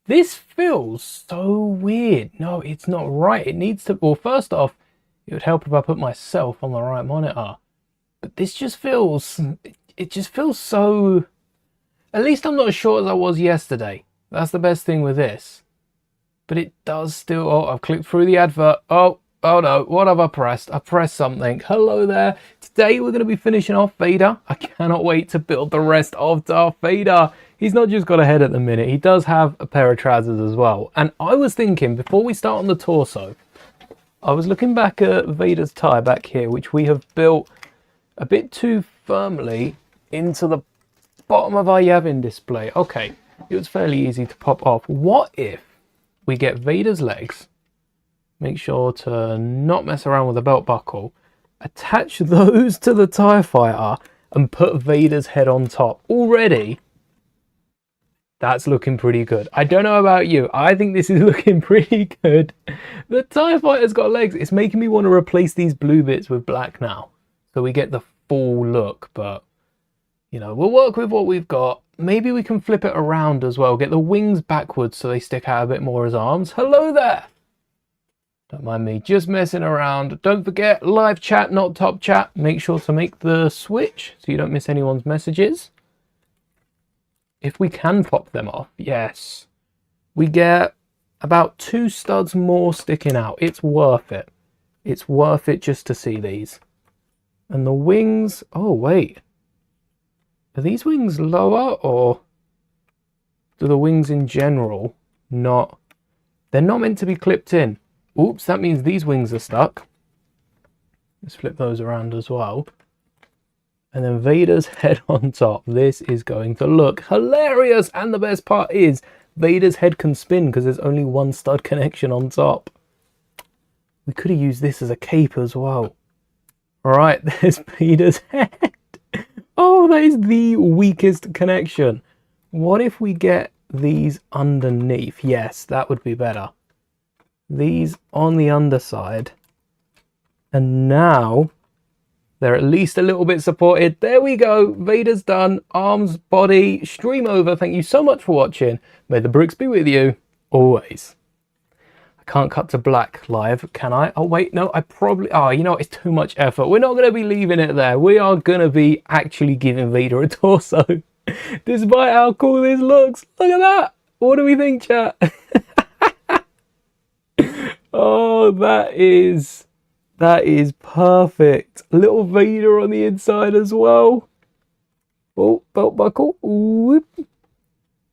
This feels so weird. No, it's not right. It needs to... Well, first off, it would help if I put myself on the right monitor. But this just feels... It just feels so... At least I'm not as short as I was yesterday. That's the best thing with this. But it does still... Oh, I've clicked through the advert. Oh no, what have I pressed? I pressed something. Hello there. Today we're going to be finishing off Vader. I cannot wait to build the rest of Darth Vader. He's not just got a head at the minute. He does have a pair of trousers as well. And I was thinking, before we start on the torso, I was looking back at Vader's tie back here, which we have built a bit too firmly into the bottom of our Yavin display. Okay, it was fairly easy to pop off. What if we get Vader's legs, make sure to not mess around with the belt buckle, attach those to the TIE fighter and put Vader's head on top? Already, that's looking pretty good. I don't know about you. I think this is looking pretty good. The TIE fighter's got legs. It's making me want to replace these blue bits with black now, so we get the full look. But you know, we'll work with what we've got. Maybe we can flip it around as well. Get the wings backwards so they stick out a bit more as arms. Hello there. Don't mind me just messing around. Don't forget, live chat, not top chat. Make sure to make the switch so you don't miss anyone's messages. If we can pop them off, yes. We get about 2 studs more sticking out. It's worth it. It's worth it just to see these. And the wings, oh wait. Are these wings lower, or do the wings in general not... They're not meant to be clipped in. Oops, that means these wings are stuck. Let's flip those around as well. And then Vader's head on top. This is going to look hilarious. And the best part is Vader's head can spin because there's only one stud connection on top. We could have used this as a cape as well. All right, there's Vader's head. Oh, that is the weakest connection. What if we get these underneath? Yes, that would be better. These on the underside. And now they're at least a little bit supported. There we go. Vader's done. Arms, body, stream over. Thank you so much for watching. May the bricks be with you always. I can't cut to black live, can I? Oh, wait, no, I probably... Oh, you know, it's too much effort. We're not going to be leaving it there. We are going to be actually giving Vader a torso. Despite how cool this looks. Look at that. What do we think, chat? Oh, that is perfect. Little Vader on the inside as well. Oh, belt buckle. Whoop.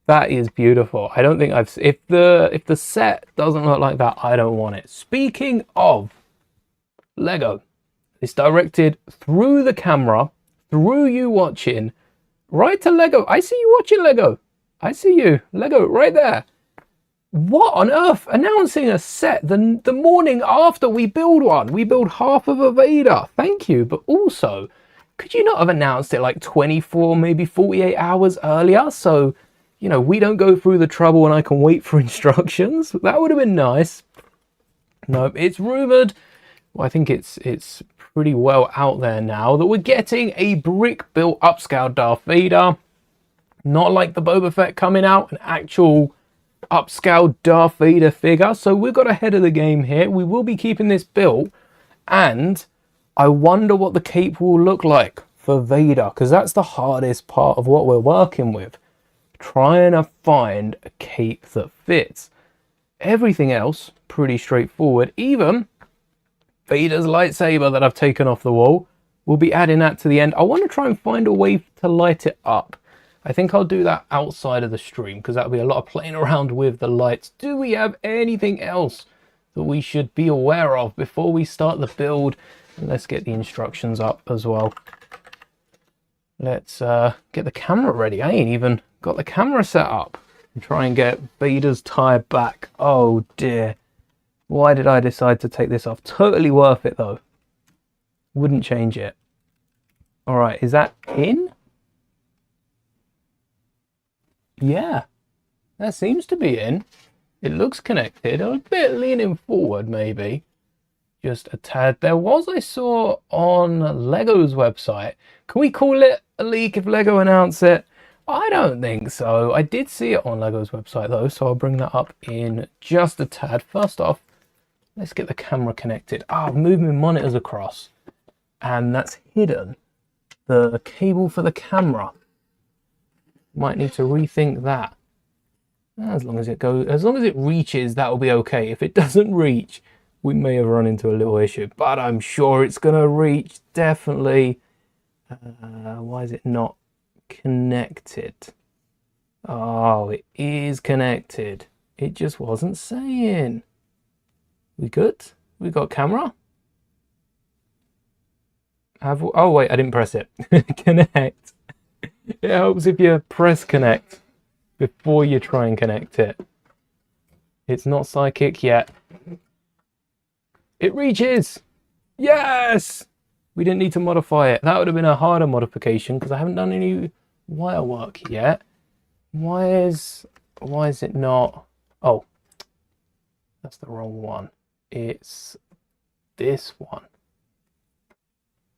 That is beautiful. I don't think I've... If the set doesn't look like that, I don't want it. Speaking of Lego, it's directed through the camera, through you watching, right to Lego. I see you watching Lego. I see you. Lego, right there. What on earth? Announcing a set the morning after we build one. We build half of a Vader. Thank you. But also, could you not have announced it like 24, maybe 48 hours earlier? So... you know, we don't go through the trouble and I can wait for instructions. That would have been nice. No, it's rumoured. Well, I think it's pretty well out there now that we're getting a brick-built upscale Darth Vader. Not like the Boba Fett coming out, an actual upscale Darth Vader figure. So we've got ahead of the game here. We will be keeping this built. And I wonder what the cape will look like for Vader, because that's the hardest part of what we're working with. Trying to find a cape that fits. Everything else pretty straightforward. Even Vader's lightsaber that I've taken off the wall, we'll be adding that to the end. I want to try and find a way to light it up. I think I'll do that outside of the stream because that'll be a lot of playing around with the lights. Do we have anything else that we should be aware of before we start the build? Let's get the instructions up as well. Let's get the camera ready. I ain't even got the camera set up. And try and get Vader's tie back. Oh dear. Why did I decide to take this off? Totally worth it though. Wouldn't change it. Alright, is that in? Yeah. That seems to be in. It looks connected. A bit leaning forward maybe. Just a tad. There was, I saw on Lego's website. Can we call it a leak if Lego announce it? I don't think so. I did see it on Lego's website though, so I'll bring that up in just a tad. First off, let's get the camera connected. I've moved my monitors across, and that's hidden the cable for the camera. Might need to rethink that. As long as it reaches, that'll be okay. If it doesn't reach, we may have run into a little issue, but I'm sure it's gonna reach, definitely. Why is it not connected? Oh, it is connected. It just wasn't saying. We good? We got camera? Oh wait, I didn't press it. Connect. It helps if you press connect before you try and connect it. It's not psychic yet. It reaches! Yes! We didn't need to modify it. That would have been a harder modification because I haven't done any wire work yet. Why is it not? Oh, that's the wrong one. It's this one.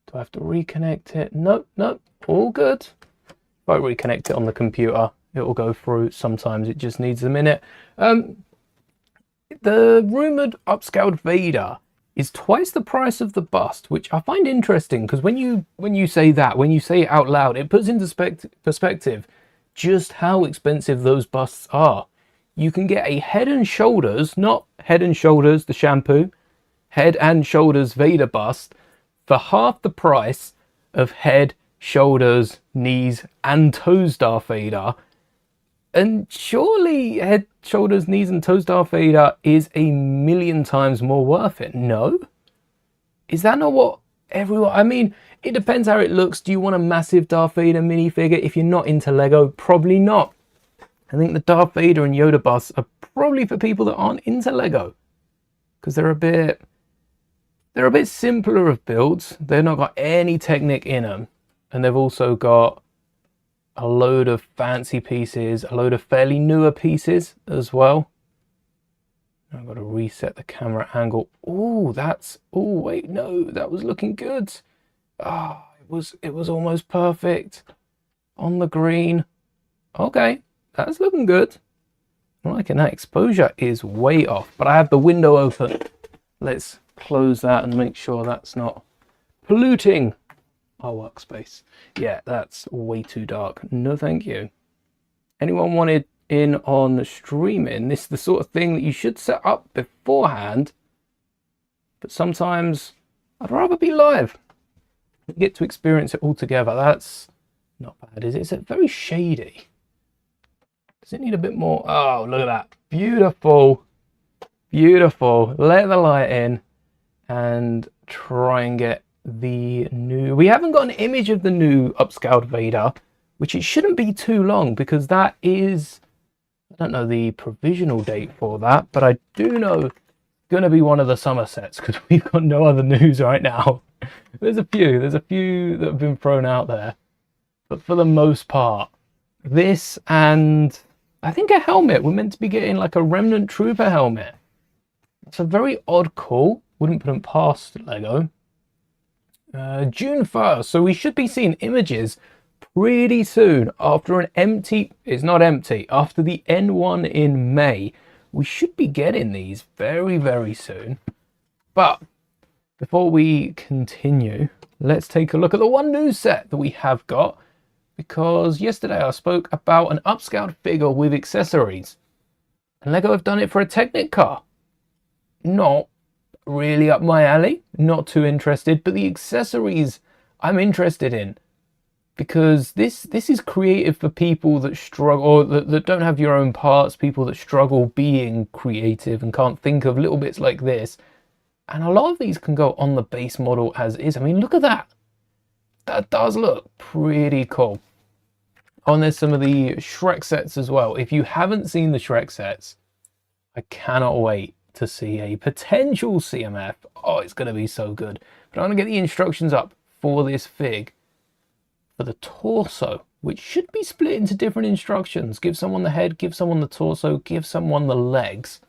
Do I have to reconnect it? Nope, nope, all good. If I reconnect it on the computer, it will go through. Sometimes it just needs a minute. The rumoured upscaled Vader is twice the price of the bust, which I find interesting because when you say it out loud, it puts into perspective just how expensive those busts are. You can get a Head and Shoulders, not Head and Shoulders the shampoo, Head and Shoulders Vader bust for half the price of Head, Shoulders, Knees and Toes Darth Vader. And surely Head, Shoulders, Knees and Toes Darth Vader is a million times more worth it, no? Is that not what everyone... I mean, it depends how it looks. Do you want a massive Darth Vader minifigure? If you're not into Lego, probably not. I think the Darth Vader and Yoda busts are probably for people that aren't into Lego. Because they're a bit simpler of builds. They've not got any Technic in them. And they've also got a load of fancy pieces, a load of fairly newer pieces as well. I've got to reset the camera angle. Oh, wait, no, that was looking good. Ah, it was almost perfect on the green. Okay, that's looking good. I'm liking that. Exposure is way off, but I have the window open. Let's close that and make sure that's not polluting our workspace. Yeah, that's way too dark. No, thank you. Anyone wanted in on streaming? This is the sort of thing that you should set up beforehand, but sometimes I'd rather be live. You get to experience it all together. That's not bad, is it? It's very shady. Does it need a bit more? Oh, look at that. Beautiful. Beautiful. Let the light in and try and get the new... We haven't got an image of the new upscaled Vader, which it shouldn't be too long because that is... I don't know the provisional date for that, but I do know it's going to be one of the summer sets because we've got no other news right now. There's a few that have been thrown out there, but for the most part, this and I think a helmet. We're meant to be getting like a Remnant Trooper helmet. It's a very odd call. Wouldn't put them past Lego. June 1st, so we should be seeing images pretty soon after an empty... It's not empty. After the N1 in May, we should be getting these very, very soon. But before we continue, let's take a look at the one news set that we have got, because yesterday I spoke about an upscaled figure with accessories, and Lego have done it for a Technic car. Not really up my alley, not too interested, but the accessories I'm interested in, because this is creative for people that struggle, or that don't have your own parts, people that struggle being creative and can't think of little bits like this. And a lot of these can go on the base model as is. I mean, look at that. That does look pretty cool. Oh, and there's some of the Shrek sets as well. If you haven't seen the Shrek sets, I cannot wait to see a potential CMF. Oh, it's going to be so good. But I'm going to get the instructions up for this fig for the torso, which should be split into different instructions. Give someone the head, give someone the torso, give someone the legs.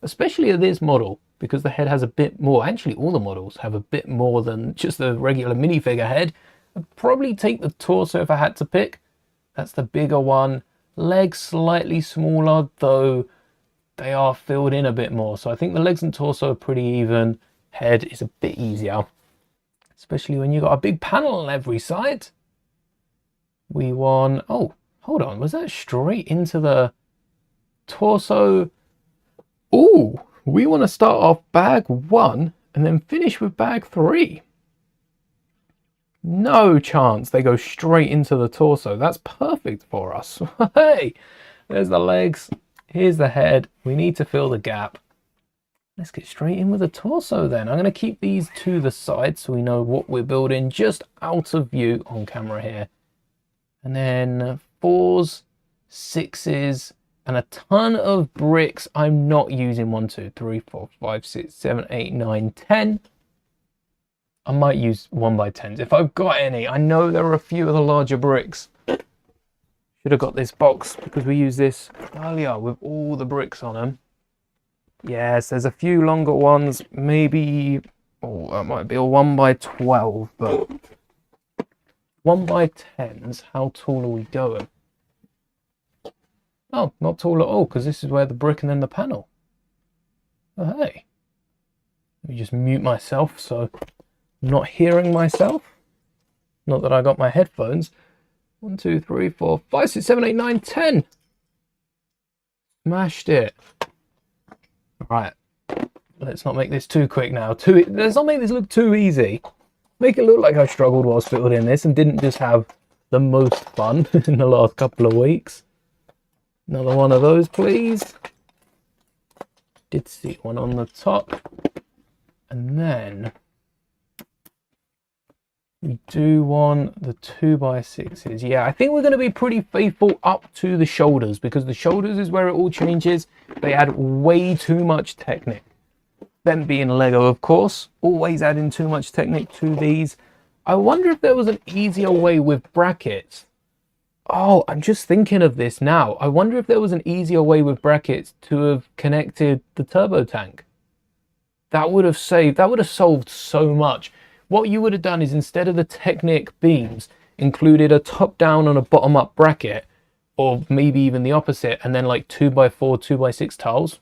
Especially at this model, because the head has a bit more. Actually, all the models have a bit more than just the regular minifigure head. I'd probably take the torso if I had to pick, That's the bigger one. Legs slightly smaller, though they are filled in a bit more. So I think the legs and torso are pretty even. Head is a bit easier, especially when you've got a big panel on every side. We want... Oh, hold on. Was that straight into the torso? Ooh, we want to start off bag 1 and then finish with bag 3. No chance they go straight into the torso. That's perfect for us. Hey, there's the legs. Here's the head. We need to fill the gap. Let's get straight in with the torso then. I'm going to keep these to the side so we know what we're building just out of view on camera here. And then 4s, 6s, and a ton of bricks. I'm not using 1, 2, 3, 4, 5, 6, 7, 8, 9, 10. I might use 1x10s if I've got any. I know there are a few of the larger bricks. Should have got this box because we used this earlier with all the bricks on them. Yes, there's a few longer ones. Maybe, oh, that might be a 1x12, but 1x10s, how tall are we going? Oh, not tall at all, because this is where the brick and then the panel. Oh, hey. Let me just mute myself so I'm not hearing myself. Not that I got my headphones. 1, 2, 3, 4, 5, 6, 7, 8, 9, 10. Smashed it. Right. Let's not make this too quick now. Let's not make this look too easy. Make it look like I struggled whilst building this and didn't just have the most fun in the last couple of weeks. Another one of those, please. Did see one on the top. And then we do want the 2x6s. Yeah, I think we're going to be pretty faithful up to the shoulders because the shoulders is where it all changes. They add way too much Technic. Them being Lego, of course, always adding too much Technic to these. I wonder if there was an easier way with brackets. Oh, I'm just thinking of this now. I wonder if there was an easier way with brackets to have connected the turbo tank. That would have solved so much. What you would have done is instead of the Technic beams, included a top down and a bottom up bracket, or maybe even the opposite, and then like 2x4, 2x6 tiles.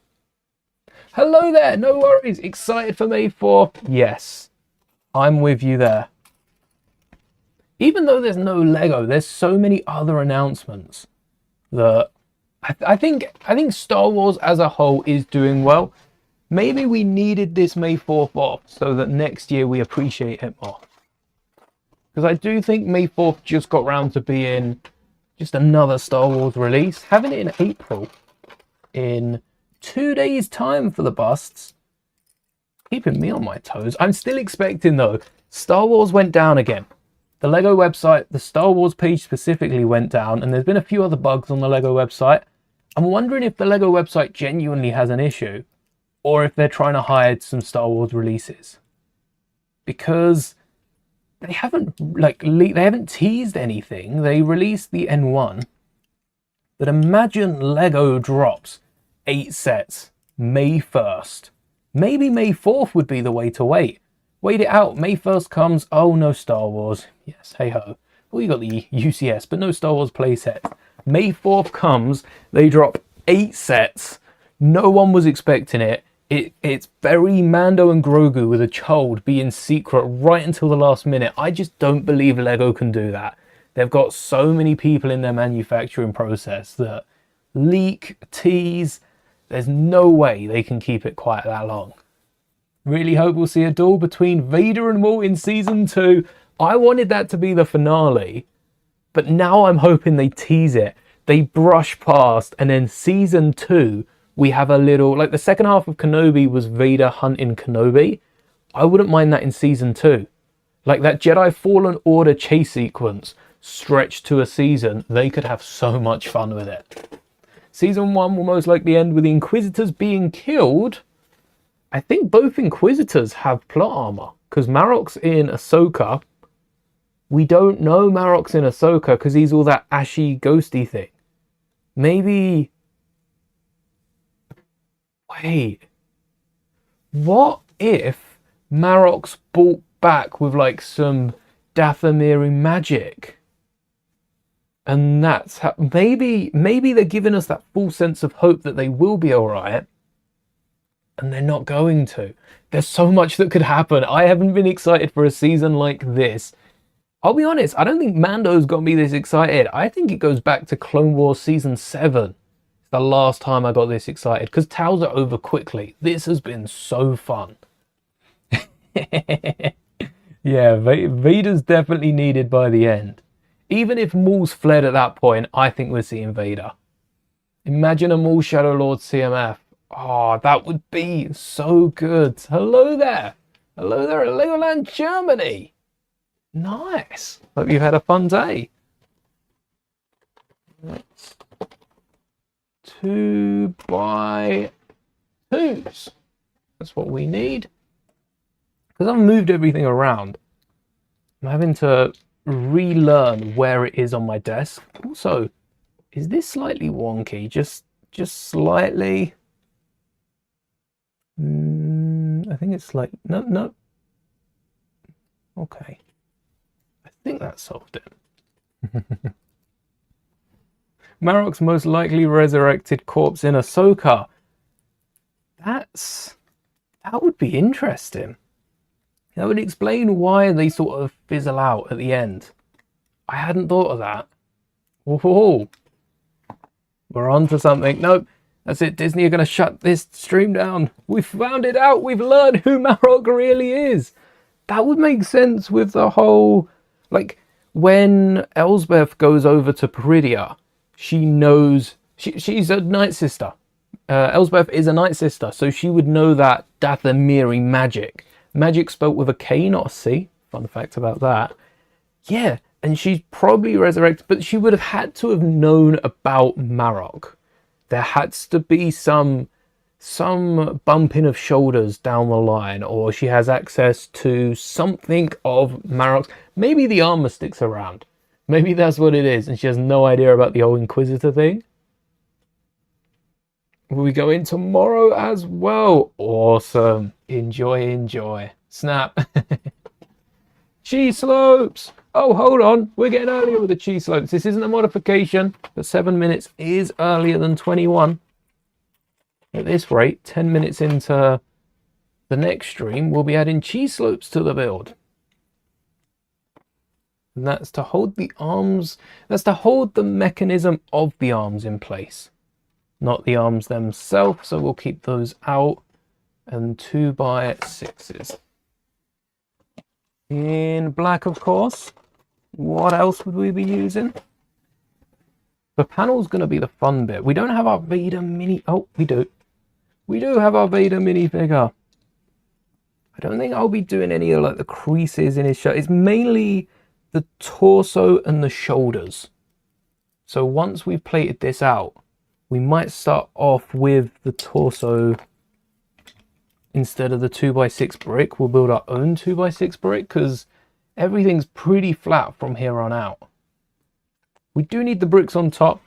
Hello there, no worries. Excited for May 4th? Yes, I'm with you there. Even though there's no Lego, there's so many other announcements that I think Star Wars as a whole is doing well. Maybe we needed this May 4th off so that next year we appreciate it more. Because I do think May 4th just got round to being just another Star Wars release. Having it in April, in 2 days' time for the busts, keeping me on my toes. I'm still expecting though, Star Wars went down again. The Lego website, the Star Wars page specifically went down, and there's been a few other bugs on the Lego website. I'm wondering if the Lego website genuinely has an issue, or if they're trying to hide some Star Wars releases. Because they haven't they haven't teased anything. They released the N1. But imagine Lego drops 8 sets May 1st. Maybe May 4th would be the way to wait. Wait it out. May 1st comes. Oh, no Star Wars. Yes, hey ho. Well, you got the UCS, but no Star Wars playset. May 4th comes. They drop 8 sets. No one was expecting it. It's very Mando and Grogu with a child being secret right until the last minute. I just don't believe Lego can do that. They've got so many people in their manufacturing process that leak, tease. There's no way they can keep it quiet that long. Really hope we'll see a duel between Vader and Maul in Season 2. I wanted that to be the finale, but now I'm hoping they tease it. They brush past, and then Season 2, we have a little... Like, the second half of Kenobi was Vader hunting Kenobi. I wouldn't mind that in Season 2. Like, that Jedi Fallen Order chase sequence stretched to a season. They could have so much fun with it. Season 1 will most likely end with the Inquisitors being killed. I think both Inquisitors have plot armor, because Marok's in Ahsoka. We don't know Marok's in Ahsoka because he's all that ashy, ghosty thing. Maybe... Wait. What if Marok's brought back with like some Dathomiri magic? And that's how, maybe they're giving us that full sense of hope that they will be all right, and they're not going to. There's so much that could happen. I haven't been excited for a season like this. I'll be honest, I don't think Mando's got me this excited. I think it goes back to Clone Wars Season 7. It's the last time I got this excited, because Taos are over quickly. This has been so fun. Yeah, Vader's definitely needed by the end. Even if Maul's fled at that point, I think we're seeing Vader. Imagine a Maul Shadow Lord CMF. Oh, that would be so good. Hello there. Hello there at Legoland, Germany. Nice. Hope you've had a fun day. Let's 2x2s. That's what we need. Because I've moved everything around, I'm having to relearn where it is on my desk. Also, is this slightly wonky? Just slightly. I think it's like no. Okay, I think that solved it. Marok's most likely resurrected corpse in Ahsoka. That would be interesting. That would explain why they sort of fizzle out at the end. I hadn't thought of that. Whoa. We're on to something. Nope. That's it. Disney are going to shut this stream down. We've found it out. We've learned who Marok really is. That would make sense with the whole... Like, when Elsbeth goes over to Peridia, she knows... She's a Night Sister. Elsbeth is a Night Sister, so she would know that Dathomiri magic. Magic spelt with a K, not a C. Fun fact about that. Yeah, and she's probably resurrected, but she would have had to have known about Marok. There had to be some bumping of shoulders down the line, or she has access to something of Marok's. Maybe the armor sticks around. Maybe that's what it is, and she has no idea about the old Inquisitor thing. We go in tomorrow as well. Awesome. Enjoy. Snap. Cheese slopes. Oh, hold on. We're getting earlier with the cheese slopes. This isn't a modification, but 7 minutes is earlier than 21. At this rate, 10 minutes into the next stream, we'll be adding cheese slopes to the build. And that's to hold the arms. That's to hold the mechanism of the arms in place. Not the arms themselves, so we'll keep those out. And 2x6s. In black, of course. What else would we be using? The panel's going to be the fun bit. We don't have our Vader mini... Oh, we do. We do have our Vader minifigure. I don't think I'll be doing any of like the creases in his shirt. It's mainly the torso and the shoulders. So once we've plated this out, we might start off with the torso instead of the 2x6 brick. We'll build our own 2x6 brick because everything's pretty flat from here on out. We do need the bricks on top.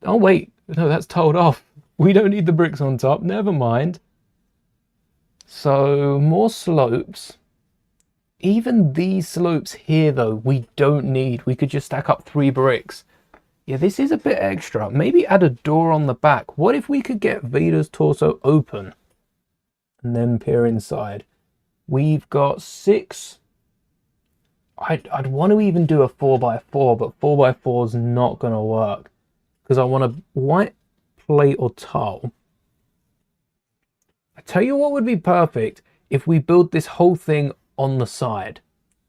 Oh wait, no, that's told off. We don't need the bricks on top, never mind. So more slopes. Even these slopes here though, we don't need. We could just stack up 3 bricks. Yeah, this is a bit extra. Maybe add a door on the back. What if we could get Vader's torso open and then peer inside? We've got 6. I'd want to even do a 4x4, but 4x4 is not going to work because I want a white plate or tile. I tell you what would be perfect if we build this whole thing on the side.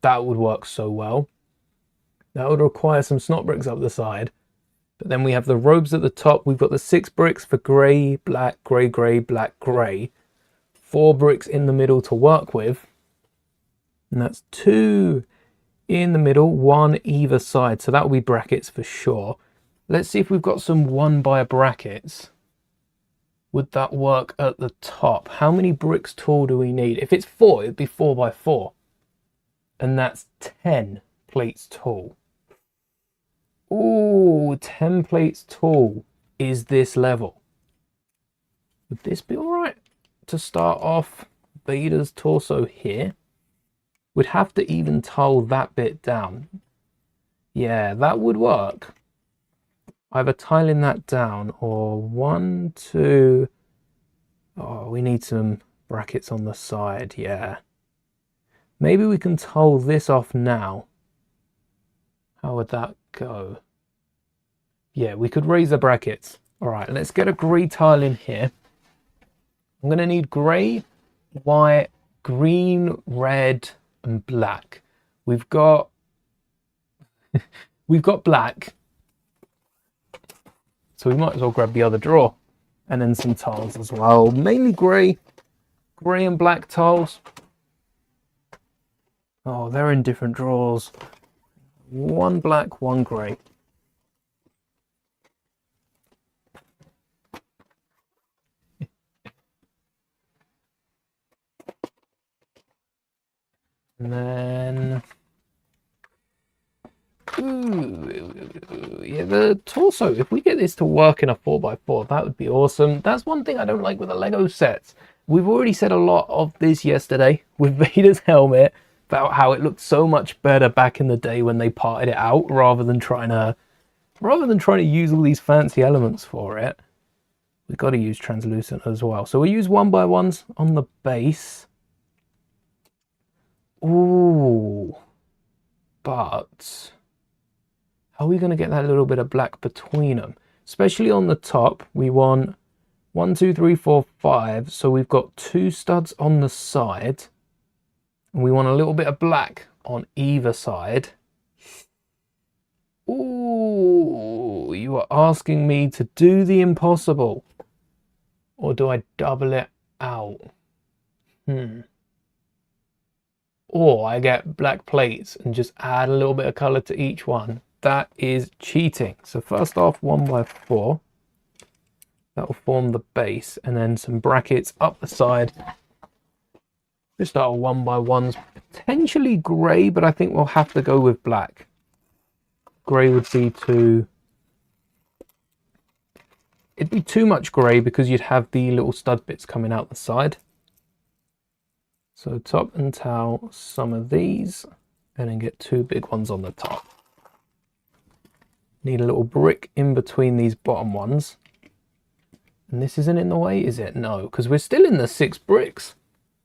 That would work so well. That would require some snot bricks up the side. But then we have the robes at the top. We've got the 6 bricks for grey, black, grey, grey, black, grey. 4 bricks in the middle to work with. And that's 2 in the middle, 1 either side. So that will be brackets for sure. Let's see if we've got some 1x brackets. Would that work at the top? How many bricks tall do we need? If it's 4, it'd be 4x4. And that's 10 plates tall. Ooh, 10 plates tall is this level. Would this be all right to start off Vader's torso here? We'd have to even tile that bit down. Yeah, that would work. either tiling that down or 1, 2. Oh, we need some brackets on the side, yeah. Maybe we can tile this off now. How would that go? Yeah, we could raise the brackets. All right, let's get a grey tile in here. I'm going to need grey, white, green, red, and black. We've got black, so we might as well grab the other drawer, and then some tiles as well. Mainly grey and black tiles. Oh, they're in different drawers. One black, one grey. And then, yeah, the torso, if we get this to work in a 4x4, that would be awesome. That's one thing I don't like with the Lego sets. We've already said a lot of this yesterday with Vader's helmet about how it looked so much better back in the day when they parted it out rather than trying to use all these fancy elements for it. We've got to use translucent as well. So we use 1x1s on the base. Ooh, but how are we going to get that little bit of black between them? Especially on the top, we want 1, 2, 3, 4, 5. So we've got 2 studs on the side. And we want a little bit of black on either side. Ooh, you are asking me to do the impossible. Or do I double it out? Or I get black plates and just add a little bit of color to each one. That is cheating. So first off, 1x4. That will form the base, and then some brackets up the side. Just start with 1x1s, potentially grey, but I think we'll have to go with black. Grey would be it'd be too much grey because you'd have the little stud bits coming out the side. So top and tail some of these, and then get 2 big ones on the top. Need a little brick in between these bottom ones. And this isn't in the way, is it? No, because we're still in the 6 bricks.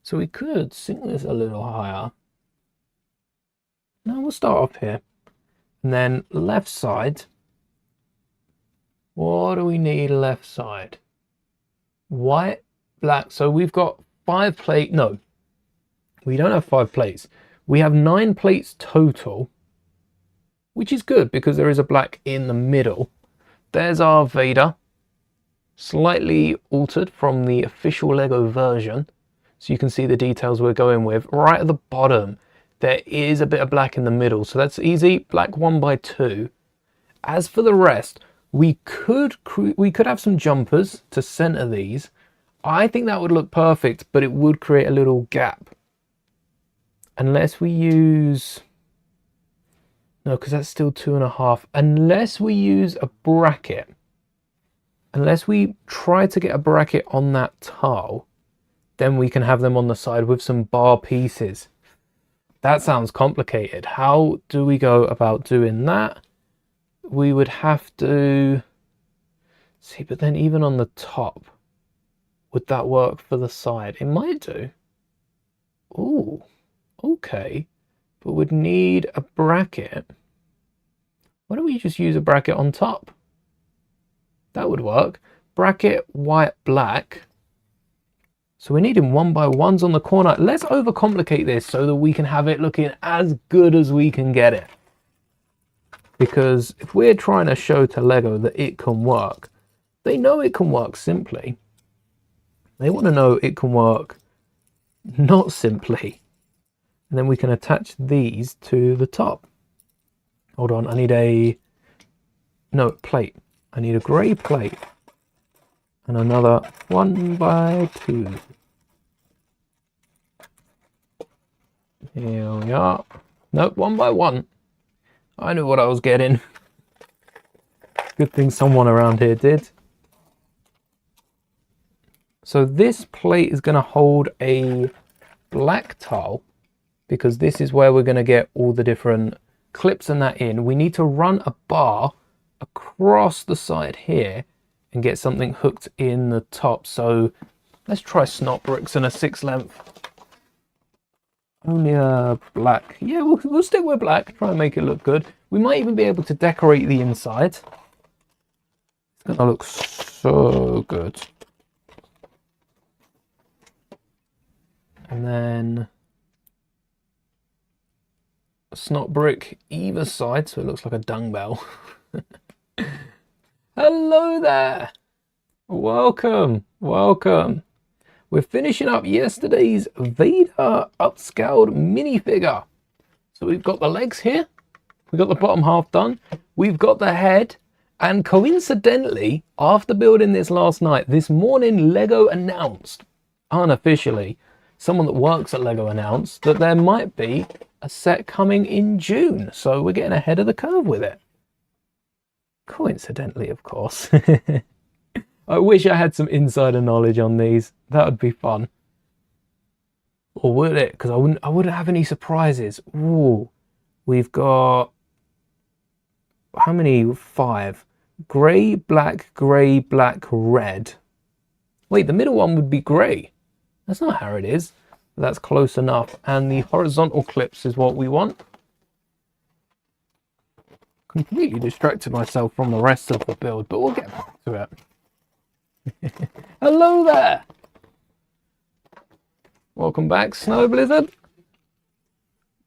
So we could sink this a little higher. Now we'll start off here. And then left side. What do we need left side? White, black. So we've got 5 plate. No, we don't have 5 plates. We have 9 plates total, which is good because there is a black in the middle. There's our Vader, slightly altered from the official Lego version. So you can see the details we're going with. Right at the bottom, there is a bit of black in the middle. So that's easy, black 1x2. As for the rest, we could have some jumpers to center these. I think that would look perfect, but it would create a little gap. Unless we use, no, because that's still 2.5. Unless we use a bracket, unless we try to get a bracket on that tile, then we can have them on the side with some bar pieces. That sounds complicated. How do we go about doing that? We would have to see, but then even on the top, would that work for the side? It might do. Ooh. Okay, but we'd need a bracket. Why don't we just use a bracket on top? That would work. Bracket, white, black. So we're needing 1x1s on the corner. Let's overcomplicate this so that we can have it looking as good as we can get it. Because if we're trying to show to Lego that it can work, they know it can work simply. They want to know it can work not simply. And then we can attach these to the top. Hold on, I need plate. I need a grey plate. And another 1x2. Here we are. Nope, 1x1. I knew what I was getting. Good thing someone around here did. So this plate is going to hold a black tile, because this is where we're going to get all the different clips and that in. We need to run a bar across the side here and get something hooked in the top. So let's try snot bricks and a 6 length. Only a black. Yeah, we'll stick with black. Try and make it look good. We might even be able to decorate the inside. It's gonna look so good. And then a snot brick either side, so it looks like a dung bell. Hello there. Welcome. Welcome. We're finishing up yesterday's Vader upscaled minifigure. So we've got the legs here. We've got the bottom half done. We've got the head. And coincidentally, after building this last night, this morning Lego announced, unofficially, someone that works at Lego announced that there might be a set coming in June. So we're getting ahead of the curve with it. Coincidentally, of course. I wish I had some insider knowledge on these. That would be fun. Or would it? Because I wouldn't have any surprises. Ooh, we've got how many? 5. Grey, black, red. Wait, the middle one would be grey. That's not how it is. That's close enough. And the horizontal clips is what we want. Completely distracted myself from the rest of the build, but we'll get back to it. Hello there. Welcome back, Snow Blizzard.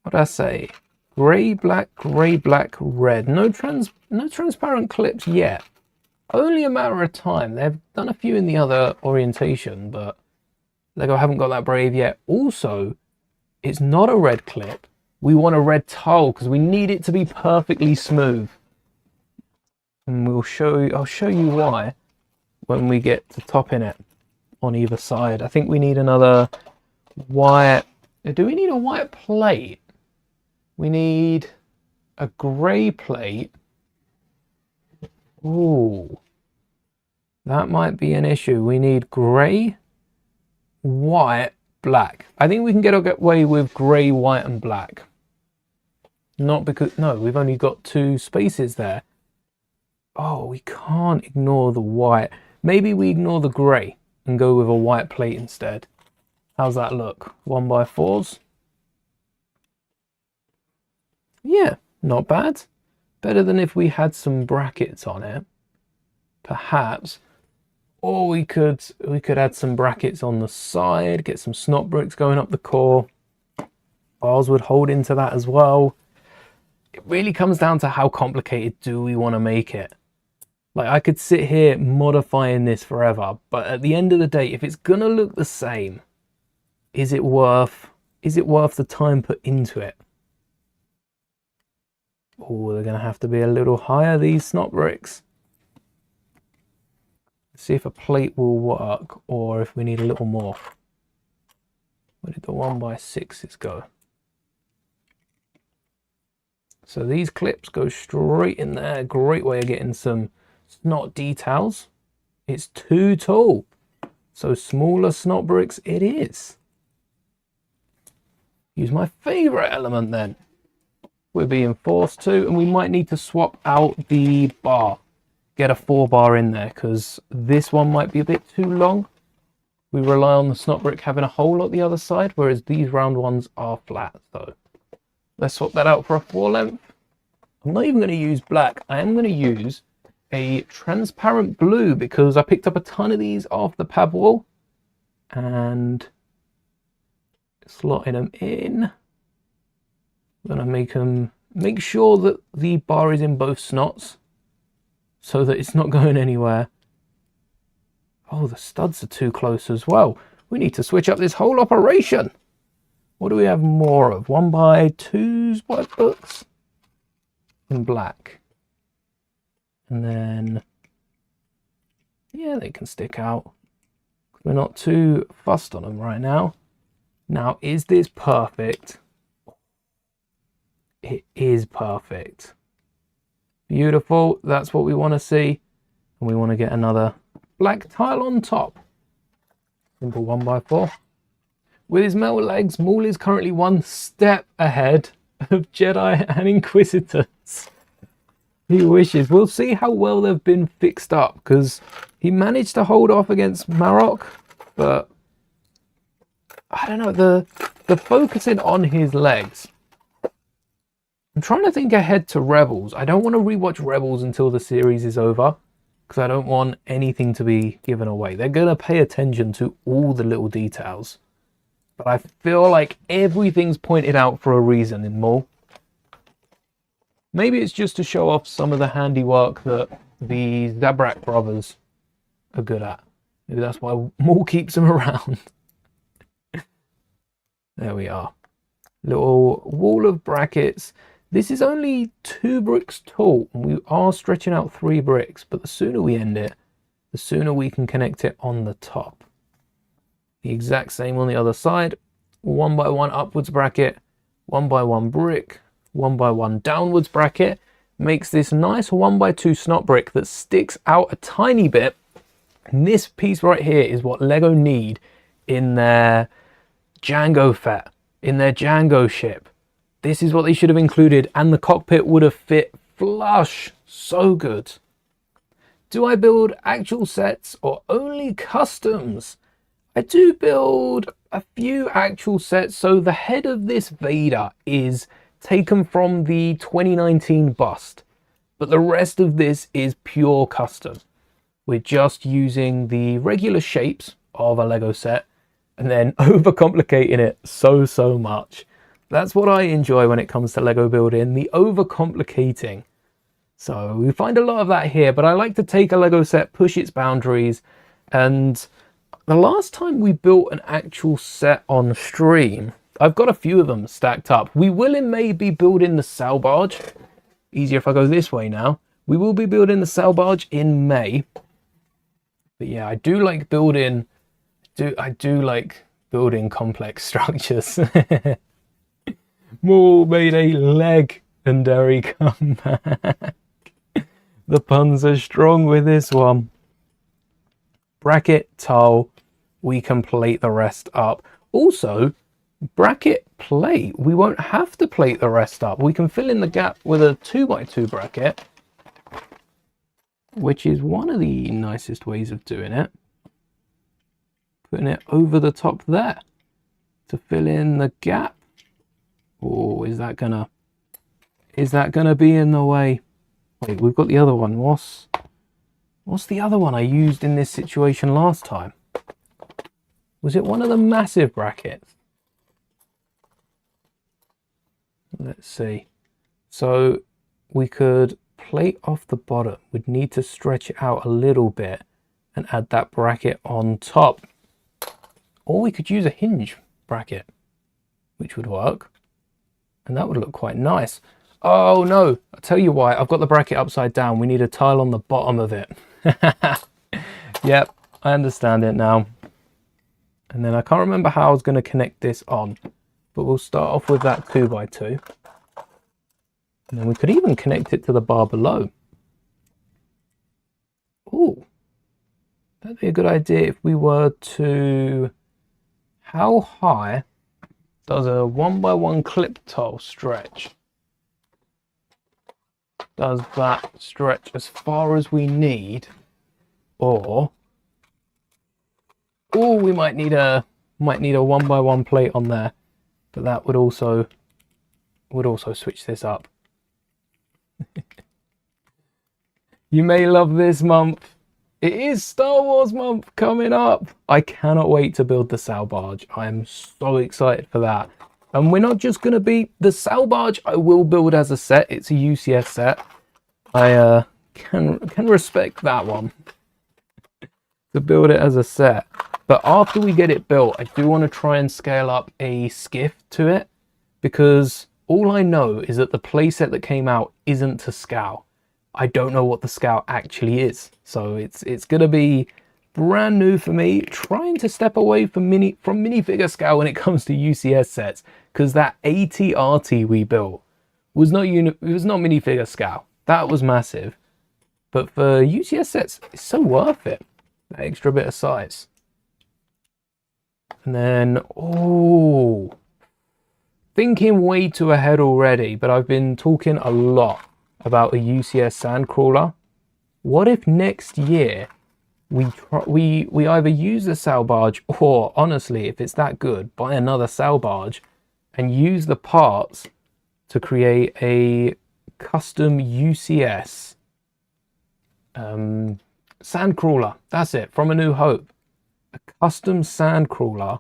What did I say? Grey, black, red. No transparent clips yet. Only a matter of time. They've done a few in the other orientation, but Lego haven't got that brave yet. Also, it's not a red clip. We want a red tile because we need it to be perfectly smooth. And I'll show you why when we get to topping it on either side. I think we need another white. Do we need a white plate? We need a grey plate. Ooh, that might be an issue. We need grey, white, black. I think we can get away with grey, white and black. Not because, no, we've only got 2 spaces there. Oh, we can't ignore the white. Maybe we ignore the grey and go with a white plate instead. How's that look? 1x4s? Yeah, not bad. Better than if we had some brackets on it, perhaps. Or we could add some brackets on the side, get some snot bricks going up the core. Bars would hold into that as well. It really comes down to how complicated do we want to make it. Like, I could sit here modifying this forever, but at the end of the day, if it's gonna look the same, is it worth the time put into it? Oh, they're gonna have to be a little higher, these snot bricks. Let's see if a plate will work or if we need a little more. Where did the 1x6s go? So these clips go straight in there. Great way of getting some snot details. It's too tall. So smaller snot bricks it is. Use my favorite element then. We're being forced to, and we might need to swap out the bar. Get a 4 bar in there because this one might be a bit too long. We rely on the snot brick having a hole at the other side, whereas these round ones are flat. So let's swap that out for a 4 length. I'm not even going to use black. I am going to use a transparent blue because I picked up a ton of these off the pad wall and slotting them in. I'm going to make sure that the bar is in both snots so that it's not going anywhere. Oh, the studs are too close as well. We need to switch up this whole operation. What do we have more of? 1x2s white books in black. And then, yeah, they can stick out. We're not too fussed on them right now. Now, is this perfect? It is perfect. Beautiful. That's what we want to see. And we want to get another black tile on top. Simple 1x4. With his metal legs, Maul is currently 1 step ahead of Jedi and Inquisitors. He wishes. We'll see how well they've been fixed up, because he managed to hold off against Marok, but I don't know, the focusing on his legs. I'm trying to think ahead to Rebels. I don't want to rewatch Rebels until the series is over, because I don't want anything to be given away. They're going to pay attention to all the little details. But I feel like everything's pointed out for a reason in Maul. Maybe it's just to show off some of the handiwork that the Zabrak brothers are good at. Maybe that's why Maul keeps them around. There we are. Little wall of brackets. This is only 2 bricks tall, and we are stretching out 3 bricks, but the sooner we end it, the sooner we can connect it on the top. The exact same on the other side. 1 by 1 upwards bracket, 1 by 1 brick, 1 by 1 downwards bracket. Makes this nice 1 by 2 snot brick that sticks out a tiny bit. And this piece right here is what Lego need in their Jango Fett, in their Jango ship. This is what they should have included, and the cockpit would have fit flush. So good. Do I build actual sets or only customs? I do build a few actual sets. So the head of this Vader is taken from the 2019 bust, but the rest of this is pure custom. We're just using the regular shapes of a Lego set and then overcomplicating it so much. That's what I enjoy when it comes to Lego building, the overcomplicating. So we find a lot of that here, but I like to take a Lego set, push its boundaries. And the last time we built an actual set on stream, I've got a few of them stacked up. We will in May be building the sail barge. Easier if I go this way now. We will be building the sail barge in May. But yeah, I do like building building complex structures. Maul made a legendary comeback. The puns are strong with this one. Bracket, tile, we can plate the rest up. Also, bracket plate, we won't have to plate the rest up. We can fill in the gap with a 2 by 2 bracket, which is one of the nicest ways of doing it. Putting it over the top there to fill in the gap. Oh, is that gonna be in the way? Wait, we've got the other one. What's the other one I used in this situation last time? Was it one of the massive brackets? Let's see. So we could plate off the bottom. We'd need to stretch it out a little bit and add that bracket on top. Or we could use a hinge bracket, which would work. And that would look quite nice. Oh no, I'll tell you why. I've got the bracket upside down. We need a tile on the bottom of it. Yep, I understand it now. And then I can't remember how I was going to connect this on. But we'll start off with that 2 by 2. And then we could even connect it to the bar below. Ooh, that'd be a good idea if we were to... How high does a 1 by 1 clip tile stretch? Does that stretch as far as we need? Or we might need a 1 by 1 plate on there, but that would also switch this up. You may love this month. It is Star Wars month coming up. I cannot wait to build the sail barge. I am so excited for that. And we're not just going to be... The sail barge I will build as a set. It's a UCS set. I can respect that one. To build it as a set. But after we get it built, I do want to try and scale up a skiff to it. Because all I know is that the playset that came out isn't to scale. I don't know what the scale actually is. So it's going to be brand new for me, trying to step away from minifigure scale when it comes to UCS sets, because that AT-RT we built was not minifigure scale. That was massive. But for UCS sets, it's so worth it, that extra bit of size. And then, thinking way too ahead already, but I've been talking a lot about a UCS sandcrawler. What if next year we either use the sail barge, or honestly, if it's that good, buy another sail barge and use the parts to create a custom UCS sandcrawler. That's it, from A New Hope. A custom sandcrawler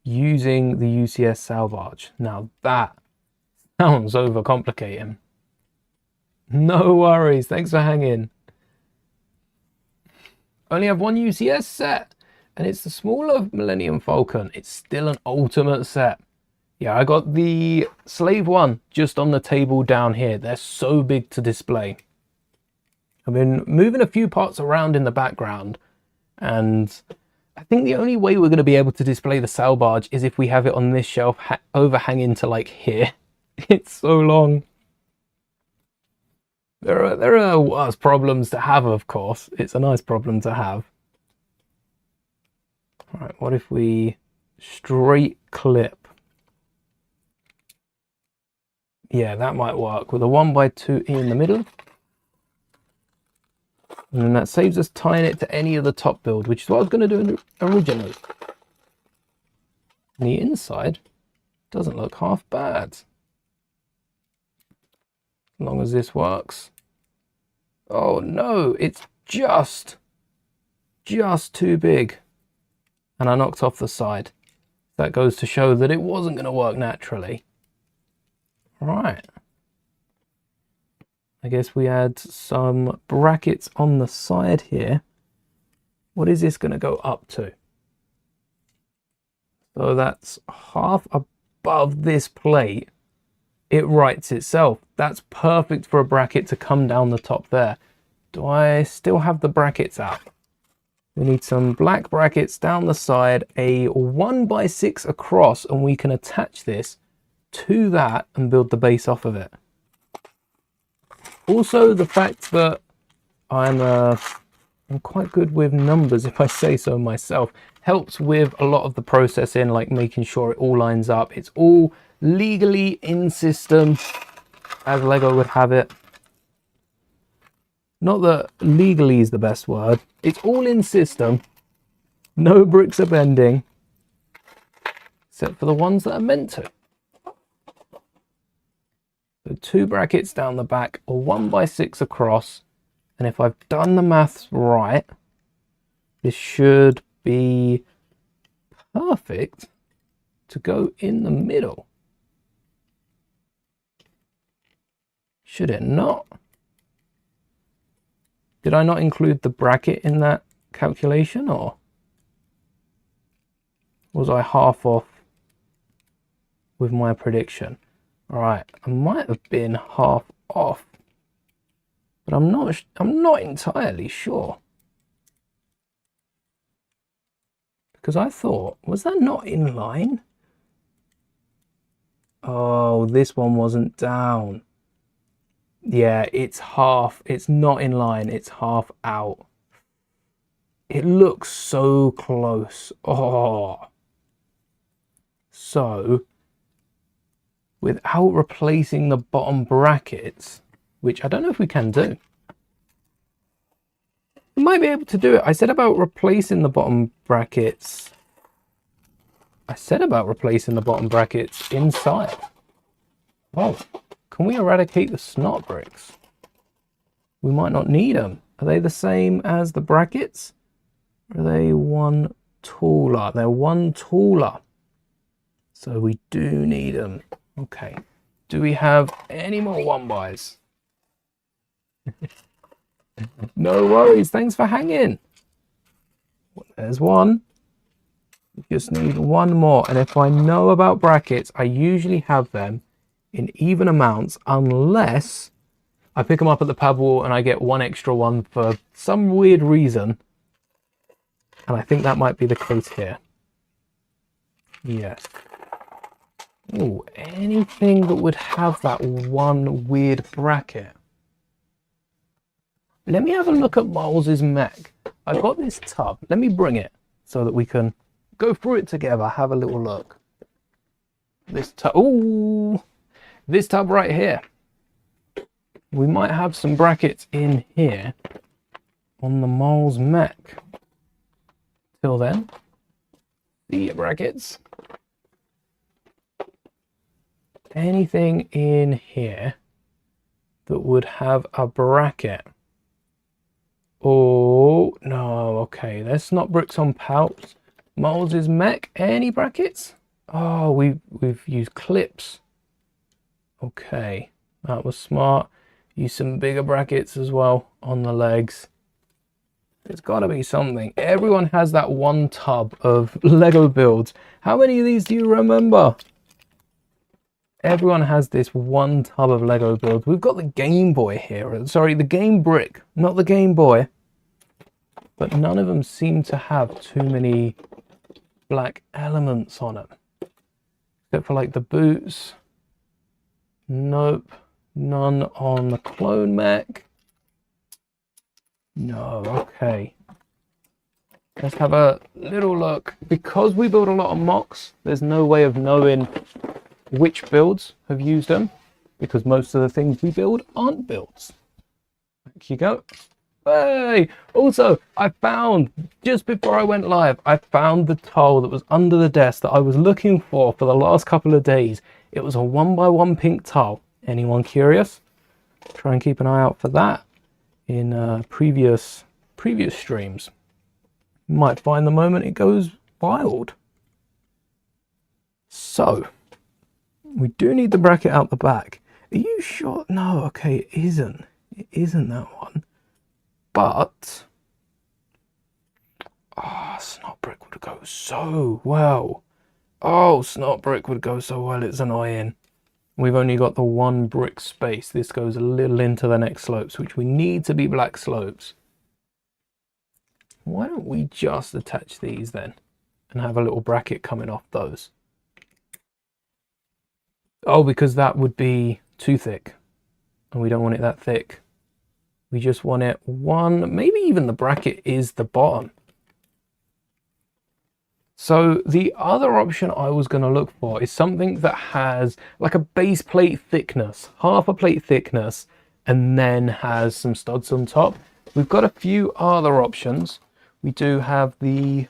using the UCS sail barge. Now that sounds overcomplicating. No worries, thanks for hanging. Only have one UCS set, and it's the smaller Millennium Falcon. It's still an ultimate set. Yeah, I got the Slave one just on the table down here. They're so big to display. I've been moving a few parts around in the background, and I think the only way we're going to be able to display the sail barge is if we have it on this shelf overhanging to like here. It's so long. There are worse problems to have, of course. It's a nice problem to have. All right, what if we straight clip? Yeah, that might work with a 1x2 in the middle. And then that saves us tying it to any of the top build, which is what I was going to do originally. And the inside doesn't look half bad. As long as this works. Oh no, it's just too big. And I knocked off the side. That goes to show that it wasn't going to work naturally. Right. I guess we add some brackets on the side here. What is this going to go up to? So that's half above this plate. It writes itself. That's perfect for a bracket to come down the top there. Do I still have the brackets out? We need some black brackets down the side, a 1x6 across, and we can attach this to that and build the base off of it. Also, the fact that I'm quite good with numbers, if I say so myself, helps with a lot of the processing, like making sure it all lines up. It's all legally in system, as Lego would have it. Not that legally is the best word. It's all in system. No bricks are bending, except for the ones that are meant to. So 2 brackets down the back, a 1x6 across, and if I've done the maths right, this should be perfect to go in the middle. Should it not? Did I not include the bracket in that calculation, or was I half off with my prediction? All right, I might have been half off, but I'm not entirely sure. Because I thought, was that not in line? Oh, this one wasn't down. Yeah, it's half. It's not in line. It's half out. It looks so close. Oh. So, without replacing the bottom brackets, which I don't know if we can do. We might be able to do it. I said about replacing the bottom brackets. Inside. Oh. Can we eradicate the snot bricks? We might not need them. Are they the same as the brackets? Or are they one taller? They're one taller. So we do need them. Okay. Do we have any more 1x's? No worries. Thanks for hanging. There's one. We just need one more. And if I know about brackets, I usually have them in even amounts, unless I pick them up at the pad wall and I get one extra one for some weird reason. And I think that might be the case here. Yes. Ooh, anything that would have that one weird bracket. Let me have a look at Miles' mech. I've got this tub. Let me bring it so that we can go through it together, have a little look. This tub. Ooh. This tub right here. we might have some brackets in here on the Miles mech. Till then, see ya, brackets. Anything in here that would have a bracket? Oh, no, okay. There's not bricks on pouch. Miles' mech, any brackets? Oh, we've used clips. Okay, that was smart. Use some bigger brackets as well on the legs. There's got to be something. Everyone has that one tub of Lego builds. How many of these do you remember? Everyone has this one tub of Lego builds. We've got the Game Boy here. Sorry, the Game Brick, not the Game Boy. But none of them seem to have too many black elements on them. Except for like the boots. Nope. None on the clone mech. No, okay. Let's have a little look. Because we build a lot of mocks, there's no way of knowing which builds have used them. Because most of the things we build aren't builds. Back you go. Hey! Also, I found, just before I went live, I found the towel that was under the desk that I was looking for the last couple of days. It was a 1x1 pink towel. Anyone curious? Try and keep an eye out for that in previous streams. You might find the moment it goes wild. So, we do need the bracket out the back. Are you sure? No, okay, it isn't. It isn't that one. But, Snot Brick would go so well. Oh, Snot Brick would go so well, it's annoying. We've only got the one brick space. This goes a little into the next slopes, which we need to be black slopes. Why don't we just attach these then and have a little bracket coming off those? Oh, because that would be too thick and we don't want it that thick. We just want it one, maybe even the bracket is the bottom. So the other option I was going to look for is something that has like a base plate thickness, half a plate thickness, and then has some studs on top. We've got a few other options. We do have the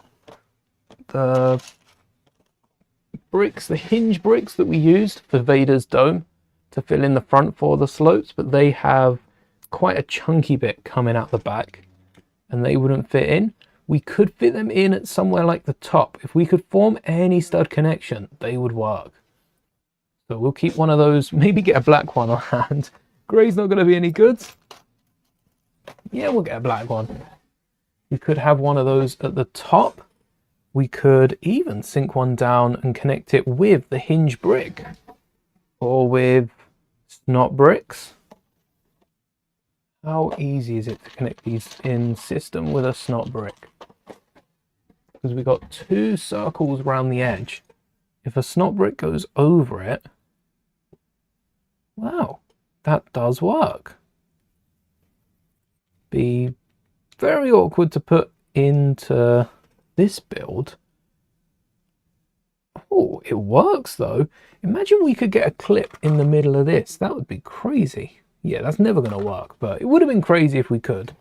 bricks, the hinge bricks that we used for Vader's dome to fill in the front for the slopes, but they have quite a chunky bit coming out the back and they wouldn't fit in. We could fit them in at somewhere like the top. If we could form any stud connection, they would work. So we'll keep one of those, maybe get a black one on hand. Grey's not going to be any good. Yeah, we'll get a black one. We could have one of those at the top. We could even sink one down and connect it with the hinge brick. Or with Snot bricks. How easy is it to connect these in system with a Snot brick? Because we've got two circles around the edge. If a Snot brick goes over it, wow, that does work. Be very awkward to put into this build. Oh, it works though. Imagine we could get a clip in the middle of this. That would be crazy. Yeah, that's never going to work, but it would have been crazy if we could.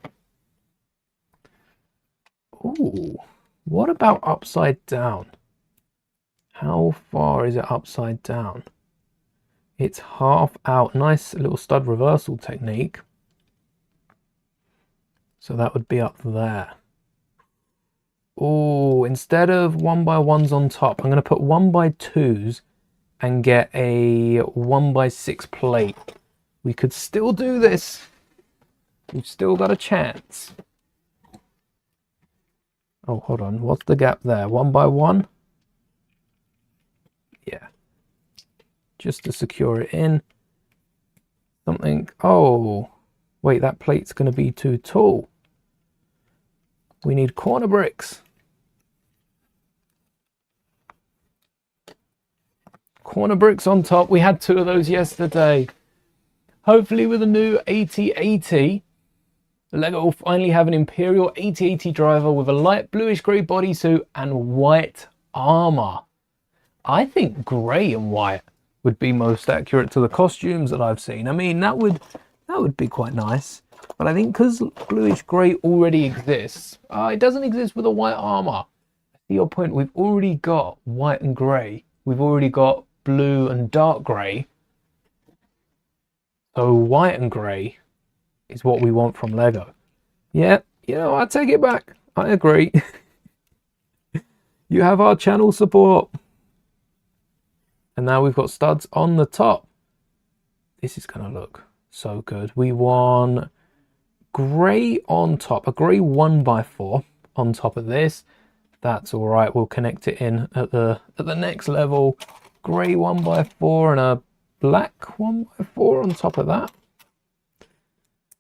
Ooh, what about upside down? How far is it upside down? It's half out. Nice little stud reversal technique. So that would be up there. Oh, instead of 1x1s on top, I'm going to put 1x2s and get a 1x6 plate. We could still do this. We've still got a chance. Oh, hold on. What's the gap there? 1x1? Yeah. Just to secure it in. Something. Oh, wait, that plate's going to be too tall. We need corner bricks. Corner bricks on top. We had 2 of those yesterday. Hopefully with a new 8080, LEGO will finally have an Imperial 8080 driver with a light bluish grey bodysuit and white armour. I think grey and white would be most accurate to the costumes that I've seen. I mean, that would That would be quite nice. But I think because bluish grey already exists, it doesn't exist with a white armour. To your point, we've already got white and grey. We've already got blue and dark grey. So white and grey is what we want from Lego. Yeah, you know, I take it back. I agree. You have our channel support. And now we've got studs on the top. This is going to look so good. We want grey on top, a grey 1x4 on top of this. That's all right. We'll connect it in at the next level. Grey 1x4 and a black 1x4 on top of that.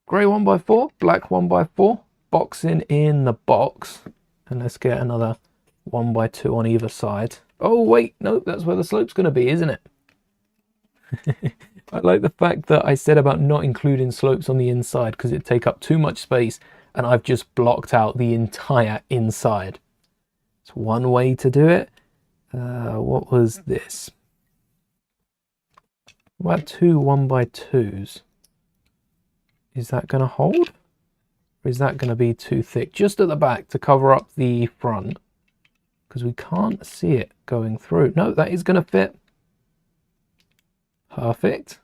Grey 1x4, black 1x4, boxing in the box. And let's get another 1x2 on either side. Oh, wait, no, that's where the slope's going to be, isn't it? I like the fact that I said about not including slopes on the inside because it'd take up too much space, and I've just blocked out the entire inside. It's one way to do it. What was this? What about two 1x2s? Is that going to hold? Or is that going to be too thick? Just at the back to cover up the front. Because we can't see it going through. No, that is going to fit. Perfect.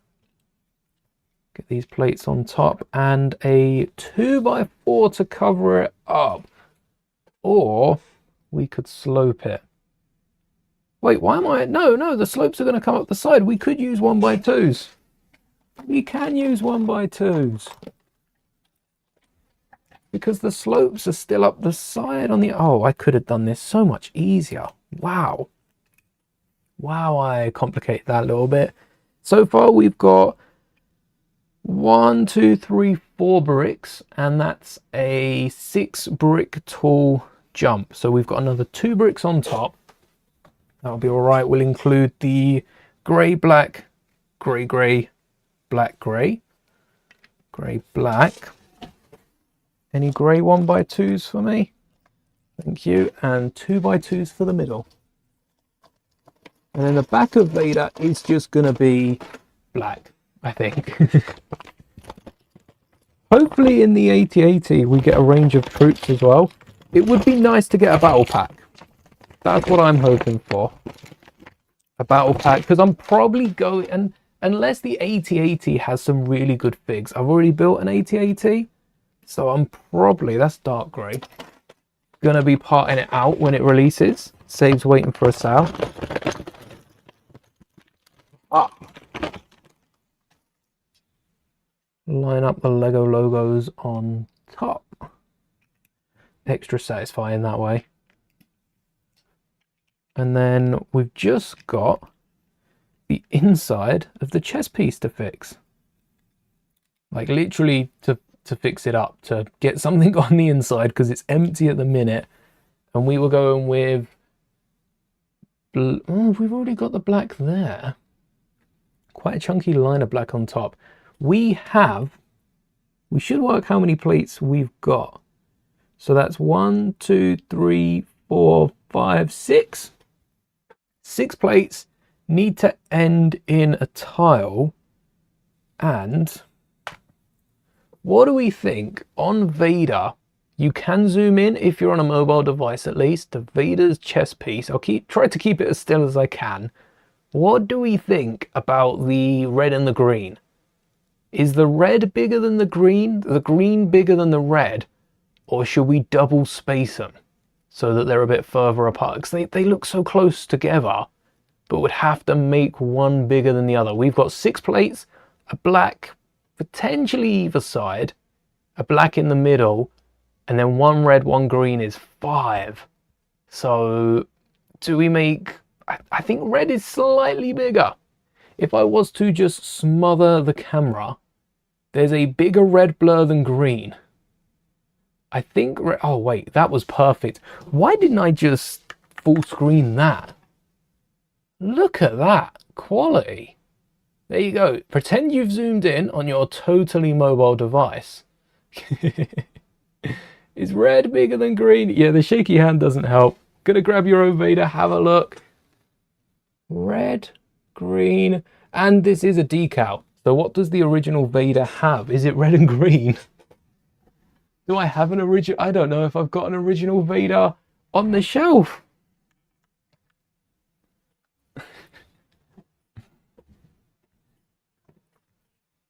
Get these plates on top. And a 2x4 to cover it up. Or we could slope it. Wait, why am I... No, the slopes are going to come up the side. We could use 1x2s. We can use 1x2s. Because the slopes are still up the side on the... Oh, I could have done this so much easier. Wow. Wow, I complicated that a little bit. So far, we've got 1, 2, 3, 4 bricks. And that's a 6 brick tall jump. So we've got another 2 bricks on top. That'll be all right. We'll include the grey, black, grey, grey, black, grey, grey, black. Any grey 1x2s for me? Thank you. And 2x2s for the middle. And then the back of Vader is just going to be black, I think. Hopefully in the 8080 we get a range of troops as well. It would be nice to get a battle pack. That's what I'm hoping for. A battle pack, because I'm probably going... And unless the 8080 has some really good figs. I've already built an 8080. So I'm probably, that's dark grey, going to be parting it out when it releases. Saves waiting for a sale. Line up the Lego logos on top. Extra satisfying that way. And then we've just got the inside of the chest piece to fix. Like literally to fix it up, to get something on the inside because it's empty at the minute. And we were going with... Oh, we've already got the black there. Quite a chunky line of black on top. We should work how many plates we've got. So that's 1, 2, 3, 4, 5, 6. 6 plates need to end in a tile. And what do we think on Vader? You can zoom in if you're on a mobile device at least to Vader's chest piece. I'll try to keep it as still as I can. What do we think about the red and the green? Is the red bigger than the green bigger than the red? Or should we double space them so that they're a bit further apart? Because they look so close together, but would have to make one bigger than the other. We've got 6 plates, a black, potentially either side, a black in the middle, and then 1 red, 1 green is 5. So do we make... I think red is slightly bigger. If I was to just smother the camera, there's a bigger red blur than green. I think... Oh, wait, that was perfect. Why didn't I just full screen that? Look at that quality. There you go. Pretend you've zoomed in on your totally mobile device. Is red bigger than green? Yeah, the shaky hand doesn't help. Gonna grab your own Vader, have a look. Red, green, and this is a decal. So what does the original Vader have? Is it red and green? Do I have an original? I don't know if I've got an original Vader on the shelf.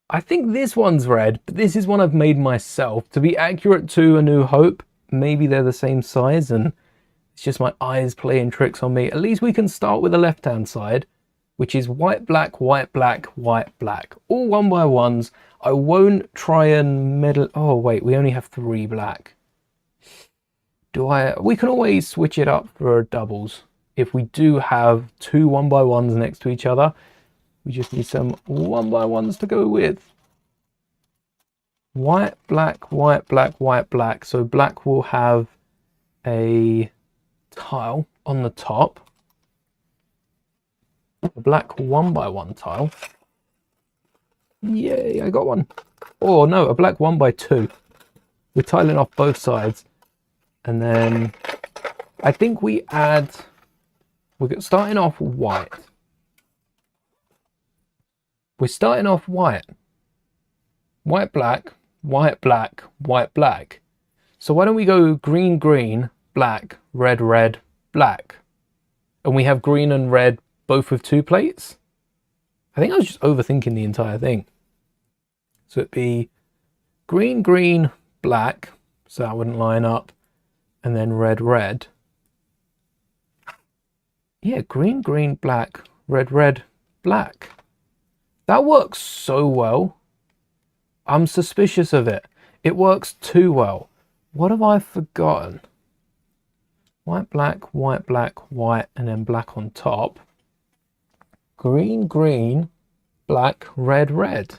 I think this one's red, but this is one I've made myself. To be accurate to A New Hope, maybe they're the same size and it's just my eyes playing tricks on me. At least we can start with the left-hand side, which is white, black, white, black, white, black. All 1x1s. I won't try and meddle. Oh, wait, we only have 3 black. We can always switch it up for doubles. If we do have 2 1x1s next to each other, we just need some 1x1s to go with. White, black, white, black, white, black. So black will have a tile on the top. A black 1x1 tile. Yay, I got one. Oh no, a black 1x2. We're tiling off both sides. And then I think we're starting off white. We're starting off white. White, black, white, black, white, black. So why don't we go green, green, black, red, red, black. And we have green and red both with 2 plates. I think I was just overthinking the entire thing. So it'd be green, green, black. So that wouldn't line up. And then red, red. Yeah, green, green, black, red, red, black. That works so well. I'm suspicious of it. It works too well. What have I forgotten? White, black, white, black, white, and then black on top. Green, green, black, red, red.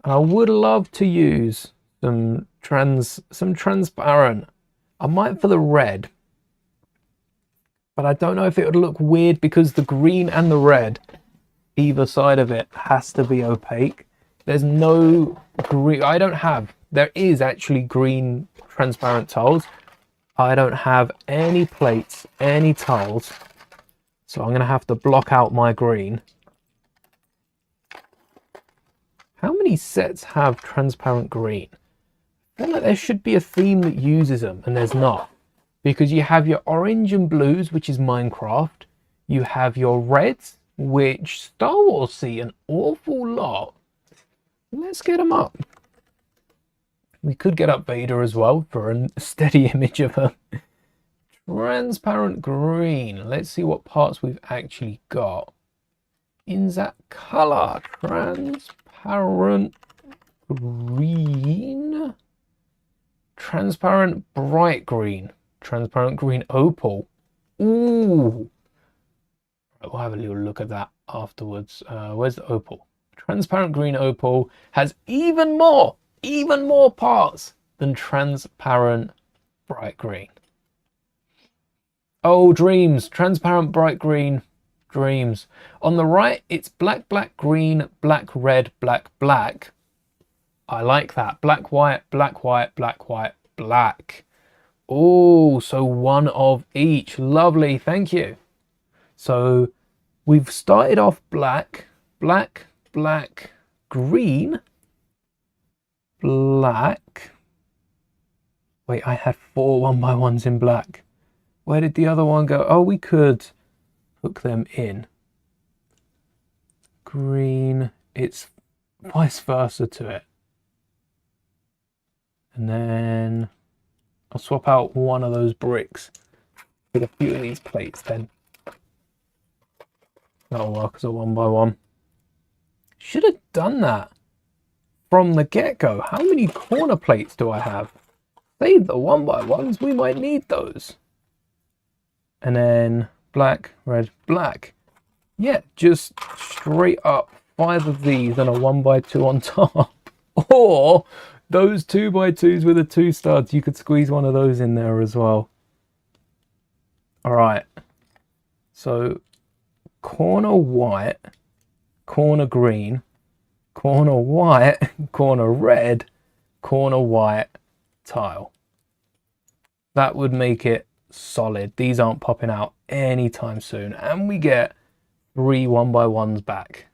And I would love to use some transparent. I might for the red. But I don't know if it would look weird because the green and the red, either side of it has to be opaque. There's no green. There is actually green transparent tiles. I don't have any plates, any tiles. So I'm going to have to block out my green. How many sets have transparent green? I feel like there should be a theme that uses them, and there's not. Because you have your orange and blues, which is Minecraft. You have your reds, which Star Wars see an awful lot. Let's get them up. We could get up Vader as well for a steady image of a transparent green. Let's see what parts we've actually got. In that color, transparent green, transparent bright green, transparent green opal. Ooh. We'll have a little look at that afterwards. Where's the opal? Transparent green opal has even more parts than transparent bright green. Oh, dreams. Transparent bright green. Dreams. On the right, it's black, black, green, black, red, black, black. I like that. Black, white, black, white, black, white, black. Oh, so one of each. Lovely. Thank you. So we've started off black, black, black, green, black. Wait, I had 4 1x1s in black. Where did the other one go? Oh, we could hook them in. Green, it's vice versa to it. And then I'll swap out one of those bricks with a few of these plates then. That'll work as a 1x1. Should have done that from the get-go. How many corner plates do I have? Save the 1x1s, we might need those. And then black, red, black. Yeah, just straight up 5 of these and a 1x2 on top. Or those 2x2s with the 2 studs. You could squeeze one of those in there as well. All right. So corner white, corner green, corner white, corner red, corner white tile. That would make it solid. These aren't popping out anytime soon. And we get 3 1x1s back.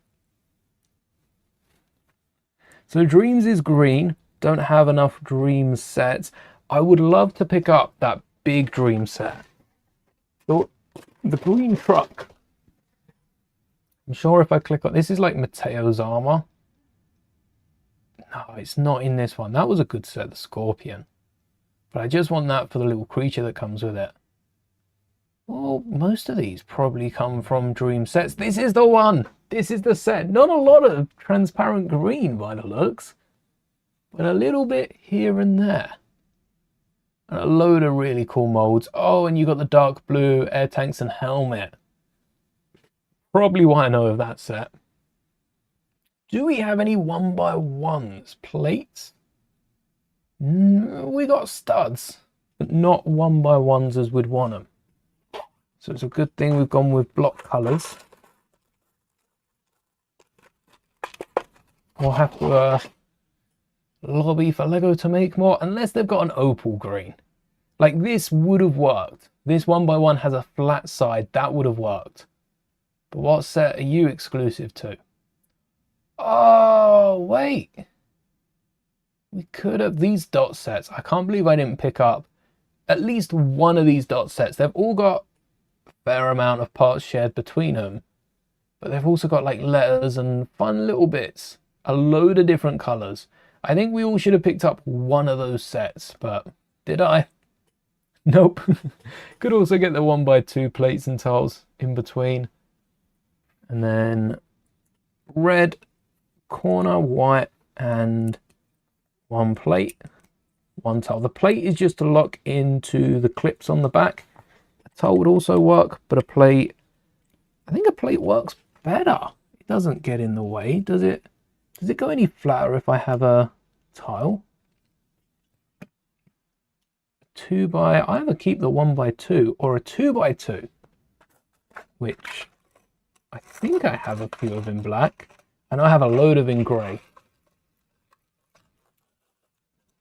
So Dreams is green. Don't have enough Dream sets. I would love to pick up that big Dream set. The green truck. I'm sure if I click on this is like Mateo's armor. No, it's not in this one. That was a good set, the Scorpion. But I just want that for the little creature that comes with it. Well, most of these probably come from Dream sets. This is the one. This is the set. Not a lot of transparent green by the looks, but a little bit here and there. And a load of really cool molds. Oh, and you got the dark blue air tanks and helmet. Probably why I know of that set. Do we have any 1x1s? Plates? We got studs, but not 1x1s as we'd want them. So it's a good thing we've gone with block colours. We'll have to lobby for Lego to make more, unless they've got an opal green. Like this would have worked. This 1x1 has a flat side, that would have worked. But what set are you exclusive to? Oh, wait. We could have these dot sets. I can't believe I didn't pick up at least one of these dot sets. They've all got a fair amount of parts shared between them, but they've also got like letters and fun little bits. A load of different colors. I think we all should have picked up one of those sets, but did I? Nope. Could also get the 1x2 plates and tiles in between. And then red, corner, white, and one plate, one tile. The plate is just to lock into the clips on the back. A tile would also work, but a plate, I think a plate works better. It doesn't get in the way, does it? Does it go any flatter if I have a tile? I either keep the 1x2 or a 2x2, which I think I have a few of in black, and I have a load of in grey.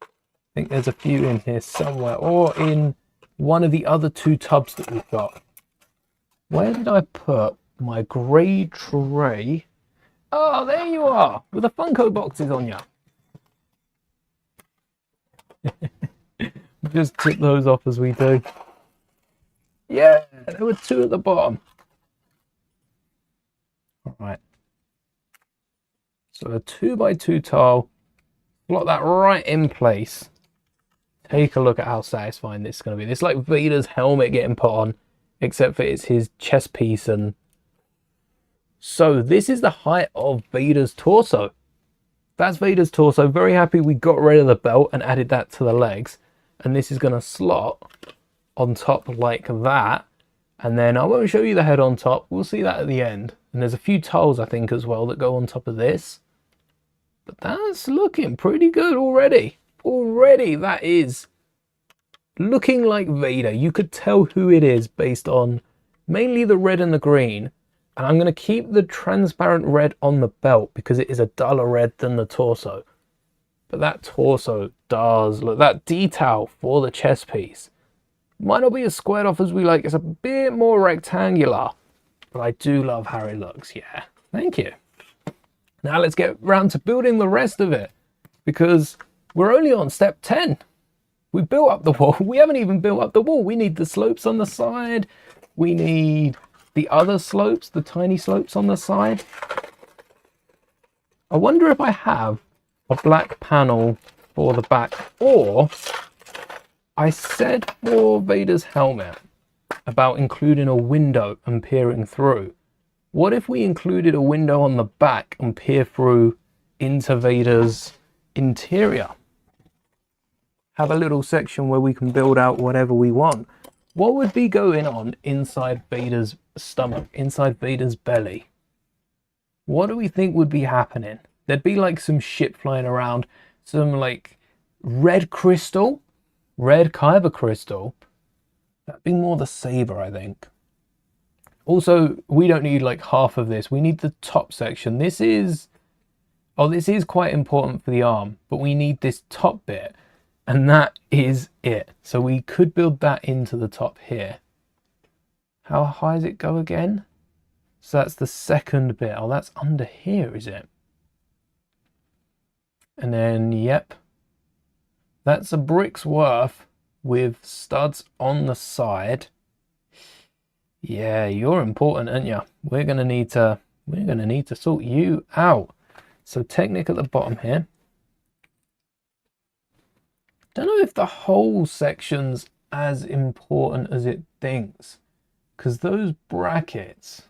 I think there's a few in here somewhere, or in one of the other two tubs that we've got. Where did I put my grey tray? Oh, there you are, with the Funko boxes on you. Just tip those off as we do. Yeah, there were two at the bottom. All right. So a 2x2 tile, slot that right in place. Take a look at how satisfying this is going to be. It's like Vader's helmet getting put on, except for it's his chest piece. And so this is the height of Vader's torso. That's Vader's torso. Very happy we got rid of the belt and added that to the legs. And this is going to slot on top like that. And then I won't show you the head on top. We'll see that at the end. And there's a few tiles, I think, as well that go on top of this. But that's looking pretty good already. Already, that is looking like Vader. You could tell who it is based on mainly the red and the green. And I'm going to keep the transparent red on the belt because it is a duller red than the torso. But that torso does look, that detail for the chest piece might not be as squared off as we like. It's a bit more rectangular, but I do love how it looks. Yeah, thank you. Now let's get round to building the rest of it, because we're only on step 10. We built up the wall. We haven't even built up the wall. We need the slopes on the side. We need the other slopes, the tiny slopes on the side. I wonder if I have a black panel for the back, or I said for Vader's helmet about including a window and peering through. What if we included a window on the back and peer through into Vader's interior? Have a little section where we can build out whatever we want. What would be going on inside Vader's stomach, inside Vader's belly? What do we think would be happening? There'd be like some shit flying around, some like red crystal, red kyber crystal. That'd be more the saber, I think. Also, we don't need like half of this. We need the top section. This is quite important for the arm, but we need this top bit, and that is it. So we could build that into the top here. How high does it go again? So that's the second bit. Oh, that's under here, is it? And then, yep, that's a brick's worth with studs on the side. Yeah, you're important, aren't you? We're gonna need to sort you out. So Technic at the bottom here. Don't know if the whole section's as important as it thinks, because those brackets,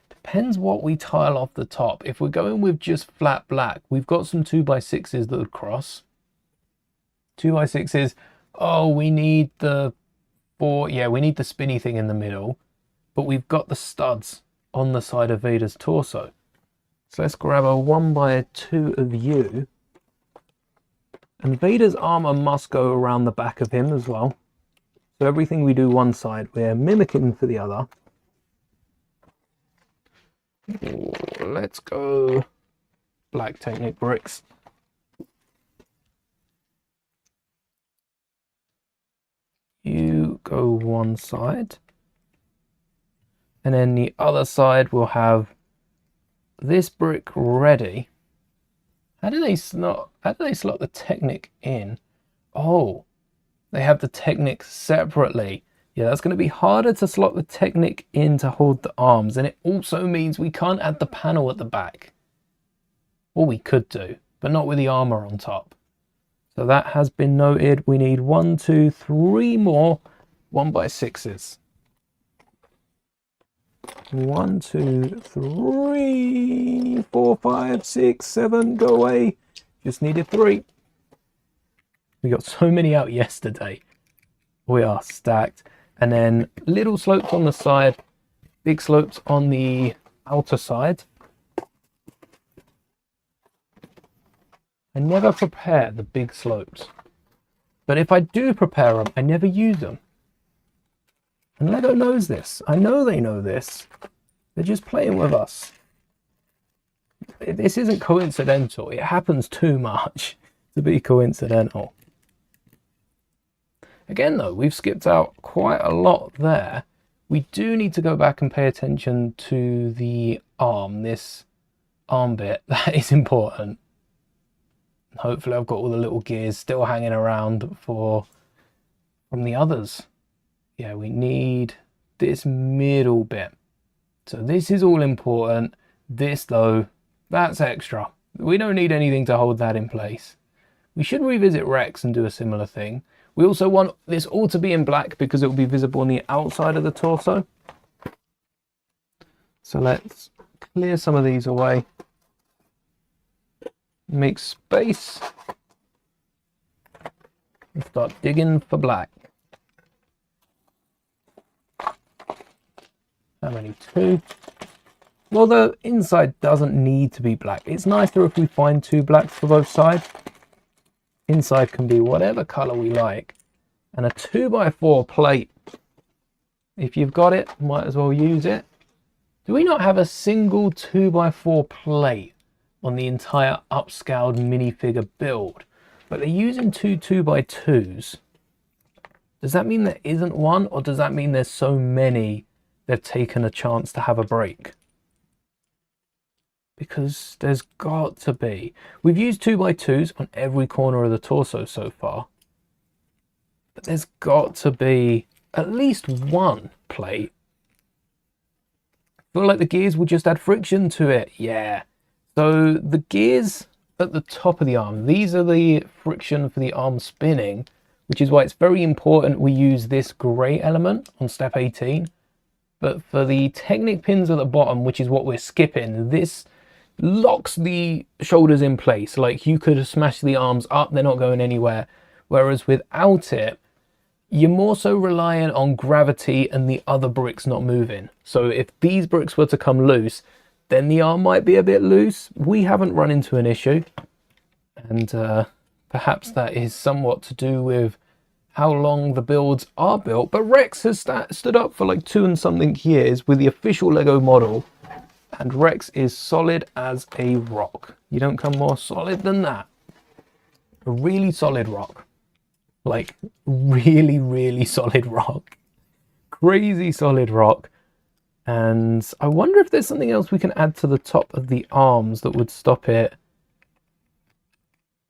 depends what we tile off the top. If we're going with just flat black, we've got some 2x6s that would cross. 2x6s, oh, we need the we need the spinny thing in the middle, but we've got the studs on the side of Vader's torso. So let's grab a 1x2 of you. And Vader's armor must go around the back of him as well. So everything we do one side, we're mimicking for the other. Let's go Black Technic bricks. You go one side. And then the other side will have this brick ready. How do they slot the Technic in? Oh, they have the Technic separately. Yeah, that's going to be harder to slot the Technic in to hold the arms, and it also means we can't add the panel at the back. Or we could do, but not with the armor on top. So that has been noted. We need 1, 2, 3 more 1x6s. 1, 2, 3, 4, 5, 6, 7, go away. Just needed 3. We got so many out yesterday. We are stacked. And then little slopes on the side, big slopes on the outer side. I never prepare the big slopes. But if I do prepare them, I never use them. And Lego knows this. I know they know this. They're just playing with us. This isn't coincidental. It happens too much to be coincidental. Again, though, we've skipped out quite a lot there. We do need to go back and pay attention to the arm, this arm bit. That is important. Hopefully I've got all the little gears still hanging around from the others. Yeah, we need this middle bit. So this is all important. This, though, that's extra. We don't need anything to hold that in place. We should revisit Rex and do a similar thing. We also want this all to be in black because it will be visible on the outside of the torso. So let's clear some of these away. Make space. And start digging for black. How many? 2. Well, the inside doesn't need to be black. It's nicer if we find 2 blacks for both sides. Inside can be whatever color we like. And a 2x4 plate. If you've got it, might as well use it. Do we not have a single 2x4 plate on the entire upscaled minifigure build? But they're using 2 2x2s. Does that mean there isn't one, or does that mean there's so many they've taken a chance to have a break? Because there's got to be. We've used 2x2s on every corner of the torso so far. But there's got to be at least one plate. I feel like the gears will just add friction to it. Yeah. So the gears at the top of the arm, these are the friction for the arm spinning, which is why it's very important we use this grey element on step 18. But for the Technic pins at the bottom, which is what we're skipping, this locks the shoulders in place. Like, you could smash the arms up, they're not going anywhere. Whereas without it, you're more so reliant on gravity and the other bricks not moving. So if these bricks were to come loose, then the arm might be a bit loose. We haven't run into an issue. And perhaps that is somewhat to do with how long the builds are built. But Rex has stood up for like 2 and something years with the official Lego model. And Rex is solid as a rock. You don't come more solid than that. A really solid rock. Like, really, really solid rock. Crazy solid rock. And I wonder if there's something else we can add to the top of the arms that would stop it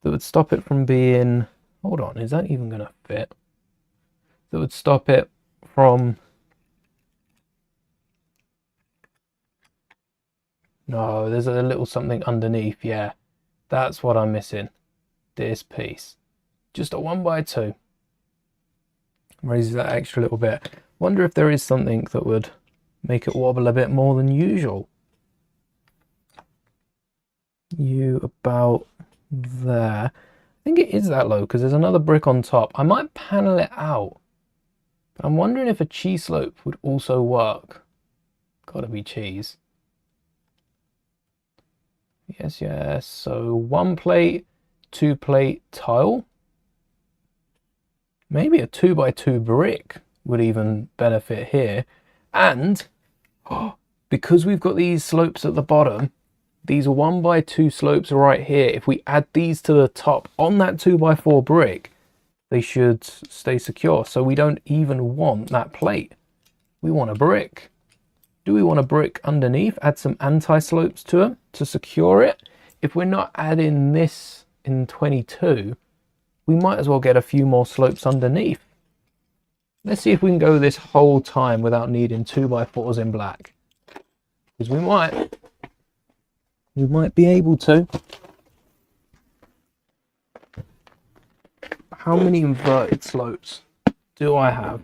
that would stop it from being, hold on, is that even going to fit? That would stop it from, no, there's a little something underneath. Yeah, that's what I'm missing. This piece, just a 1x2, raises that extra little bit. Wonder if there is something that would make it wobble a bit more than usual. You about there. I think it is that low because there's another brick on top. I might panel it out, but I'm wondering if a cheese slope would also work. Gotta be cheese. Yes, yes. So 1 plate, 2 plate tile. Maybe a 2x2 brick would even benefit here. And because we've got these slopes at the bottom, these 1x2 slopes right here, if we add these to the top on that 2x4 brick, they should stay secure. So we don't even want that plate. We want a brick. Do we want a brick underneath? Add some anti-slopes to them to secure it. If we're not adding this in 22, we might as well get a few more slopes underneath. Let's see if we can go this whole time without needing 2x4s in black. Because we might. We might be able to. How many inverted slopes do I have?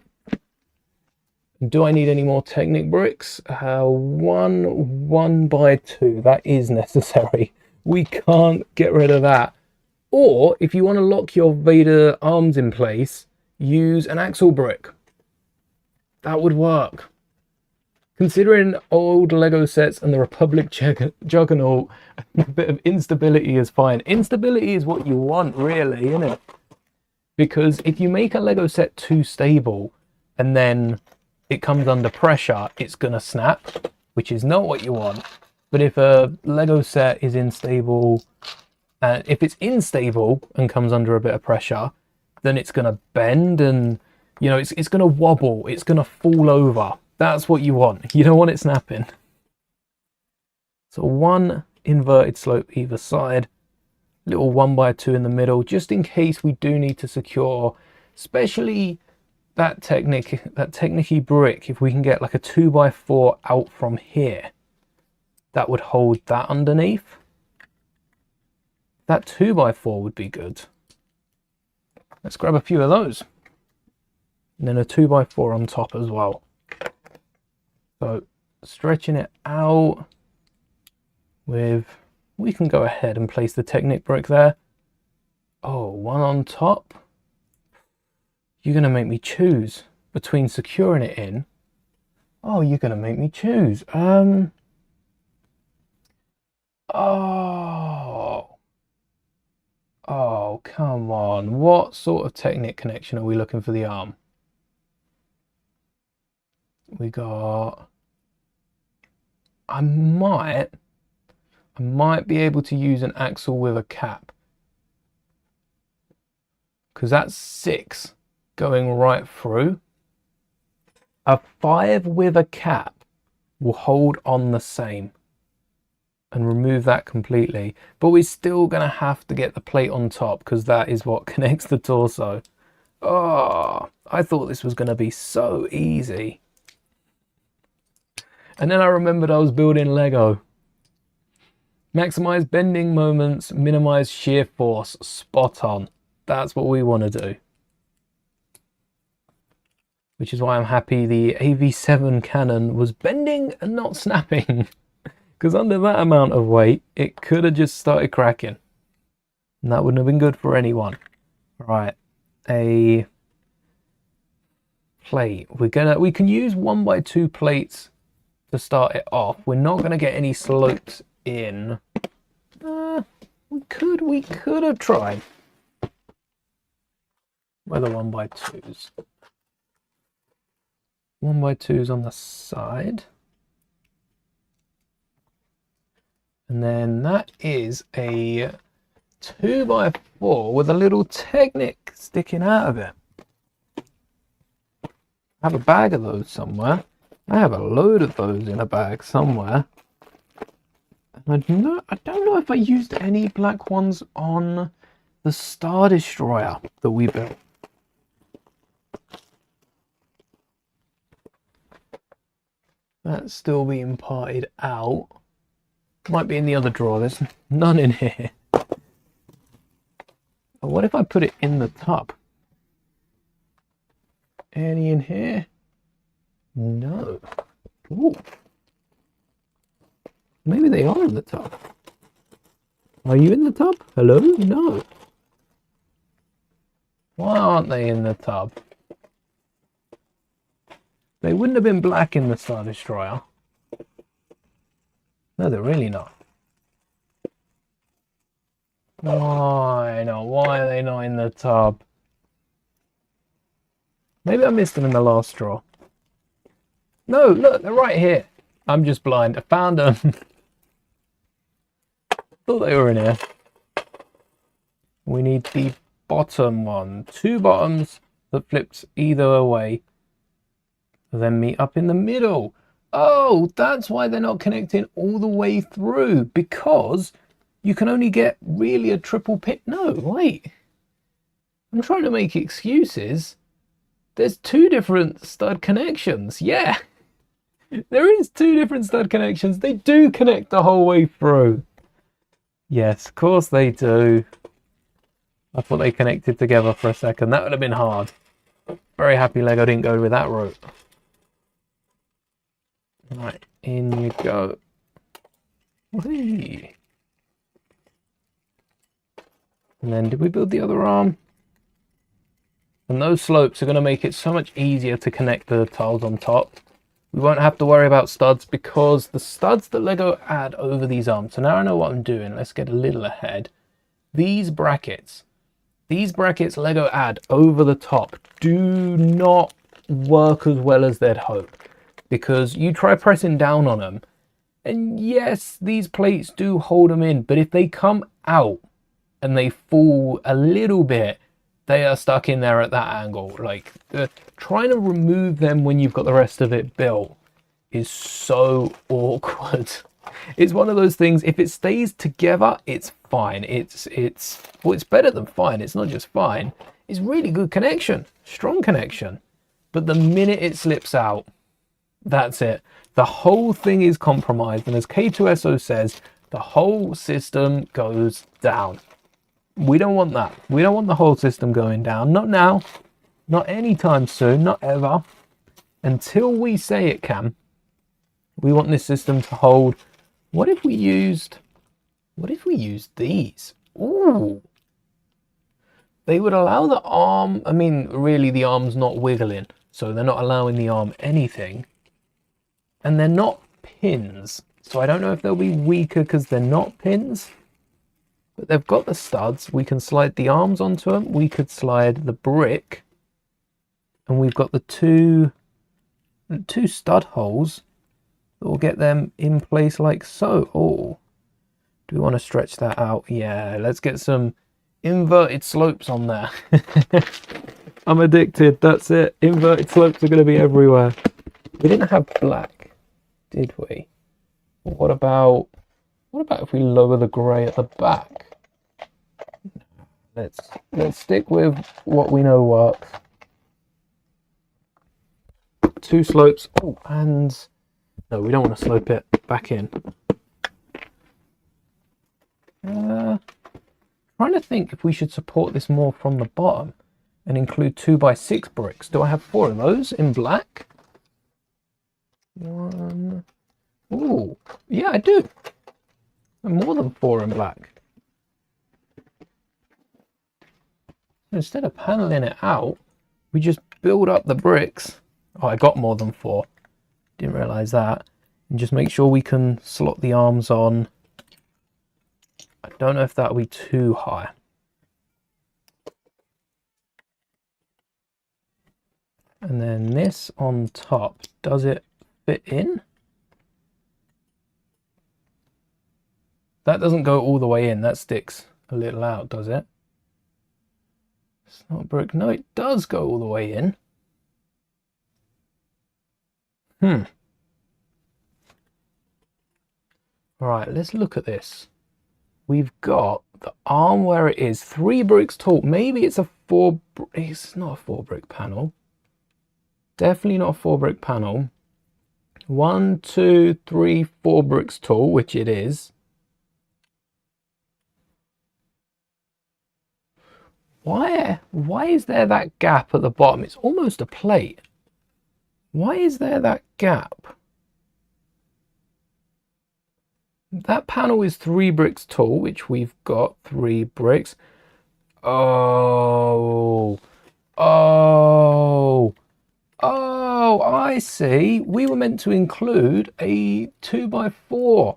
Do I need any more Technic bricks? 1x2, that is necessary. We can't get rid of that. Or if you want to lock your Vader arms in place, use an axle brick. That would work. Considering old Lego sets and the Republic Juggernaut, a bit of instability is fine. Instability is what you want, really, isn't it? Because if you make a Lego set too stable and then it comes under pressure, it's going to snap, which is not what you want. But if a Lego set is unstable, if it's unstable and comes under a bit of pressure, then it's going to bend and, you know, it's going to wobble, it's going to fall over. That's what you want. You don't want it snapping. So 1 inverted slope either side, little 1x2 in the middle, just in case we do need to secure, especially that Technic-y brick. If we can get like a 2x4 out from here, that would hold that underneath. That 2x4 would be good. Let's grab a few of those. And then a 2x4 on top as well. So stretching it out with, we can go ahead and place the Technic brick there. Oh, 1 on top. You're going to make me choose between securing it in. Oh, you're going to make me choose. Oh, come on. What sort of Technic connection are we looking for the arm? We got, I might be able to use an axle with a cap, because that's 6 going right through. A 5 with a cap will hold on the same and remove that completely, but we're still going to have to get the plate on top because that is what connects the torso. Oh, I thought this was going to be so easy. And then I remembered I was building Lego. Maximize bending moments, minimize shear force. Spot on. That's what we want to do. Which is why I'm happy the AV7 cannon was bending and not snapping. Because under that amount of weight, it could have just started cracking. And that wouldn't have been good for anyone. Right. A plate. We can use 1x2 plates to start it off. We're not going to get any slopes in. We could have tried. Where the 1x2s? 1x2s on the side. And then that is a 2x4 with a little Technic sticking out of it. I have a bag of those somewhere. I have a load of those in a bag somewhere. And I don't know if I used any black ones on the Star Destroyer that we built. That's still being parted out. Might be in the other drawer. There's none in here. What if I put it in the tub? Any in here? No. Ooh. Maybe they are in the tub. Are you in the tub? Hello? No. Why aren't they in the tub? They wouldn't have been black in the Star Destroyer. No, they're really not. Why not? Why are they not in the tub? Maybe I missed them in the last drawer. No, look, they're right here. I'm just blind. I found them. Thought they were in here. We need the bottom one. 2 bottoms that flips either way. Then meet up in the middle. Oh, that's why they're not connecting all the way through. Because you can only get really a triple pin. No, wait. I'm trying to make excuses. There's 2 different stud connections. Yeah. There is 2 different stud connections. They do connect the whole way through. Yes, of course they do. I thought they connected together for a second. That would have been hard. Very happy Lego didn't go with that route. Right, in you go. Whee. And then did we build the other arm? And those slopes are going to make it so much easier to connect the tiles on top. We won't have to worry about studs because the studs that Lego add over these arms. So now I know what I'm doing. Let's get a little ahead. These brackets Lego add over the top do not work as well as they'd hope. Because you try pressing down on them. And yes, these plates do hold them in. But if they come out and they fall a little bit, they are stuck in there at that angle. Like, trying to remove them when you've got the rest of it built is so awkward. It's one of those things, if it stays together, it's fine. It's better than fine. It's not just fine. It's really good connection, strong connection. But the minute it slips out, that's it. The whole thing is compromised. And as K2SO says, the whole system goes down. We don't want that. We don't want the whole system going down. Not now. Not anytime soon. Not ever. Until we say it can. We want this system to hold. What if we used these? Ooh. They would allow the arm. I mean, really, the arm's not wiggling. So they're not allowing the arm anything. And they're not pins. So I don't know if they'll be weaker because they're not pins. But they've got the studs. We can slide the arms onto them. We could slide the brick. And we've got the two stud holes that will get them in place like so. Oh, do we want to stretch that out? Yeah, let's get some inverted slopes on there. I'm addicted. That's it. Inverted slopes are going to be everywhere. We didn't have black, did we? What about if we lower the grey at the back? Let's stick with what we know works. 2 slopes. Oh, and no, we don't want to slope it back in. Trying to think if we should support this more from the bottom and include 2x6 bricks. Do I have 4 of those in black? 1. Ooh, yeah, I do. More than 4 in black. Instead of paneling it out, we just build up the bricks. Oh, I got more than 4. Didn't realize that. And just make sure we can slot the arms on. I don't know if that'll be too high. And then this on top, does it fit in? That doesn't go all the way in. That sticks a little out, does it? It's not brick. No, it does go all the way in. All right, let's look at this. We've got the arm where it is, 3 bricks tall. Maybe it's a 4, it's not a 4 brick panel. Definitely not a 4 brick panel. 1, 2, 3, 4 bricks tall, which it is. Why is there that gap at the bottom? It's almost a plate. Why is there that gap? That panel is 3 bricks tall, which we've got 3 bricks. Oh, I see. We were meant to include a 2x4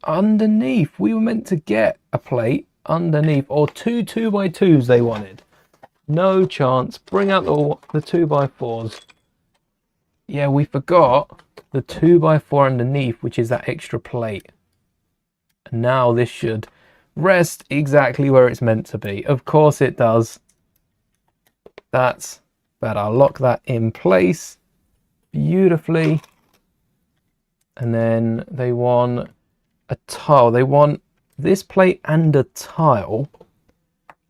underneath. We were meant to get a plate underneath, or 2 2x2s they wanted. No chance. Bring out the 2x4s. Yeah, we forgot the 2x4 underneath, which is that extra plate. And now this should rest exactly where it's meant to be. Of course it does. That's better. Lock that in place beautifully. And then they want a tile. They want this plate and a tile.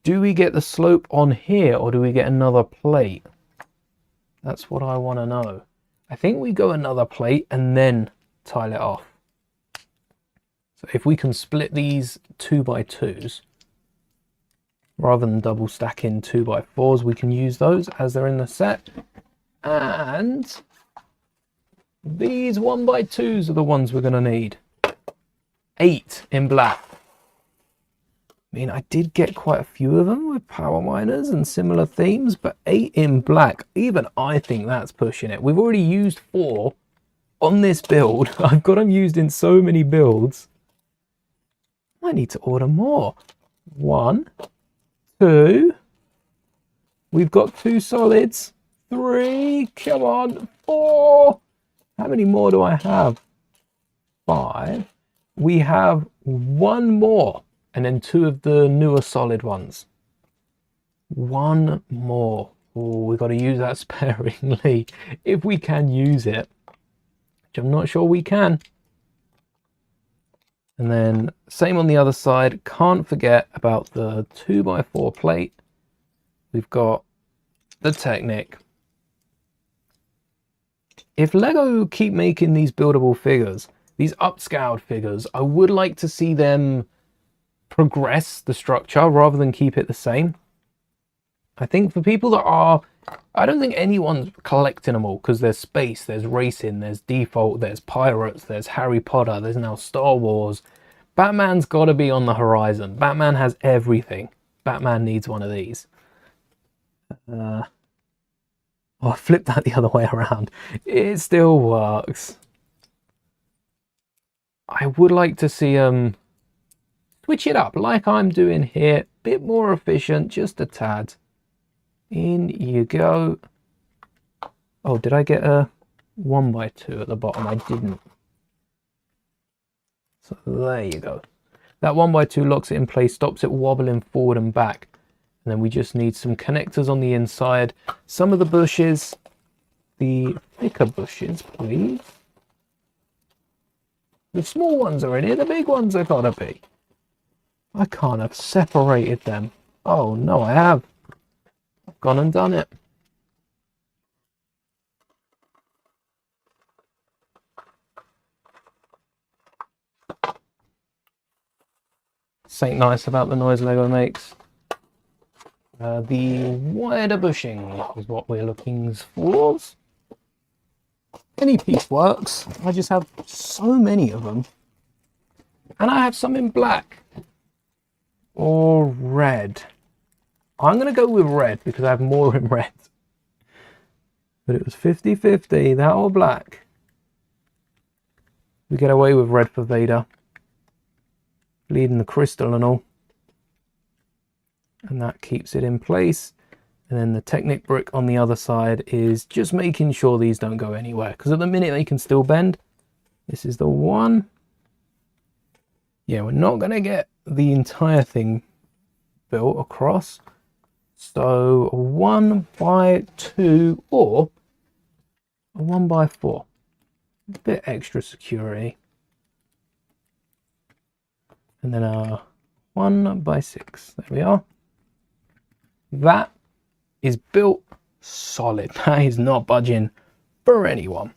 Do we get the slope on here, or do we get another plate? That's what I want to know. I think we go another plate and then tile it off. So if we can split these 2x2s rather than double stacking 2x4s, we can use those as they're in the set. And these 1x2s are the ones we're going to need. 8 in black. I mean, I did get quite a few of them with power miners and similar themes, but 8 in black, even I think that's pushing it. We've already used 4 on this build. I've got them used in so many builds. I need to order more. 1, 2. We've got 2 solids. 3, come on, 4. How many more do I have? 5. We have 1 more. And then 2 of the newer solid ones. 1 more. Oh, we've got to use that sparingly if we can use it, which I'm not sure we can. And then same on the other side. Can't forget about the 2x4 plate. We've got the Technic. If Lego keep making these buildable figures, these upscaled figures, I would like to see them progress the structure rather than keep it the same. I think for people that are, I don't think anyone's collecting them all, because there's space, there's racing, there's default, there's pirates, there's Harry Potter, there's now Star Wars. Batman's got to be on the horizon. Batman has everything. Batman needs one of these. Oh, I flipped that the other way around. It still works. I would like to see switch it up like I'm doing here. Bit more efficient, just a tad. In you go. Oh, did I get a 1x2 at the bottom? I didn't. So there you go. That 1x2 locks it in place, stops it wobbling forward and back. And then we just need some connectors on the inside. Some of the bushes, the thicker bushes, please. The small ones are in here, the big ones are gotta be. I can't have separated them. Oh no, I have. I've gone and done it. This ain't nice about the noise Lego makes. The wider bushing is what we're looking for. Any piece works. I just have so many of them. And I have some in black. Or red. I'm going to go with red because I have more in red. But it was 50-50, that or black. We get away with red for Vader. Bleeding the crystal and all. And that keeps it in place. And then the Technic brick on the other side is just making sure these don't go anywhere. Because at the minute they can still bend. This is the one. Yeah, we're not going to get the entire thing built across. So a 1x2 or a 1x4. A bit extra security. And then a 1x6. There we are. That is built solid. That is not budging for anyone.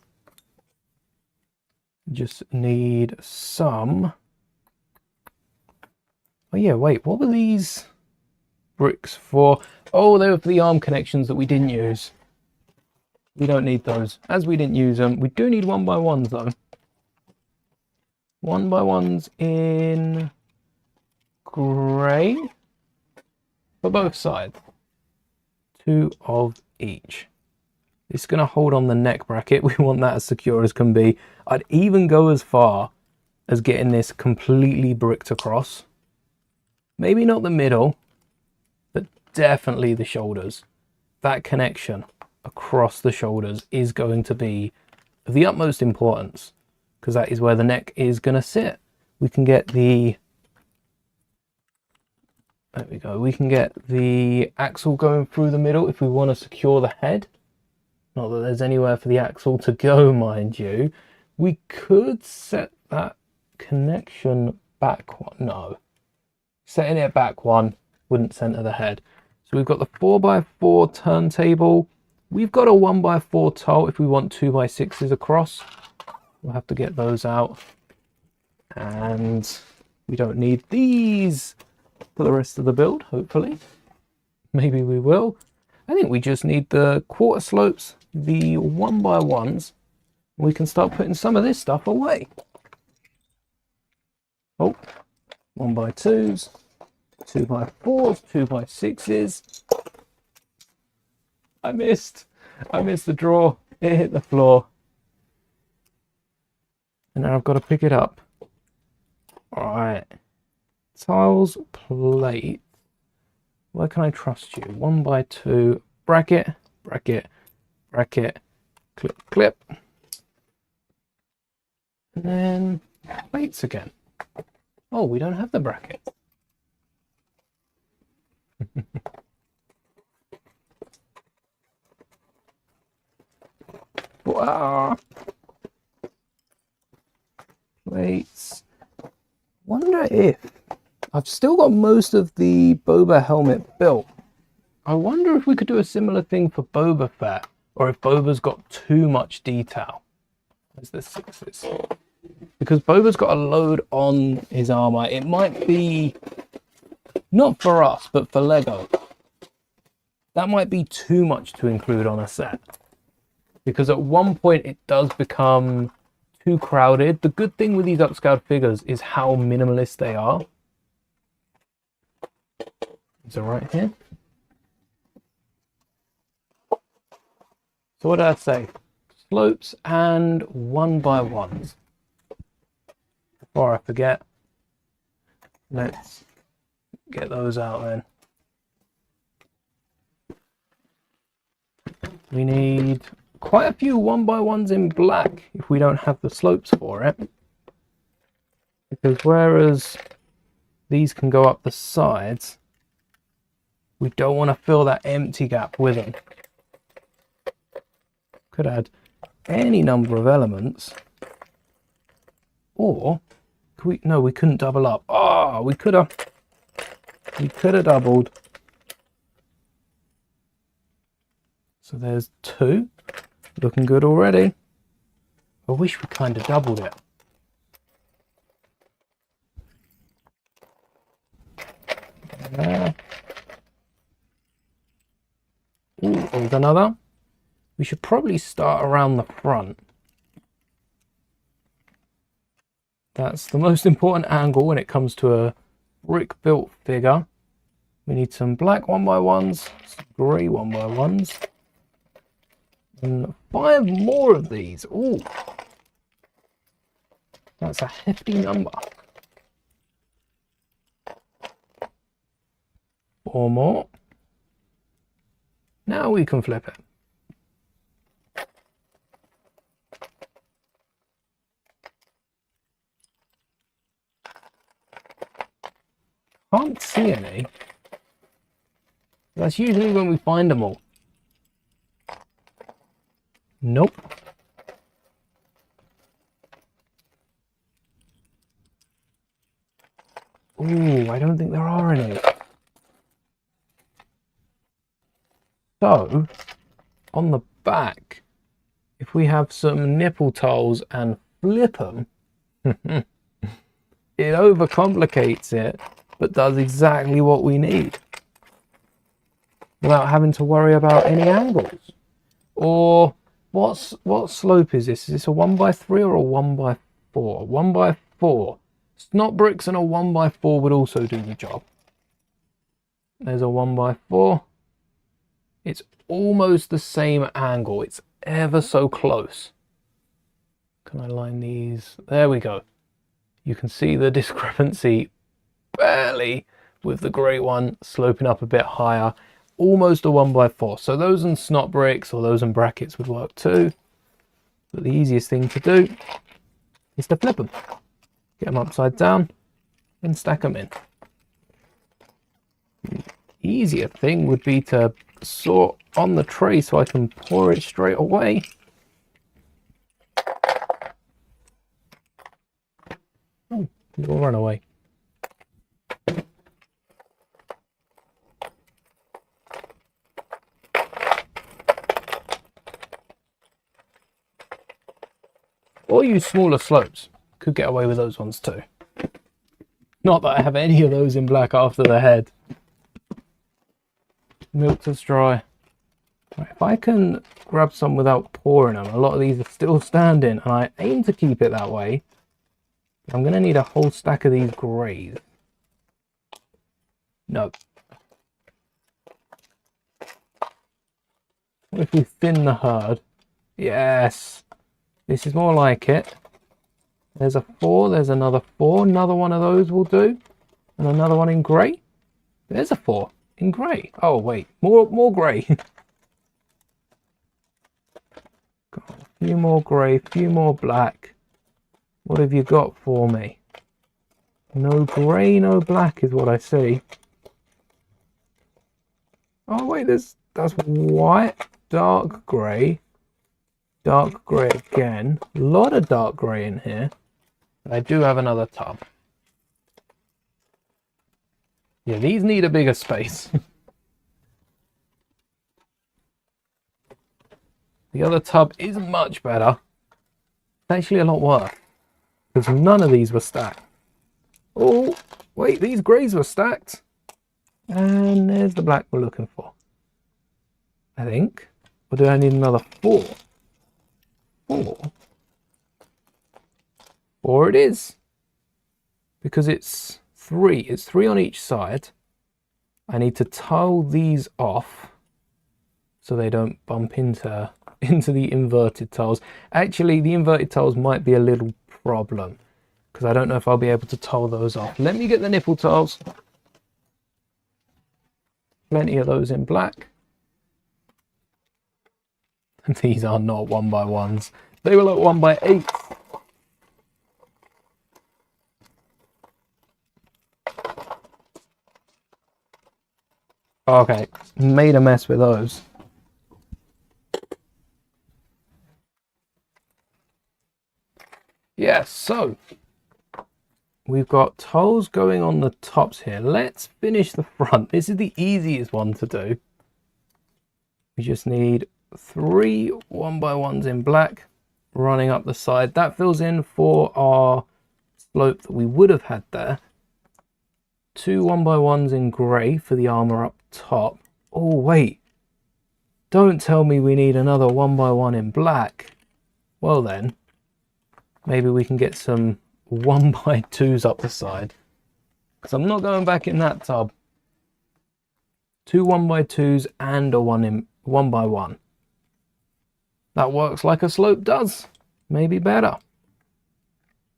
Just need some. Oh yeah, wait, what were these bricks for? Oh, they were for the arm connections that we didn't use. We don't need those, as we didn't use them. We do need 1x1s though. 1x1s in grey for both sides. 2 of each. It's going to hold on the neck bracket. We want that as secure as can be. I'd even go as far as getting this completely bricked across. Maybe not the middle, but definitely the shoulders. That connection across the shoulders is going to be of the utmost importance, because that is where the neck is going to sit. We can get the, there we go, we can get the axle going through the middle if we want to secure the head. Not that there's anywhere for the axle to go, mind you. We could set that connection back one. No, setting it back one wouldn't center the head. So we've got the 4x4 turntable. We've got a 1x4 toe if we want 2x6s across. We'll have to get those out. And we don't need these for the rest of the build, hopefully. Maybe we will. I think we just need the quarter slopes, the 1x1s. We can start putting some of this stuff away. Oh, 1x2s, 2x4s, 2x6s. I missed the draw. It hit the floor. And now I've got to pick it up. All right. Tiles, plate. Where can I trust you? 1x2, bracket, bracket, bracket, clip, clip. And then plates again. Oh, we don't have the bracket. Wow. Plates. Wonder if I've still got most of the Boba helmet built. I wonder if we could do a similar thing for Boba Fett, or if Boba's got too much detail. Where's the 6s? Because Boba's got a load on his armor. It might be not for us, but for Lego. That might be too much to include on a set. Because at one point it does become too crowded. The good thing with these upscaled figures is how minimalist they are. Is it right here? So what did I say? Slopes and 1x1s. Before I forget, let's get those out then. We need quite a few 1x1s in black if we don't have the slopes for it. Because whereas these can go up the sides, we don't want to fill that empty gap with them. Could add any number of elements. Or could we, no, we couldn't double up. Oh, we could have doubled. So there's 2. Looking good already. I wish we kind of doubled it. There. Ooh, there's another. We should probably start around the front. That's the most important angle when it comes to a brick built figure. We need some black 1x1s, some grey 1x1s, and 5 more of these. Ooh, that's a hefty number. 4 more. Now we can flip it. Can't see any. That's usually when we find them all. Nope. Ooh, I don't think there are any. So, on the back, if we have some nipple tiles and flip them, it overcomplicates it, but does exactly what we need without having to worry about any angles. Or what slope is this? Is this a 1x3 or a 1x4? 1x4. Snot bricks and a 1x4 would also do the job. There's a 1x4. It's almost the same angle. It's ever so close. Can I line these? There we go. You can see the discrepancy barely with the grey one sloping up a bit higher. Almost a 1x4. So those and snot bricks or those and brackets would work too. But the easiest thing to do is to flip them. Get them upside down and stack them in. The easier thing would be to sort on the tray so I can pour it straight away. Oh, you'll run away. Or use smaller slopes. Could get away with those ones too. Not that I have any of those in black after the head. Milk to dry. Right, if I can grab some without pouring them, a lot of these are still standing, and I aim to keep it that way. I'm going to need a whole stack of these greys. No. What if we thin the herd? Yes. This is more like it. There's a 4, there's another 4. Another one of those will do. And another one in grey. There's a 4 in grey. Oh, wait. More grey. Got a few more grey, a few more black. What have you got for me? No grey, no black is what I see. Oh, wait, that's white, dark grey again. A lot of dark grey in here. I do have another tub. Yeah, these need a bigger space. The other tub is much better. It's actually a lot worse, because none of these were stacked. Oh, wait, these greys were stacked. And there's the black we're looking for, I think. Or do I need another 4? 4 it is. Because it's 3. It's 3 on each side. I need to tile these off so they don't bump into the inverted tiles. Actually, the inverted tiles might be a little problem, because I don't know if I'll be able to tile those off. Let me get the nipple tiles. Plenty of those in black. These are not 1x1s. They were like 1x8s. Okay, made a mess with those. Yeah, so we've got tiles going on the tops here. Let's finish the front. This is the easiest one to do. We just need 3 1x1s in black running up the side. That fills in for our slope that we would have had there. 2 1x1s in grey for the armour up top. Oh, wait. Don't tell me we need another 1x1 in black. Well then, maybe we can get some 1x2s up the side, because I'm not going back in that tub. 2 1x2s and a 1x1. That works like a slope does, maybe better.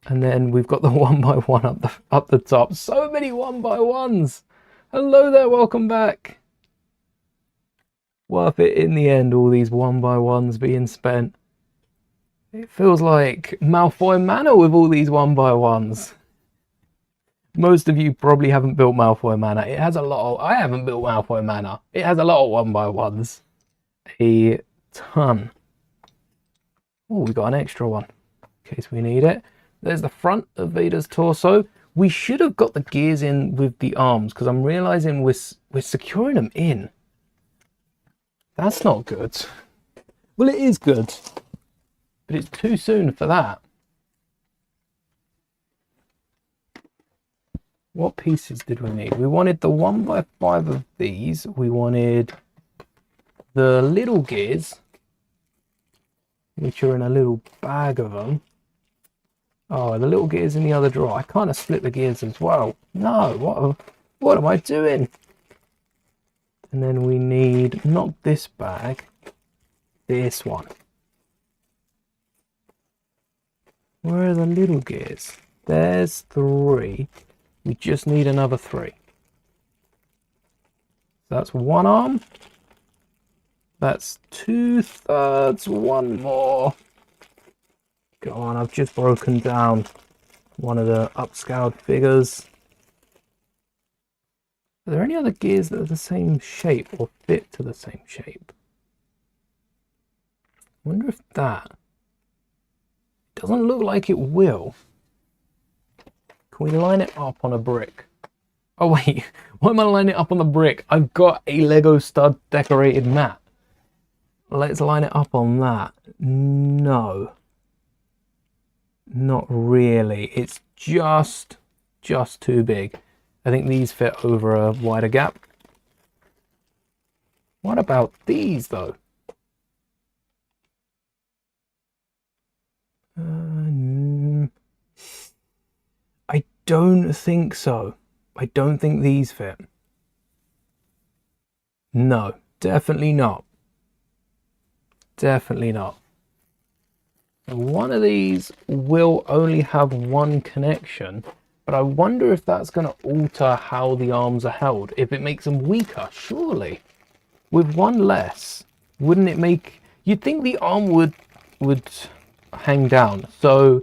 And then we've got the 1x1 up the top. So many 1x1s. Hello there, welcome back. Worth it in the end, all these 1x1s being spent. It feels like Malfoy Manor with all these 1x1s. Most of you probably haven't built Malfoy Manor. It has a lot of... I haven't built Malfoy Manor. It has a lot of 1x1s. A ton. Oh, we got an extra one in case we need it. There's the front of Vader's torso. We should have got the gears in with the arms, because I'm realizing we're securing them in. That's not good. Well, it is good, but it's too soon for that. What pieces did we need? We wanted the 1x5 of these. We wanted the little gears, which are in a little bag of them. Oh, the little gears in the other drawer. I kind of split the gears as well. No, what am I doing? And then we need, not this bag, this one. Where are the little gears? There's 3. We just need another 3. So that's 1 arm. That's 2/3, 1 more. Go on, I've just broken down one of the upscaled figures. Are there any other gears that are the same shape or fit to the same shape? I wonder if that doesn't look like it will. Can we line it up on a brick? Oh wait, why am I lining it up on the brick? I've got a Lego stud decorated mat. Let's line it up on that. No. Not really. It's just too big. I think these fit over a wider gap. What about these though? I don't think so. I don't think these fit. No, definitely not. Definitely not. One of these will only have one connection, but I wonder if that's going to alter how the arms are held, if it makes them weaker. Surely with one less, wouldn't it make, you'd think the arm would hang down. So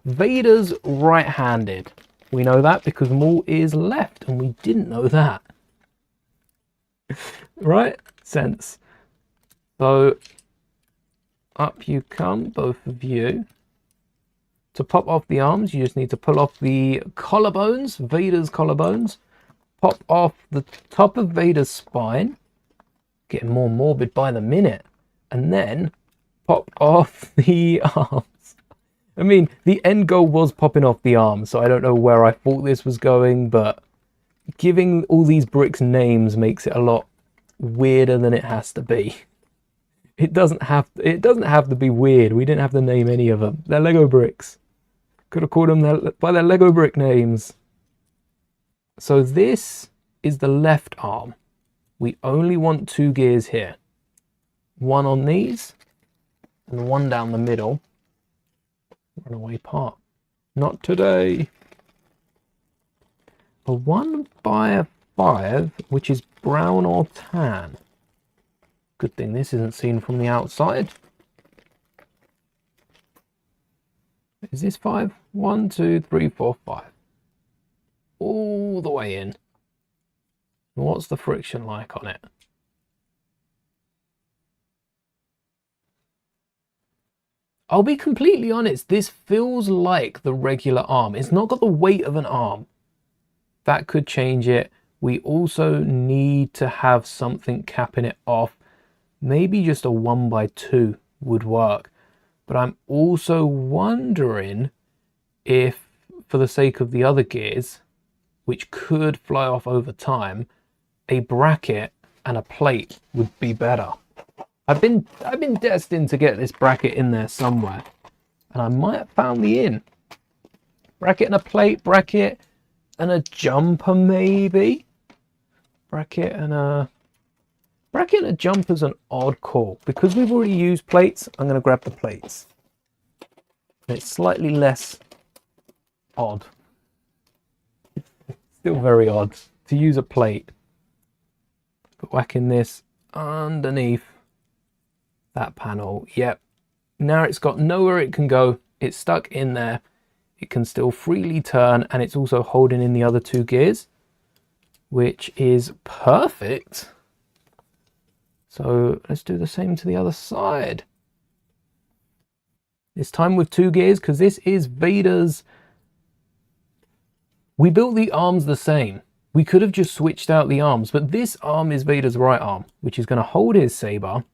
Vader's right-handed, we know that because Maul is left, and we didn't know that. Right? Sense. So up you come, both of you. To pop off the arms, you just need to pull off the collarbones, Vader's collarbones. Pop off the top of Vader's spine. Getting more morbid by the minute. And then pop off the arms. I mean, the end goal was popping off the arms, so I don't know where I thought this was going, but giving all these bricks names makes it a lot weirder than it has to be. It doesn't have to be weird. We didn't have to name any of them. They're Lego bricks. Could have called them by their Lego brick names. So this is the left arm. We only want 2 gears here. 1 on these and 1 down the middle. Runaway part. Not today. A 1x5, which is brown or tan. Good thing this isn't seen from the outside. Is this 5? 1, 2, 3, 4, 5. All the way in. What's the friction like on it? I'll be completely honest, this feels like the regular arm. It's not got the weight of an arm. That could change it. We also need to have something capping it off. Maybe just a 1x2 would work. But I'm also wondering if, for the sake of the other gears, which could fly off over time, a bracket and a plate would be better. I've been destined to get this bracket in there somewhere, and I might have found the in. Bracket and a plate, bracket and a jumper maybe. Bracket and a jumper's an odd call. Because we've already used plates, I'm going to grab the plates. And it's slightly less odd. Still very odd to use a plate. But whacking this underneath that panel. Yep. Now it's got nowhere it can go. It's stuck in there. It can still freely turn, and it's also holding in the other 2 gears, which is perfect. So let's do the same to the other side. This time with 2 gears, because this is Vader's We built the arms the same. We could have just switched out the arms, but this arm is Vader's right arm, which is going to hold his saber.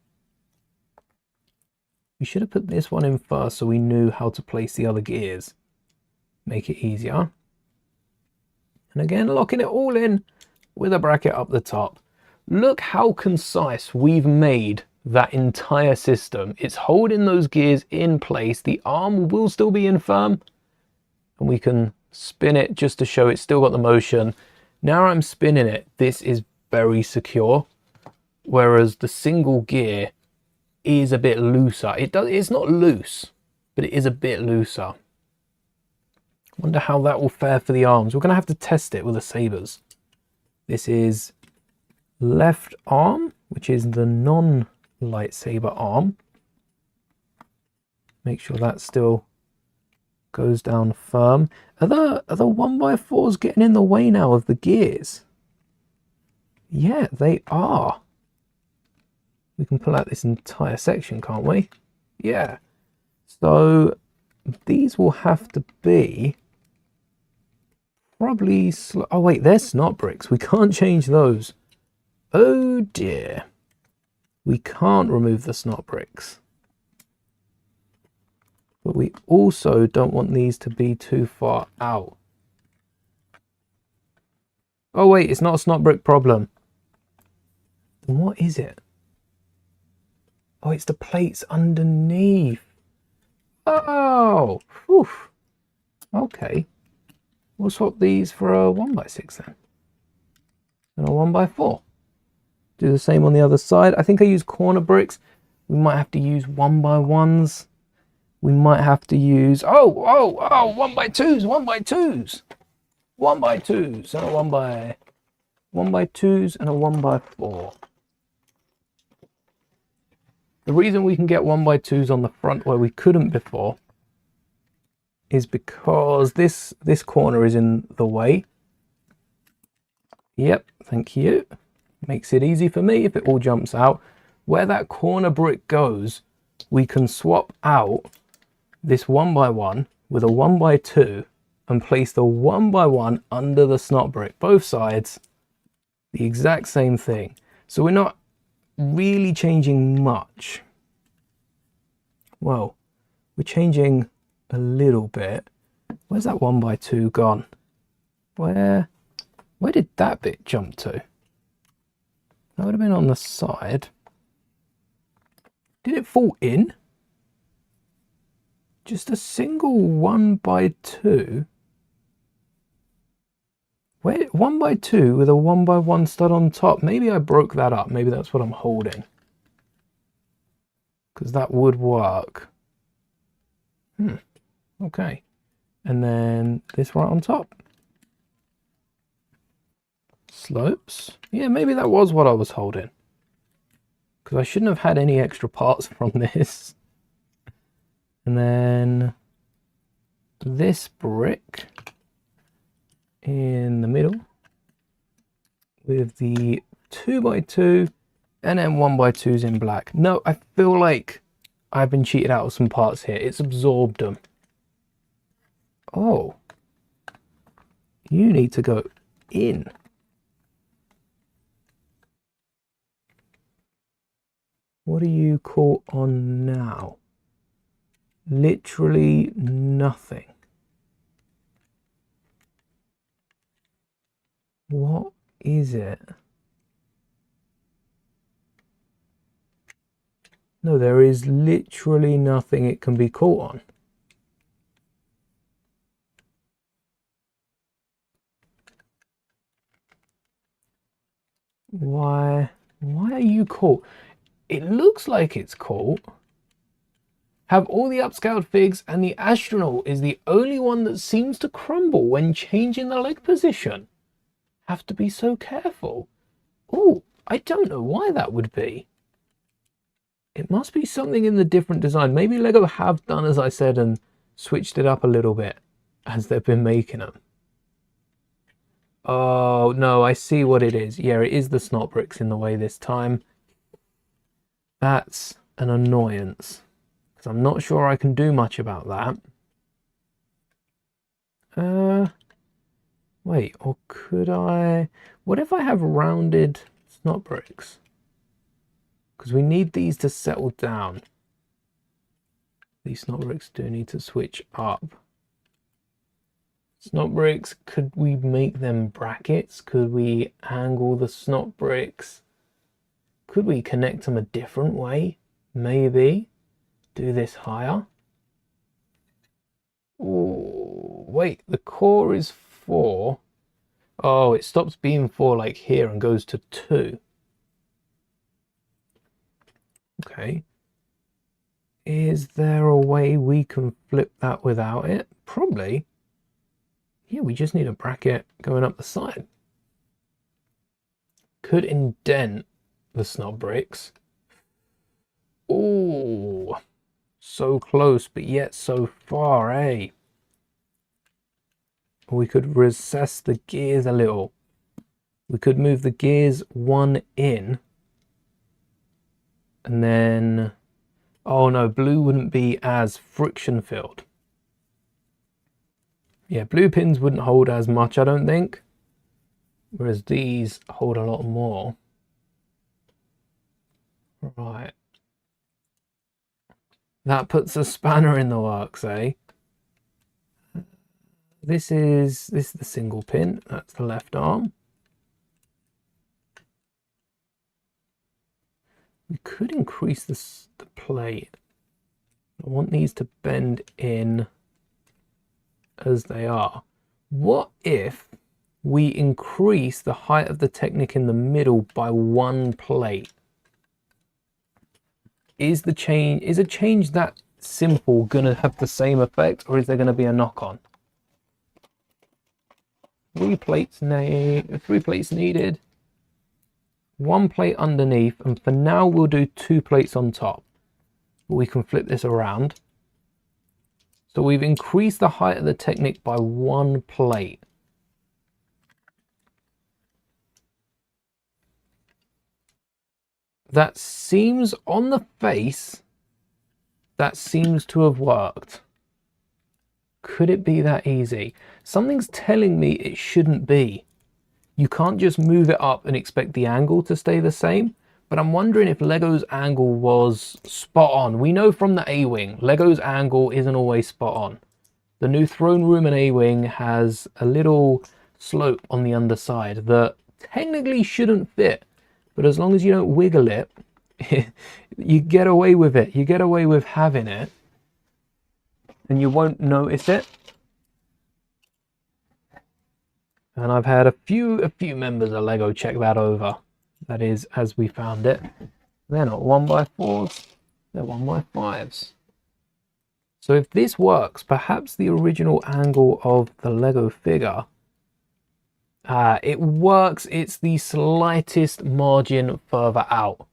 We should have put this one in first so we knew how to place the other gears. Make it easier. And again, locking it all in with a bracket up the top. Look how concise we've made that entire system. It's holding those gears in place. The arm will still be in firm. And we can spin it just to show it's still got the motion. Now I'm spinning it. This is very secure. Whereas the single gear is a bit looser. It's not loose, but it is a bit looser. Wonder how that will fare for the arms. We're going to have to test it with the sabers. This is left arm, which is the non-lightsaber arm. Make sure that still goes down firm. Are the 1x4s getting in the way now of the gears? Yeah, they are. We can pull out this entire section, can't we? Yeah. So these will have to be probably... Oh wait, they're snot bricks. We can't change those. Oh dear. We can't remove the snot bricks. But we also don't want these to be too far out. Oh wait, it's not a snot brick problem. Then what is it? Oh, it's the plates underneath. Oh, whew. Okay. We'll swap these for a 1x6 then. And a 1x4. Do the same on the other side. I think I use corner bricks. We might have to use 1x1s. We might have to use... Oh, 1x2s, 1x2s. 1x2s and a 1x2s and a 1x4. The reason we can get 1x2s on the front where we couldn't before is because this corner is in the way. Yep, thank you. Makes it easy for me if it all jumps out. Where that corner brick goes, we can swap out this 1x1 with a 1x2 and place the 1x1 under the snot brick. Both sides, the exact same thing. So we're not really changing much. Well, we're changing a little bit. Where's that 1x2 gone? Where did that bit jump to? That would have been on the side. Did it fall in? Just a single 1x2? Where 1x2 with a 1x1 stud on top? Maybe I broke that up. Maybe that's what I'm holding. Because that would work. Okay. And then this right on top. Slopes. Yeah, maybe that was what I was holding. Because I shouldn't have had any extra parts from this. And then this brick in the middle with the 2x2 and then 1x2s in black. No, I feel like I've been cheated out of some parts here. It's absorbed them. Oh, you need to go in. What are you caught on now? Literally nothing. What is it? No, there is literally nothing it can be caught on. Why are you caught? It looks like it's caught. Have all the upscaled figs, and the astronaut is the only one that seems to crumble when changing the leg position. Have to be so careful. Oh, I don't know why that would be. It must be something in the different design. Maybe Lego have done as I said and switched it up a little bit as they've been making them. Oh no, I see what it is. Yeah, it is the snot bricks in the way this time. That's an annoyance. Because I'm not sure I can do much about that. Wait, or could I... What if I have rounded snot bricks? Because we need these to settle down. These snot bricks do need to switch up. Snot bricks, could we make them brackets? Could we angle the snot bricks? Could we connect them a different way? Maybe. Do this higher. Ooh, wait, the core is 4. Oh, it stops being 4 like here and goes to 2. Okay. Is there a way we can flip that without it? Probably. Yeah, we just need a bracket going up the side. Could indent the snot bricks. Ooh, so close, but yet so far, eh? We could recess the gears a little. We could move the gears 1 in. And then... Oh no, blue wouldn't be as friction filled. Yeah, blue pins wouldn't hold as much, I don't think. Whereas these hold a lot more. Right. That puts a spanner in the works, eh? This is the single pin. That's the left arm. We could increase the plate. I want these to bend in as they are. What if we increase the height of the Technic in the middle by 1 plate? Is a change that simple gonna have the same effect, or is there gonna be a knock-on? 3 plates needed. 1 plate underneath, and for now we'll do 2 plates on top. But we can flip this around. So we've increased the height of the Technic by 1 plate. That seems, on the face, that seems to have worked. Could it be that easy? Something's telling me it shouldn't be. You can't just move it up and expect the angle to stay the same. But I'm wondering if Lego's angle was spot on. We know from the A-Wing, Lego's angle isn't always spot on. The new throne room and A-Wing has a little slope on the underside that technically shouldn't fit. But as long as you don't wiggle it, you get away with it. You get away with having it. And you won't notice it. And I've had a few members of Lego check that over. That is, as we found it. They're not 1x4s, they're 1x5s. So if this works, perhaps the original angle of the Lego figure, it works, it's the slightest margin further out.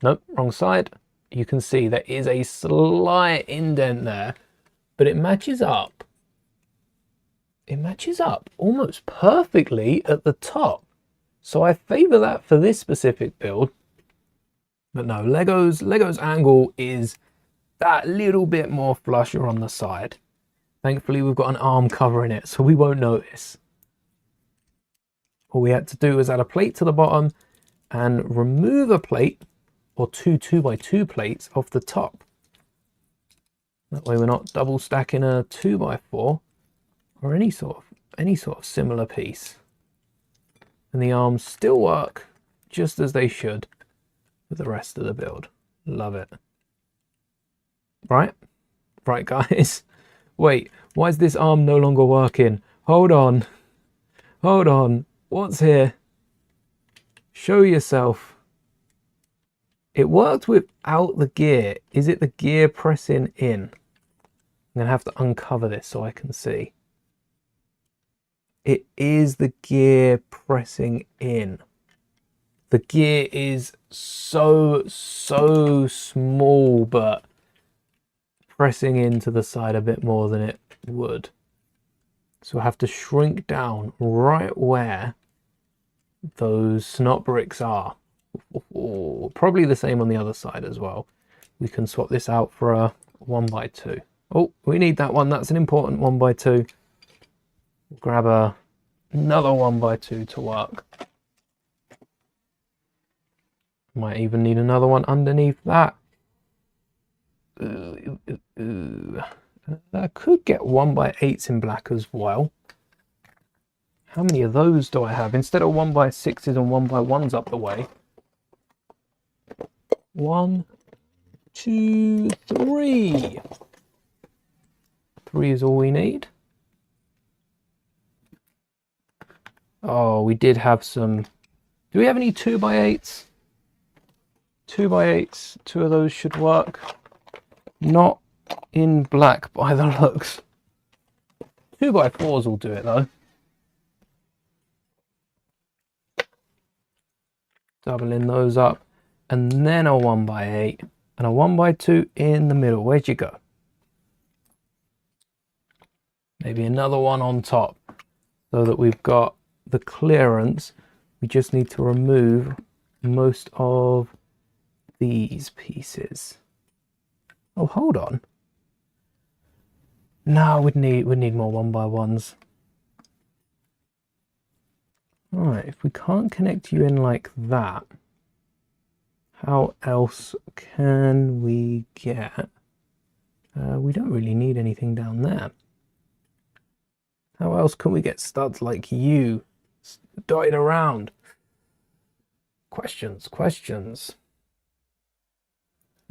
Nope, wrong side. You can see there is a slight indent there, but it matches up. It matches up almost perfectly at the top. So I favor that for this specific build. But no, Lego's angle is that little bit more flusher on the side. Thankfully, we've got an arm covering it, so we won't notice. All we had to do was add a plate to the bottom and remove a plate or 2 2x2 plates off the top. That way we're not double stacking a 2x4 or any sort of similar piece. And the arms still work just as they should with the rest of the build. Love it. Right guys. Wait, why is this arm no longer working? Hold on. What's here? Show yourself. It worked without the gear. Is it the gear pressing in? I'm gonna have to uncover this so I can see. It is the gear pressing in. The gear is so small, but pressing into the side a bit more than it would. So I have to shrink down right where those snot bricks are. Ooh, probably the same on the other side as well. We can swap this out for a 1x2. Oh, we need that one. That's an important 1x2. Grab a another 1x2 to work. Might even need another one underneath that. I could get 1x8s in black as well. How many of those do I have? Instead of 1x6s and 1x1s up the way. 1, 2, 3. 3 is all we need. Oh, we did have some. Do we have any 2x8s? 2x8s, 2 of those should work. Not in black by the looks. 2x4s will do it though. Doubling those up, and then a 1x8 and a 1x2 in the middle. Where'd you go? Maybe another one on top, so that we've got the clearance. We just need to remove most of these pieces. Oh, hold on. No, we'd need more 1x1s. Right, if we can't connect you in like that, how else can we get? We don't really need anything down there. How else can we get studs like you dotted around? Questions.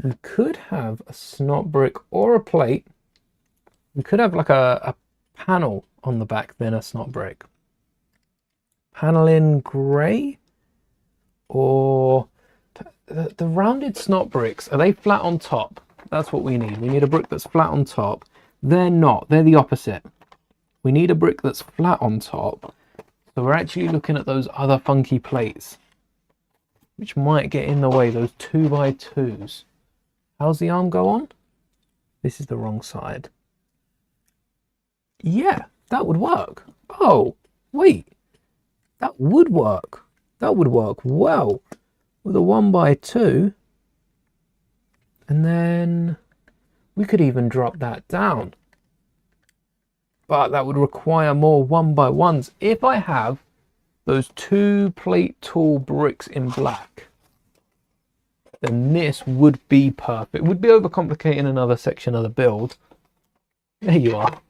We could have a snot brick or a plate. We could have like a panel on the back, then a snot brick. Panel in grey, or the rounded snot bricks, are they flat on top? That's what we need. We need a brick that's flat on top. They're not, they're the opposite. We need a brick that's flat on top. So we're actually looking at those other funky plates, which might get in the way, those 2x2s. How's the arm go on? This is the wrong side. Yeah, that would work. Oh, wait. That would work. That would work well with a 1x2. And then we could even drop that down. But that would require more 1x1s. If I have those 2 plate tall bricks in black, then this would be perfect. It would be overcomplicating another section of the build. There you are.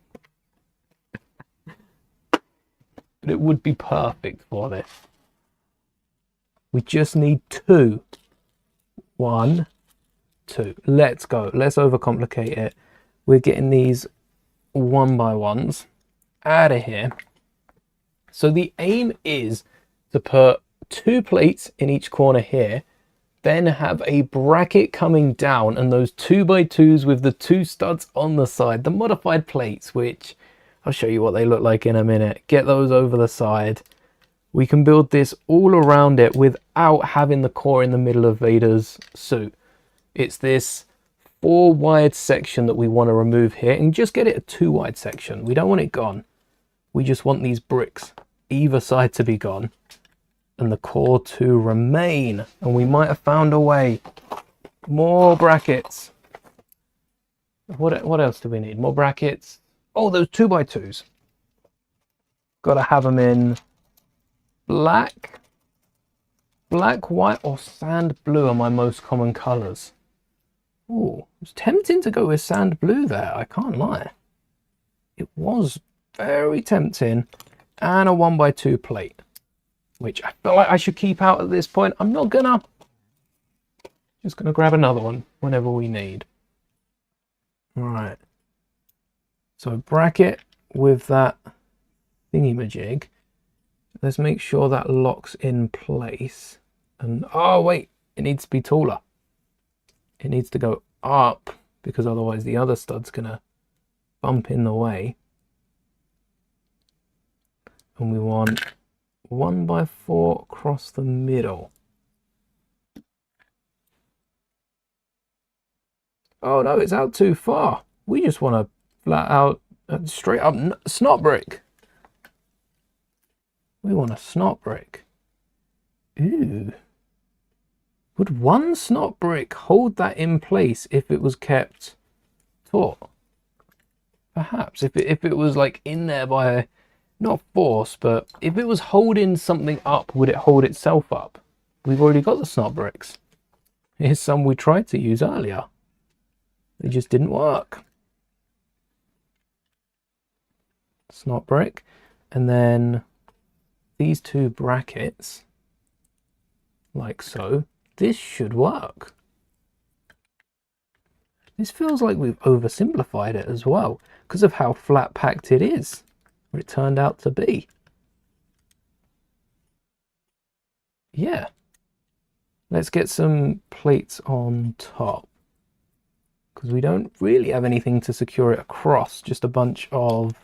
But it would be perfect for this. We just need 2. 1, 2. Let's go. Let's overcomplicate it. We're getting these 1x1s out of here. So the aim is to put 2 plates in each corner here, then have a bracket coming down, and those 2x2s with the 2 studs on the side, the modified plates, which I'll show you what they look like in a minute. Get those over the side. We can build this all around it without having the core in the middle of Vader's suit. It's this 4 wide section that we want to remove here, and just get it a 2 wide section. We don't want it gone. We just want these bricks either side to be gone and the core to remain. And we might have found a way. More brackets. What else do we need? More brackets. Oh, those 2x2s. Gotta have them in black, white, or sand blue are my most common colors. Oh, it's tempting to go with sand blue there, I can't lie. It was very tempting. And a 1x2 plate, which I feel like I should keep out at this point. I'm not gonna. Just gonna grab another one whenever we need. All right. So bracket with that thingy-majig. Let's make sure that locks in place. And oh wait, it needs to be taller. It needs to go up, because otherwise the other stud's gonna bump in the way. And we want 1x4 across the middle. Oh no, it's out too far. We just want a flat out, straight up snot brick. We want a snot brick. Ooh. Would one snot brick hold that in place if it was kept taut? Perhaps if it was like in there by not force, but if it was holding something up, would it hold itself up? We've already got the snot bricks. Here's some we tried to use earlier. They just didn't work. Snot brick. And then these two brackets, like so. This should work. This feels like we've oversimplified it as well, because of how flat packed it is, what it turned out to be. Yeah. Let's get some plates on top, because we don't really have anything to secure it across, just a bunch of...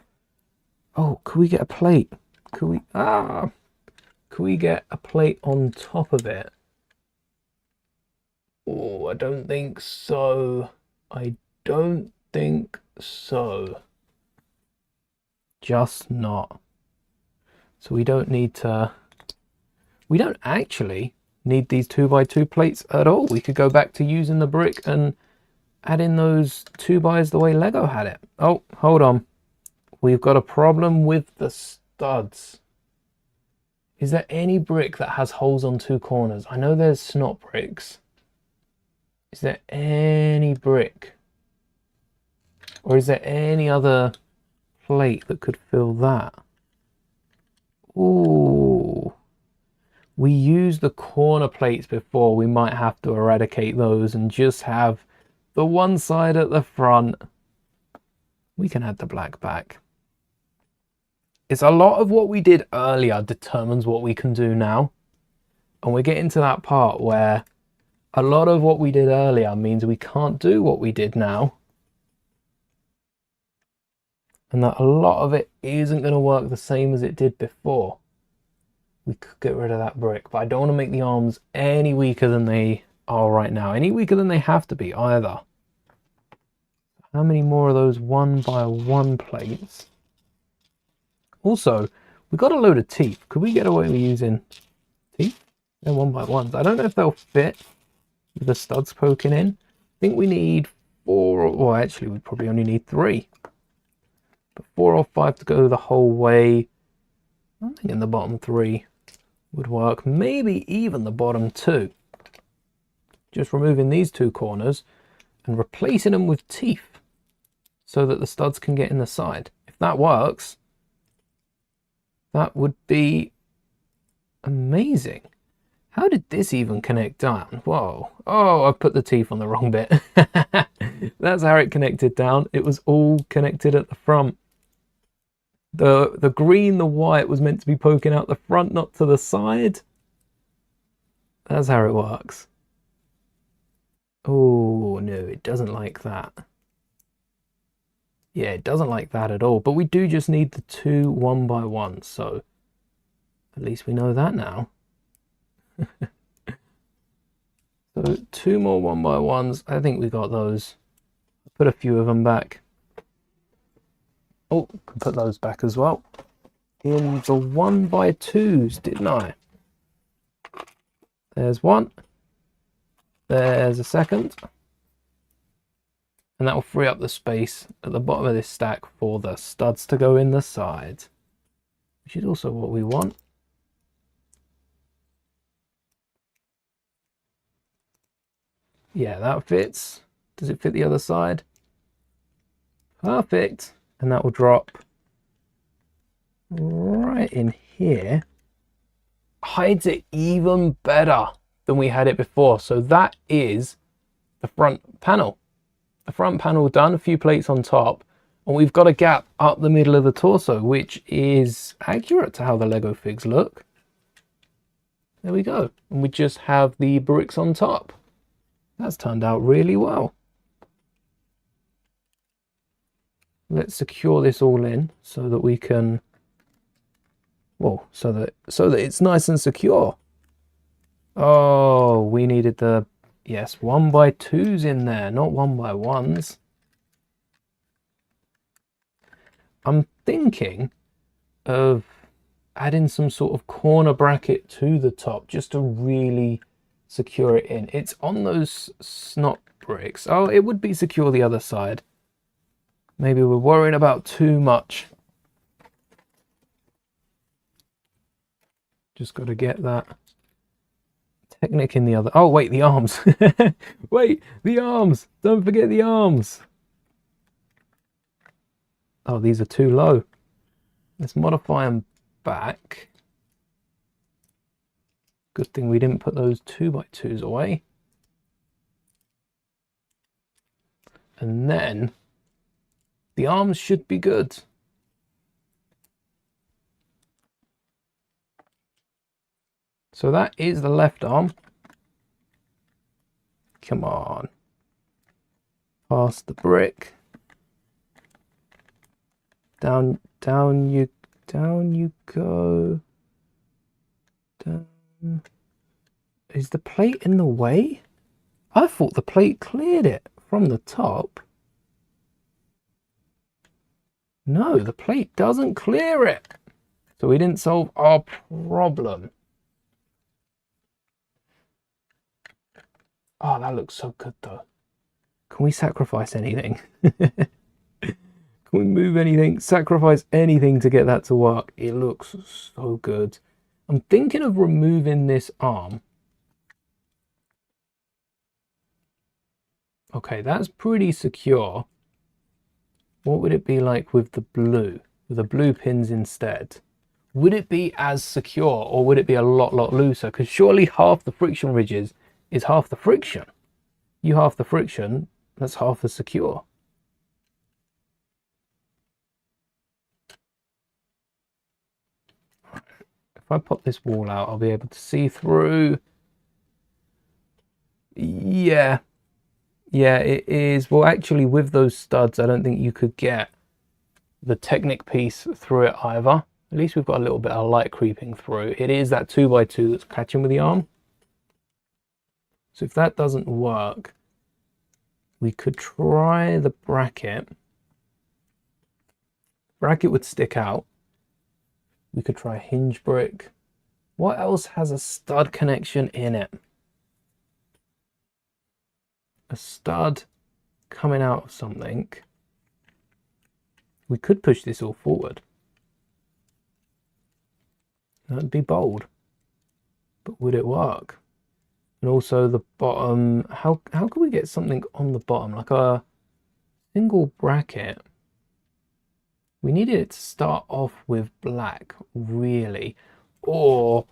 Oh, could we get a plate? Could we... Could we get a plate on top of it? Oh, I don't think so. I don't think so. Just not. So we don't need to... We don't actually need these 2x2 plates at all. We could go back to using the brick and add in those 2x's the way Lego had it. Oh, hold on. We've got a problem with the studs. Is there any brick that has holes on two corners? I know there's snot bricks. Is there any brick? Or is there any other plate that could fill that? Ooh. We used the corner plates before. We might have to eradicate those and just have the one side at the front. We can add the black back. It's a lot of what we did earlier determines what we can do now. And we're getting to that part where a lot of what we did earlier means we can't do what we did now. And that a lot of it isn't going to work the same as it did before. We could get rid of that brick, but I don't want to make the arms any weaker than they are right now. Any weaker than they have to be either. How many more of those 1x1 plates? Also, we got a load of teeth. Could we get away with using teeth? They're 1x1s. I don't know if they'll fit with the studs poking in. I think we need 4, well actually we probably only need 3. But 4 or 5 to go the whole way. I'm thinking the bottom 3 would work. Maybe even the bottom 2. Just removing these 2 corners and replacing them with teeth so that the studs can get in the side. If that works, that would be amazing. How did this even connect down? Whoa. Oh, I put the teeth on the wrong bit. That's how it connected down. It was all connected at the front. The green, the white was meant to be poking out the front, not to the side. That's how it works. Oh, no, it doesn't like that. Yeah, it doesn't like that at all. But we do just need the 2 1x1s, so at least we know that now. So 2 more 1x1s. I think we got those. Put a few of them back. Oh, can put those back as well. In the 1x2s, didn't I? There's one. There's a second. And that will free up the space at the bottom of this stack for the studs to go in the side, which is also what we want. Yeah, that fits. Does it fit the other side? Perfect. And that will drop right in here. Hides it even better than we had it before. So that is the front panel. The front panel done, a few plates on top, and we've got a gap up the middle of the torso, which is accurate to how the Lego figs look. There we go. And we just have the bricks on top. That's turned out really well. Let's secure this all in so that we can, well, so that it's nice and secure. Oh, we needed the, yes, 1x2s in there, not 1x1s. I'm thinking of adding some sort of corner bracket to the top just to really secure it in. It's on those snot bricks. Oh, it would be secure the other side. Maybe we're worrying about too much. Just got to get that Technic in the other. Oh, wait, the arms. Wait, the arms. Don't forget the arms. Oh, these are too low. Let's modify them back. Good thing we didn't put those 2x2s away. And then the arms should be good. So that is the left arm. Come on. Past the brick. Down you go. Down. Is the plate in the way? I thought the plate cleared it from the top. No, the plate doesn't clear it. So we didn't solve our problem. Oh, that looks so good though. Can we sacrifice anything? Can we move anything? Sacrifice anything to get that to work. It looks so good. I'm thinking of removing this arm. Okay, that's pretty secure. What would it be like with the blue? With the blue pins instead? Would it be as secure or would it be a lot looser? Because surely half the friction ridges is half the friction. You half the friction, that's half the secure. If I pop this wall out, I'll be able to see through. Yeah, it is. Well, actually, with those studs, I don't think you could get the Technic piece through it either. At least we've got a little bit of light creeping through. It is that 2x2 that's catching with the arm. So if that doesn't work, we could try the bracket. Bracket would stick out. We could try hinge brick. What else has a stud connection in it? A stud coming out of something. We could push this all forward. That'd be bold. But would it work? And also the bottom, how can we get something on the bottom? Like a single bracket. We needed it to start off with black, really. Or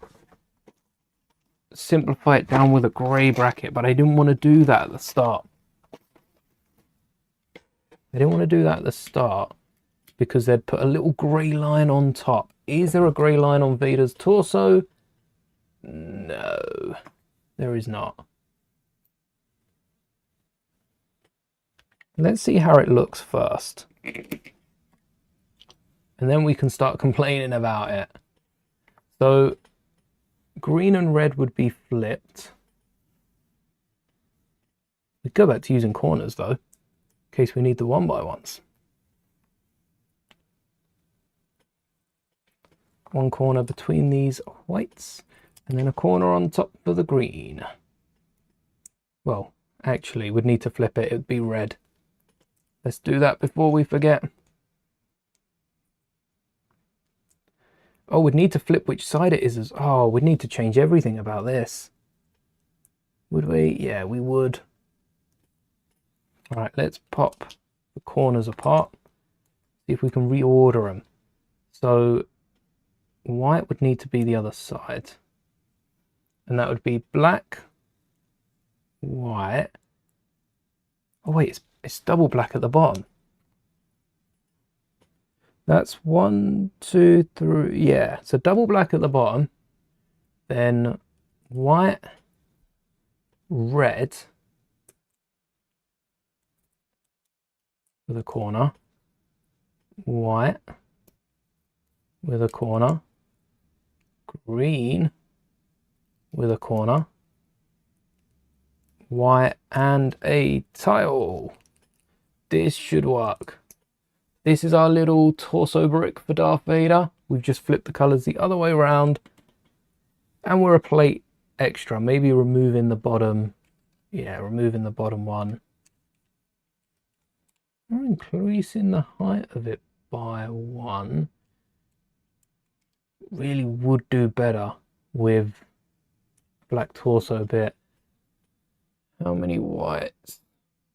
simplify it down with a grey bracket, but I didn't want to do that at the start. I didn't want to do that at the start because they'd put a little grey line on top. Is there a grey line on Vader's torso? No. There is not. Let's see how it looks first. And then we can start complaining about it. So green and red would be flipped. We go back to using corners though, in case we need the 1x1s. One corner between these whites. And then a corner on top for the green. Well, actually, we'd need to flip it. It would be red. Let's do that before we forget. Oh, we'd need to flip which side it is. Oh, we'd need to change everything about this. Would we? Yeah, we would. All right, let's pop the corners apart. See if we can reorder them. So white would need to be the other side. And that would be black, white. Oh wait, it's double black at the bottom. That's 1, 2, 3. Yeah, so double black at the bottom. Then white, red with a corner. White with a corner. Green with a corner, white and a tile. This should work. This is our little torso brick for Darth Vader. We've just flipped the colors the other way around and we're a plate extra, maybe removing the bottom. Yeah, removing the bottom one. We're increasing the height of it by 1. Really would do better. with black torso bit. How many whites?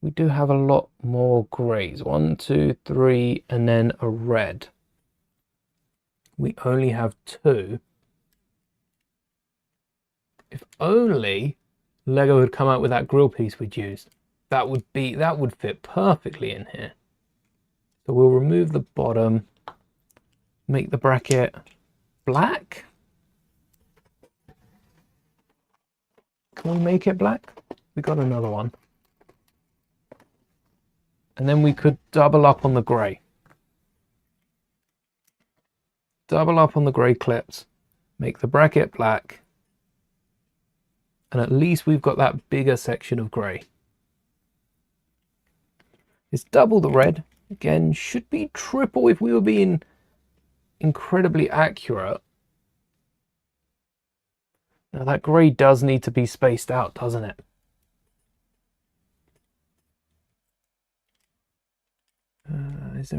We do have a lot more greys. 1, 2, 3, and then a red. We only have 2. If only Lego had come out with that grill piece we'd used. That would fit perfectly in here. So we'll remove the bottom, make the bracket black. Can we make it black? We got another one. And then we could double up on the grey. Double up on the grey clips, make the bracket black, and at least we've got that bigger section of grey. It's double the red. Again, should be triple if we were being incredibly accurate. Now that grey does need to be spaced out, doesn't it? Is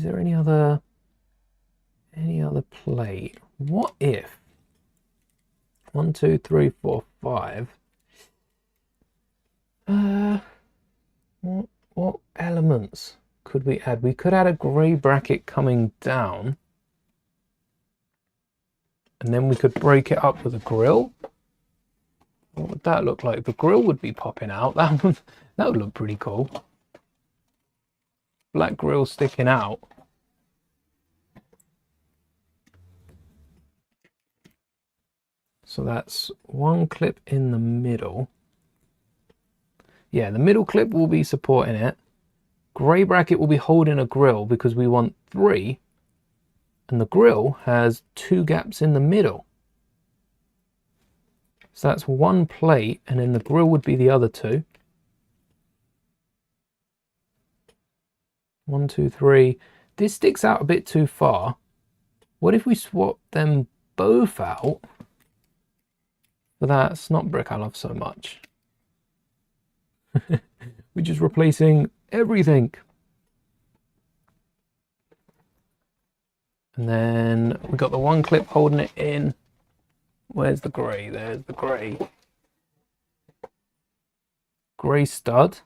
there any other plate? What if 1, 2, 3, 4, 5? What elements could we add? We could add a grey bracket coming down, and then we could break it up with a grill. What would that look like? The grill would be popping out. That would look pretty cool. Black grill sticking out. So that's one clip in the middle. Yeah, the middle clip will be supporting it. Grey bracket will be holding a grill because we want 3. And the grill has 2 gaps in the middle. So that's one plate, and then the grill would be the other 2. 1, 2, 3. This sticks out a bit too far. What if we swap them both out for that snot brick I love so much? We're just replacing everything. And then we got the one clip holding it in. Where's the grey? There's the grey. Grey stud.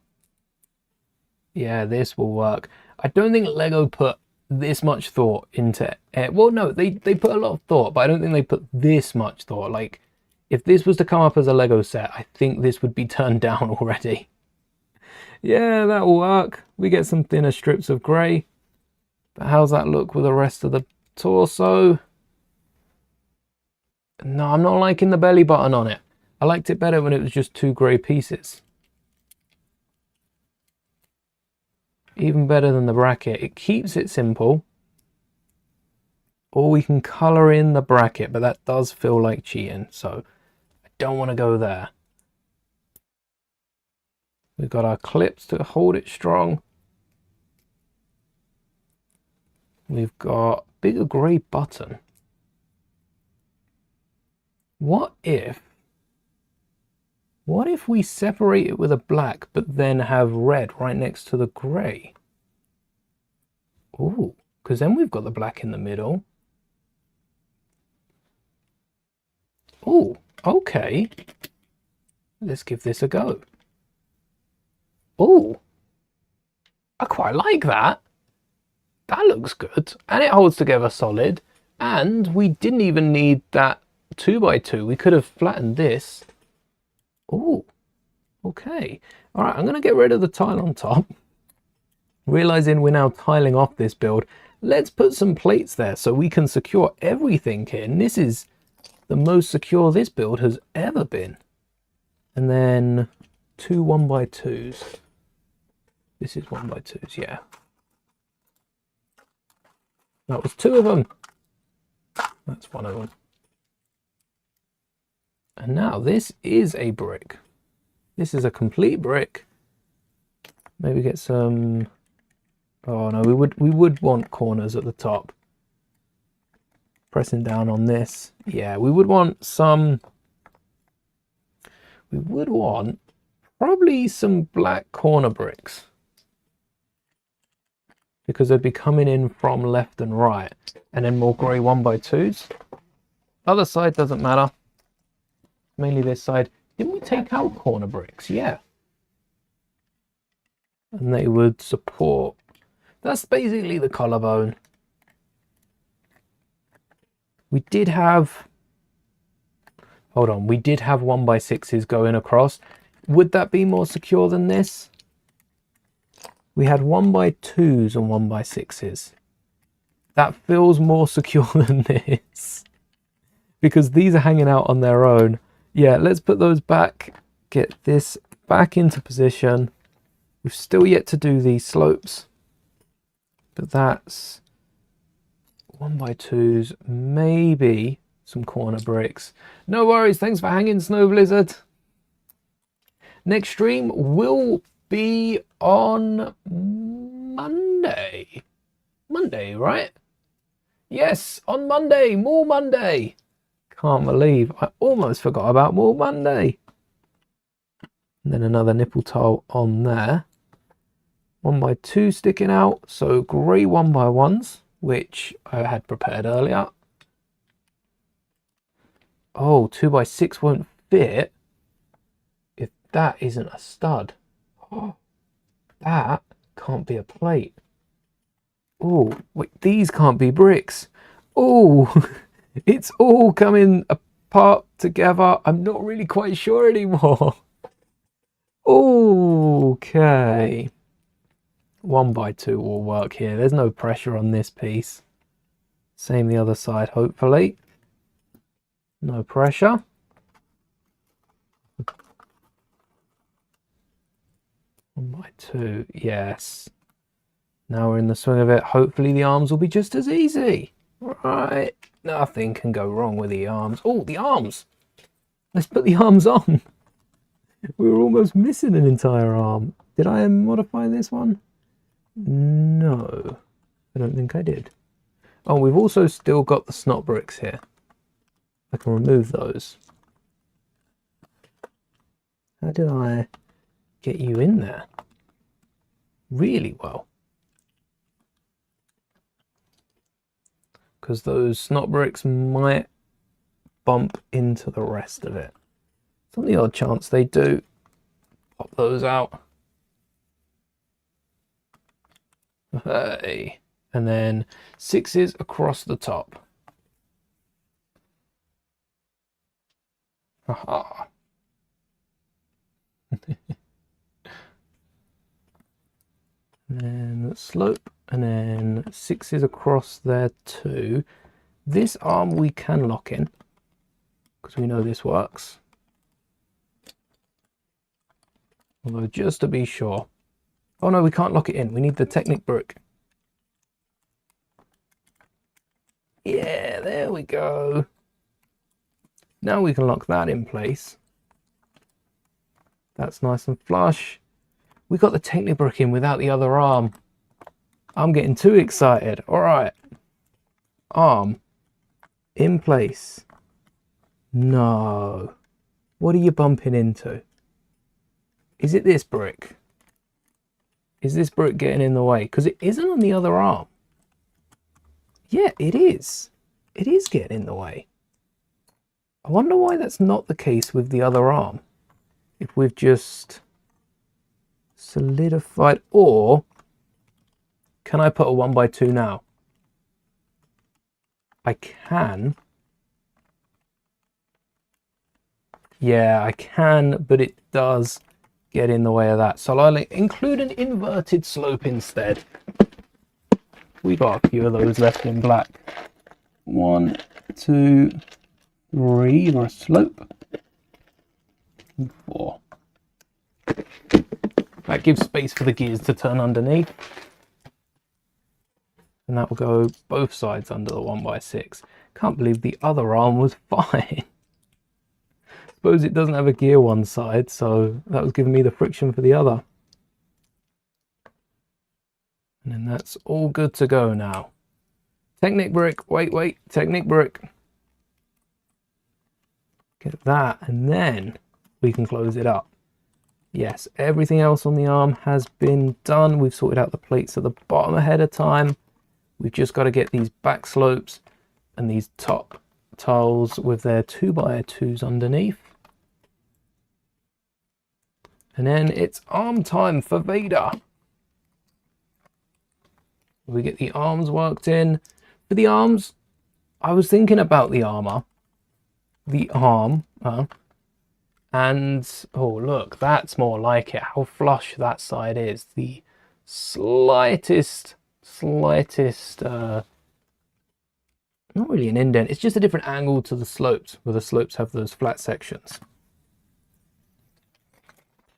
Yeah, this will work. I don't think Lego put this much thought into it. Well, no, they put a lot of thought, but I don't think they put this much thought. Like, if this was to come up as a Lego set, I think this would be turned down already. Yeah, that will work. We get some thinner strips of grey. But how's that look with the rest of the torso? No, I'm not liking the belly button on it. I liked it better when it was just 2 grey pieces. Even better than the bracket. It keeps it simple. Or we can colour in the bracket, but that does feel like cheating, so I don't want to go there. We've got our clips to hold it strong. We've got a bigger grey button. What if we separate it with a black, but then have red right next to the grey? Ooh, because then we've got the black in the middle. Ooh, okay. Let's give this a go. Ooh, I quite like that. That looks good. And it holds together solid. And we didn't even need that 2x2. We could have flattened this. Ooh, okay. All right, I'm going to get rid of the tile on top. Realizing we're now tiling off this build, let's put some plates there so we can secure everything here. And this is the most secure this build has ever been. And then 2 1x2s. This is 1x2s, yeah. That was 2 of them. That's 1 of them. And now this is a brick. This is a complete brick. Maybe get some... Oh no, we would want corners at the top. Pressing down on this. Yeah, we would want some... We would want probably some black corner bricks, because they'd be coming in from left and right, and then more grey 1x2s. Other side doesn't matter. mainly this side. Didn't we take out corner bricks? Yeah. And they would support. That's basically the collarbone. We did have, hold on, we did have 1x6s going across. Would that be more secure than this? We had 1x2s and 1x6s. That feels more secure than this. Because these are hanging out on their own. Yeah, let's put those back. Get this back into position. We've still yet to do these slopes. But that's 1x2s, maybe some corner bricks. No worries, thanks for hanging, Snow Blizzard. Next stream will be on Monday. Monday, right? Yes, on Monday, more Monday. Can't believe I almost forgot about more Monday. And then another nipple tile on there. 1x2 sticking out, so grey 1x1s, which I had prepared earlier. Oh, 2x6 won't fit if that isn't a stud. Oh, that can't be a plate. Oh, wait, these can't be bricks. Oh, it's all coming apart together. I'm not really quite sure anymore. Okay. 1x2 will work here. There's no pressure on this piece. Same the other side, hopefully. No pressure. One by two, yes. Now we're in the swing of it. Hopefully the arms will be just as easy. Right. Nothing can go wrong with the arms. Oh, the arms. Let's put the arms on. We were almost missing an entire arm. Did I modify this one? No, I don't think I did. Oh, we've also still got the snot bricks here. I can remove those. How did I get you in there? Really well. Because those snot bricks might bump into the rest of it. On the odd chance they do, pop those out. Hey. And then 6s across the top. Aha. And then slope, and then 6s across there too. This arm we can lock in, because we know this works. Although just to be sure. Oh no, we can't lock it in. We need the Technic brick. Yeah, there we go. Now we can lock that in place. That's nice and flush. We got the Technic brick in without the other arm. I'm getting too excited. All right. Arm in place. No. What are you bumping into? Is it this brick? Is this brick getting in the way? Because it isn't on the other arm. Yeah, it is. It is getting in the way. I wonder why that's not the case with the other arm. If we've just solidified, or can I put a 1x2 now? I can. Yeah, I can, but it does get in the way of that. So I'll include an inverted slope instead. We got a few of those left in black. 1, 2, 3 for a slope. 4. That gives space for the gears to turn underneath. And that will go both sides under the 1x6. Can't believe the other arm was fine. Suppose it doesn't have a gear one side, so that was giving me the friction for the other. And then that's all good to go now. Technic brick, wait, Technic brick. Get that, and then we can close it up. Yes, everything else on the arm has been done. We've sorted out the plates at the bottom ahead of time. We've just got to get these back slopes and these top tiles with their 2x2s underneath. And then it's arm time for Vader. We get the arms worked in. For the arms, I was thinking about the armor. The arm. And, oh look, that's more like it. How flush that side is. The slightest, not really an indent. It's just a different angle to the slopes, where the slopes have those flat sections.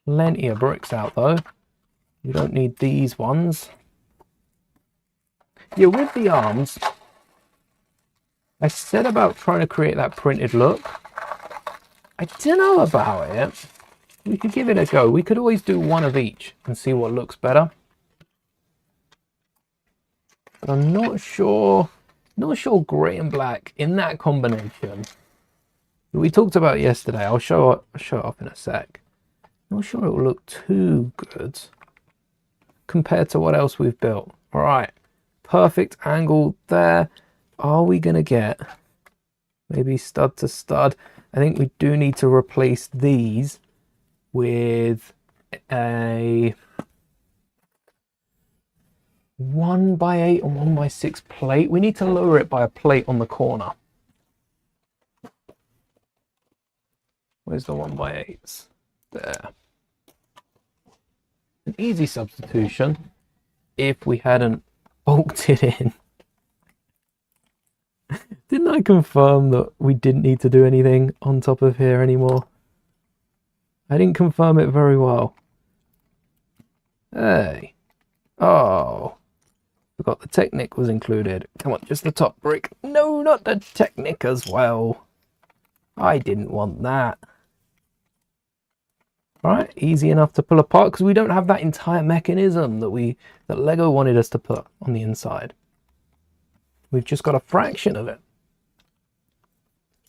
Plenty of bricks out though. You don't need these ones. Yeah, with the arms, I said about trying to create that printed look. I don't know about it. We could give it a go. We could always do one of each and see what looks better. But I'm not sure grey and black in that combination we talked about yesterday. I'll show it off in a sec. Not sure it will look too good compared to what else we've built. All right, perfect angle there. Are we gonna get maybe stud to stud? I think we do need to replace these with a 1x8 and 1x6 plate. We need to lower it by a plate on the corner. Where's the 1x8s? There. An easy substitution if we hadn't bulked it in. Didn't I confirm that we didn't need to do anything on top of here anymore? I didn't confirm it very well. Hey. Oh. Forgot the Technic was included. Come on, just the top brick. No, not the Technic as well. I didn't want that. Alright, easy enough to pull apart because we don't have that entire mechanism that Lego wanted us to put on the inside. We've just got a fraction of it.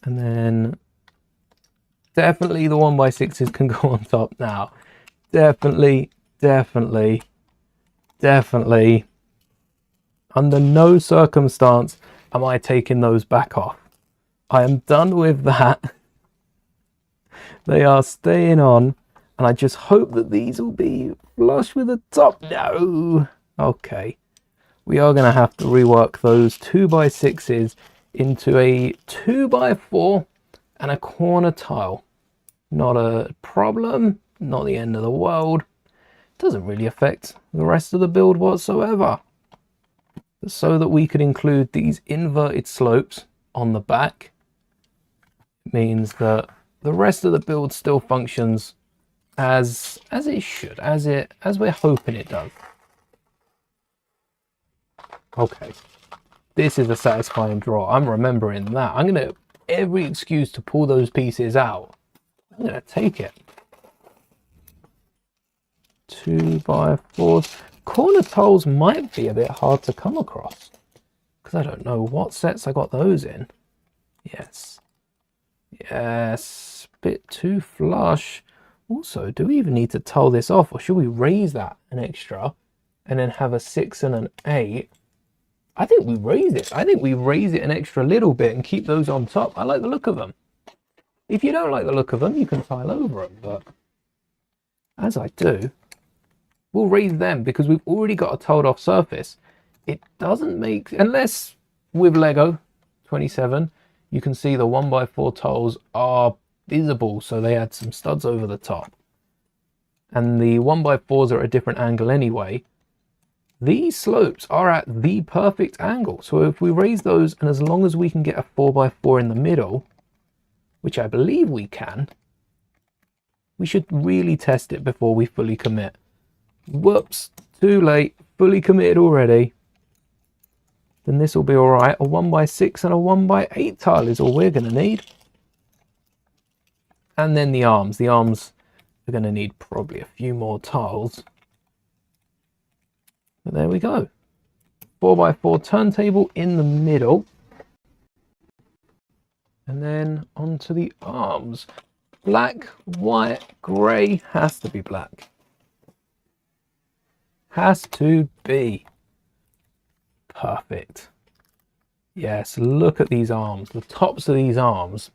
And then definitely the 1x6s can go on top now. Definitely. Under no circumstance am I taking those back off. I am done with that. They are staying on. And I just hope that these will be flush with the top. No. Okay. We are going to have to rework those 2x6s into a 2x4 and a corner tile. Not a problem, not the end of the world. Doesn't really affect the rest of the build whatsoever. So that we could include these inverted slopes on the back, it means that the rest of the build still functions as it should, as we're hoping it does. Okay, this is a satisfying draw. I'm remembering that. I'm gonna every excuse to pull those pieces out. I'm gonna take it. 2x4s. Corner tiles might be a bit hard to come across because I don't know what sets I got those in. Yes, bit too flush. Also, do we even need to tile this off, or should we raise that an extra and then have a 6 and an 8? I think we raise it. I think we raise it an extra little bit and keep those on top. I like the look of them. If you don't like the look of them, you can tile over them, but as I do, we'll raise them because we've already got a tiled off surface. It doesn't make, unless with Lego 27, you can see the 1x4 tiles are visible, so they had some studs over the top. And the 1x4s are at a different angle anyway. These slopes are at the perfect angle. So if we raise those, and as long as we can get a 4x4 in the middle, which I believe we can, we should really test it before we fully commit. Whoops, too late, fully committed already. Then this will be all right. A 1x6 and a 1x8 tile is all we're going to need. And then the arms. The arms are going to need probably a few more tiles. But there we go. 4x4 turntable in the middle. And then onto the arms. Black, white, grey. Has to be black. Has to be. Perfect. Yes, look at these arms. The tops of these arms.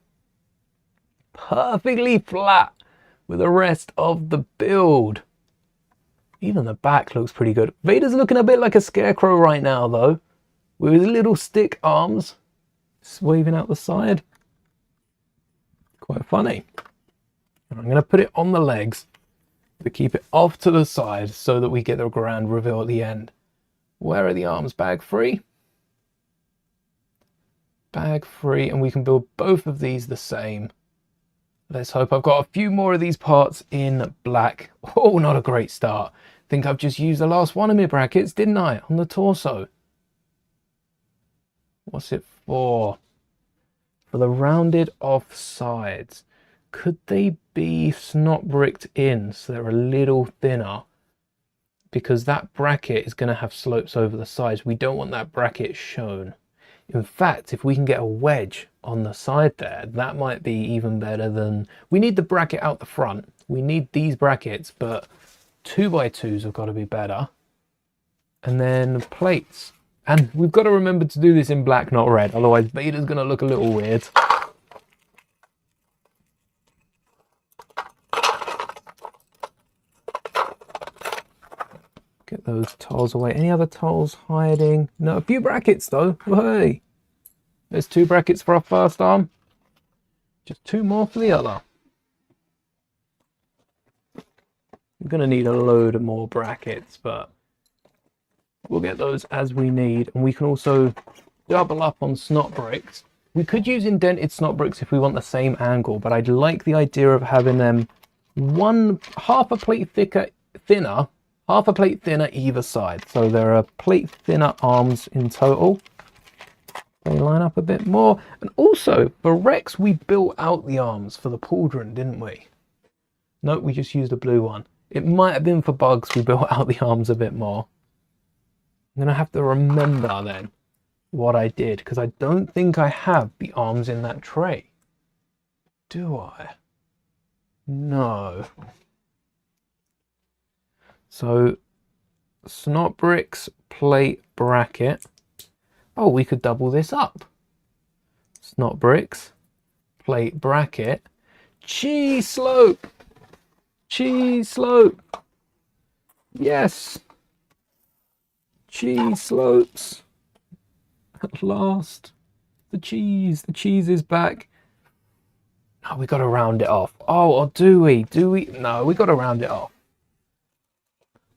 Perfectly flat. with the rest of the build. Even the back looks pretty good. Vader's looking a bit like a scarecrow right now, though, with his little stick arms waving out the side. Quite funny. And I'm going to put it on the legs to keep it off to the side so that we get the grand reveal at the end. Where are the arms? Bag free? Bag free, and we can build both of these the same. Let's hope. I've got a few more of these parts in black. Oh, not a great start. I think I've just used the last one of my brackets, didn't I? On the torso. What's it for? For the rounded off sides. Could they be snot bricked in so they're a little thinner? Because that bracket is going to have slopes over the sides. We don't want that bracket shown. In fact, if we can get a wedge on the side there, that might be even better than... We need the bracket out the front. We need these brackets, but 2x2s have got to be better. And then plates. And we've got to remember to do this in black, not red. Otherwise, Vader's going to look a little weird. Get those tiles away. Any other tiles hiding? No, a few brackets though. Hey, there's 2 brackets for our first arm. Just 2 more for the other. We're going to need a load of more brackets, but we'll get those as we need. And we can also double up on snot bricks. We could use indented snot bricks if we want the same angle, but I'd like the idea of having them half a plate thinner, half a plate thinner either side. So there are plate thinner arms in total. They line up a bit more. And also, for Rex, we built out the arms for the pauldron, didn't we? No, we just used a blue one. It might have been for Bugs we built out the arms a bit more. I'm going to have to remember then what I did, because I don't think I have the arms in that tray. Do I? No. So, snot bricks, plate, bracket. Oh, we could double this up. Snot bricks, plate, bracket, cheese slope. Cheese slope. Yes. Cheese slopes. At last. The cheese is back. Oh, we got to round it off. Oh, or do we? Do we? No, we got to round it off.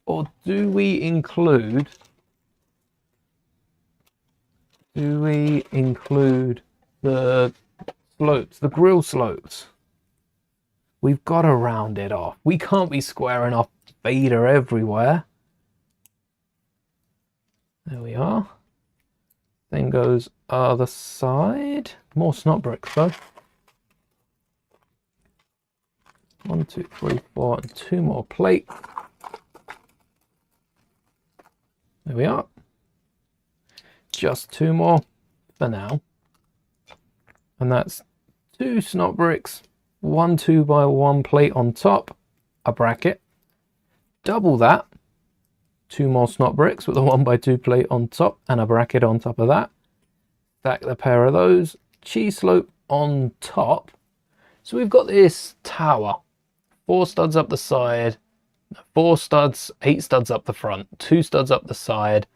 Or do we include the slopes, the grill slopes? We've got to round it off. We can't be squaring off Vader everywhere. There we are. Then goes other side. More snot bricks though. 1, 2, 3, 4, and 2 more plate. There we are. Just 2 more for now. And that's 2 snot bricks, 1 2x1 plate on top, a bracket. Double that. 2 more snot bricks with a 1x2 plate on top and a bracket on top of that. Stack the pair of those. Cheese slope on top. So we've got this tower. 4 studs up the side. 4 studs, 8 studs up the front, 2 studs up the side,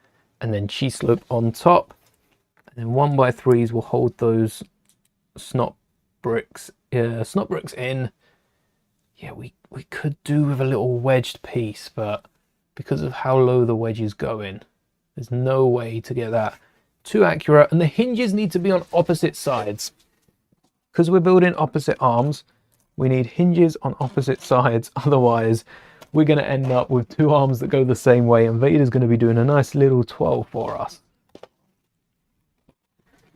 and then cheese slope on top. And then 1x3s will hold those snot bricks in. Yeah, we could do with a little wedged piece, but because of how low the wedge is going, there's no way to get that too accurate. And the hinges need to be on opposite sides. Because we're building opposite arms, we need hinges on opposite sides, otherwise we're going to end up with 2 arms that go the same way, and Vader's going to be doing a nice little 12 for us.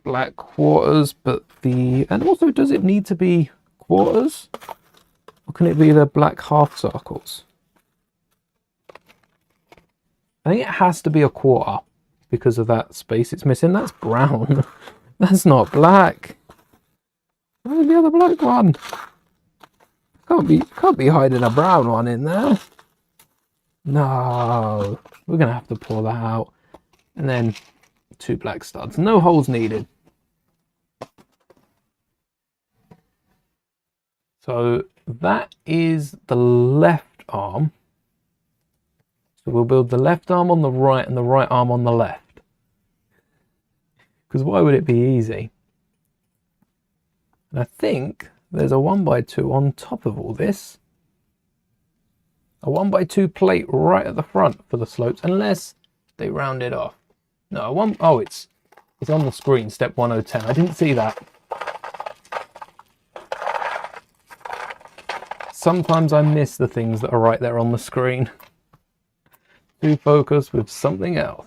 Black quarters, and also, does it need to be quarters? Or can it be the black half circles? I think it has to be a quarter because of that space it's missing. That's brown. That's not black. Where's the other black one? Can't be hiding a brown one in there. No, we're gonna have to pull that out. And then 2 black studs. No holes needed. So that is the left arm. So we'll build the left arm on the right and the right arm on the left. Because why would it be easy? And I think there's a 1x2 on top of all this. A 1x2 plate right at the front for the slopes, unless they round it off. No, oh, it's on the screen, step 1010. I didn't see that. Sometimes I miss the things that are right there on the screen. To focus with something else.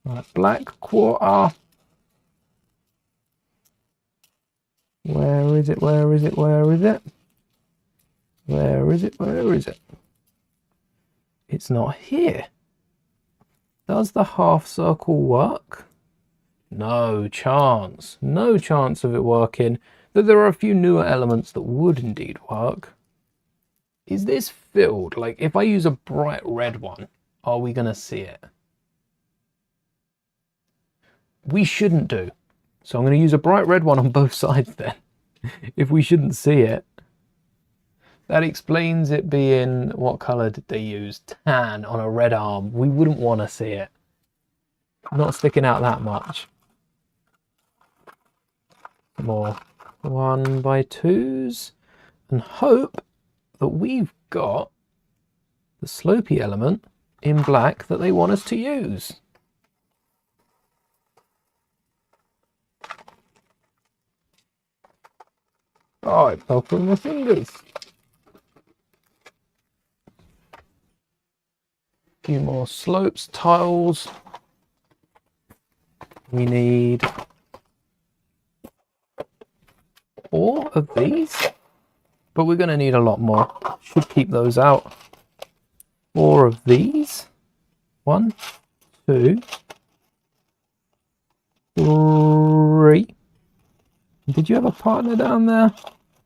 Right, black quarter. Where is it? Where is it? Where is it? Where is it? Where is it? It's not here. Does the half circle work? No chance. No chance of it working. Though there are a few newer elements that would indeed work. Is this filled? Like, if I use a bright red one, are we going to see it? We shouldn't do. So I'm going to use a bright red one on both sides then. If we shouldn't see it. That explains it being, what colour did they use? Tan on a red arm. We wouldn't want to see it. Not sticking out that much. More 1x2s. And hope that we've got the slopey element in black that they want us to use. Oh, it fell through my fingers. A few more slopes, tiles. We need 4 of these, but we're going to need a lot more. Should keep those out. 4 of these. 1, 2, 3. Did you have a partner down there?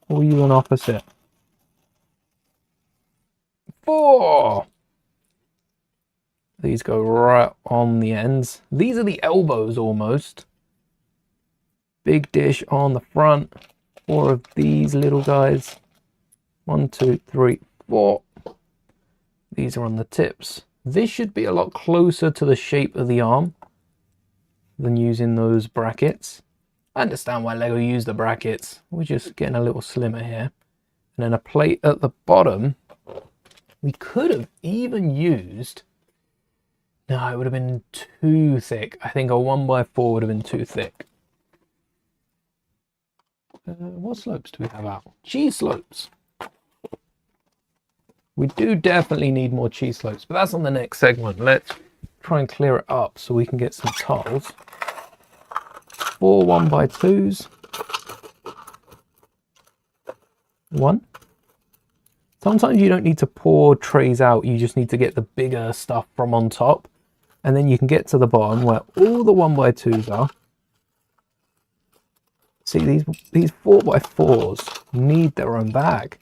Or were you an opposite? 4! These go right on the ends. These are the elbows almost. Big dish on the front. 4 of these little guys. 1, 2, 3, 4. These are on the tips. This should be a lot closer to the shape of the arm than using those brackets. I understand why Lego used the brackets. We're just getting a little slimmer here. And then a plate at the bottom. We could have even used... No, it would have been too thick. I think a 1x4 would have been too thick. What slopes do we have out? Cheese slopes. We do definitely need more cheese slopes, but that's on the next segment. Let's try and clear it up so we can get some tiles. 4 1x2s. 1. Sometimes you don't need to pour trays out, you just need to get the bigger stuff from on top. And then you can get to the bottom where all the 1x2s are. See, these 4x4s need their own bag.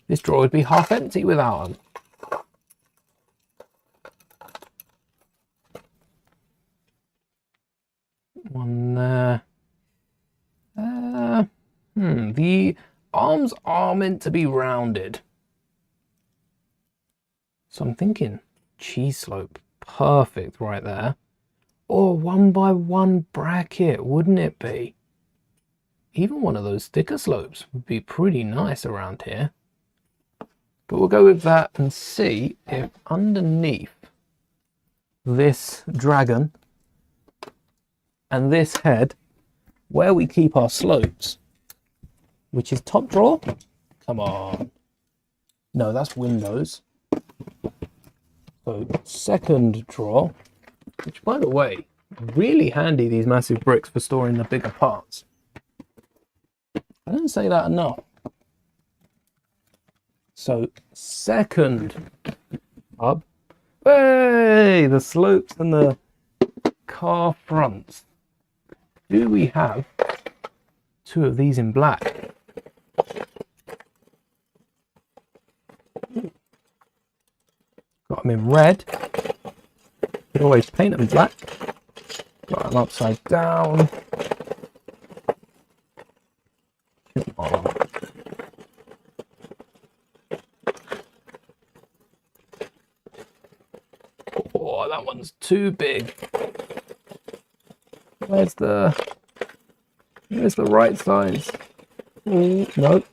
This drawer would be half empty without them. One there. The arms are meant to be rounded. So I'm thinking cheese slope. Perfect right there. Or 1x1 bracket, wouldn't it be? Even one of those thicker slopes would be pretty nice around here. But we'll go with that and see if underneath this dragon and this head, where we keep our slopes, which is top drawer. Come on. No, that's windows. So second drawer, which by the way, really handy, these massive bricks for storing the bigger parts. I don't say that enough. So second hub. Hey, the slopes and the car fronts. Do we have 2 of these in black? Got them in red. Could always paint them black. Got them upside down. too big. Where's the right size? Nope.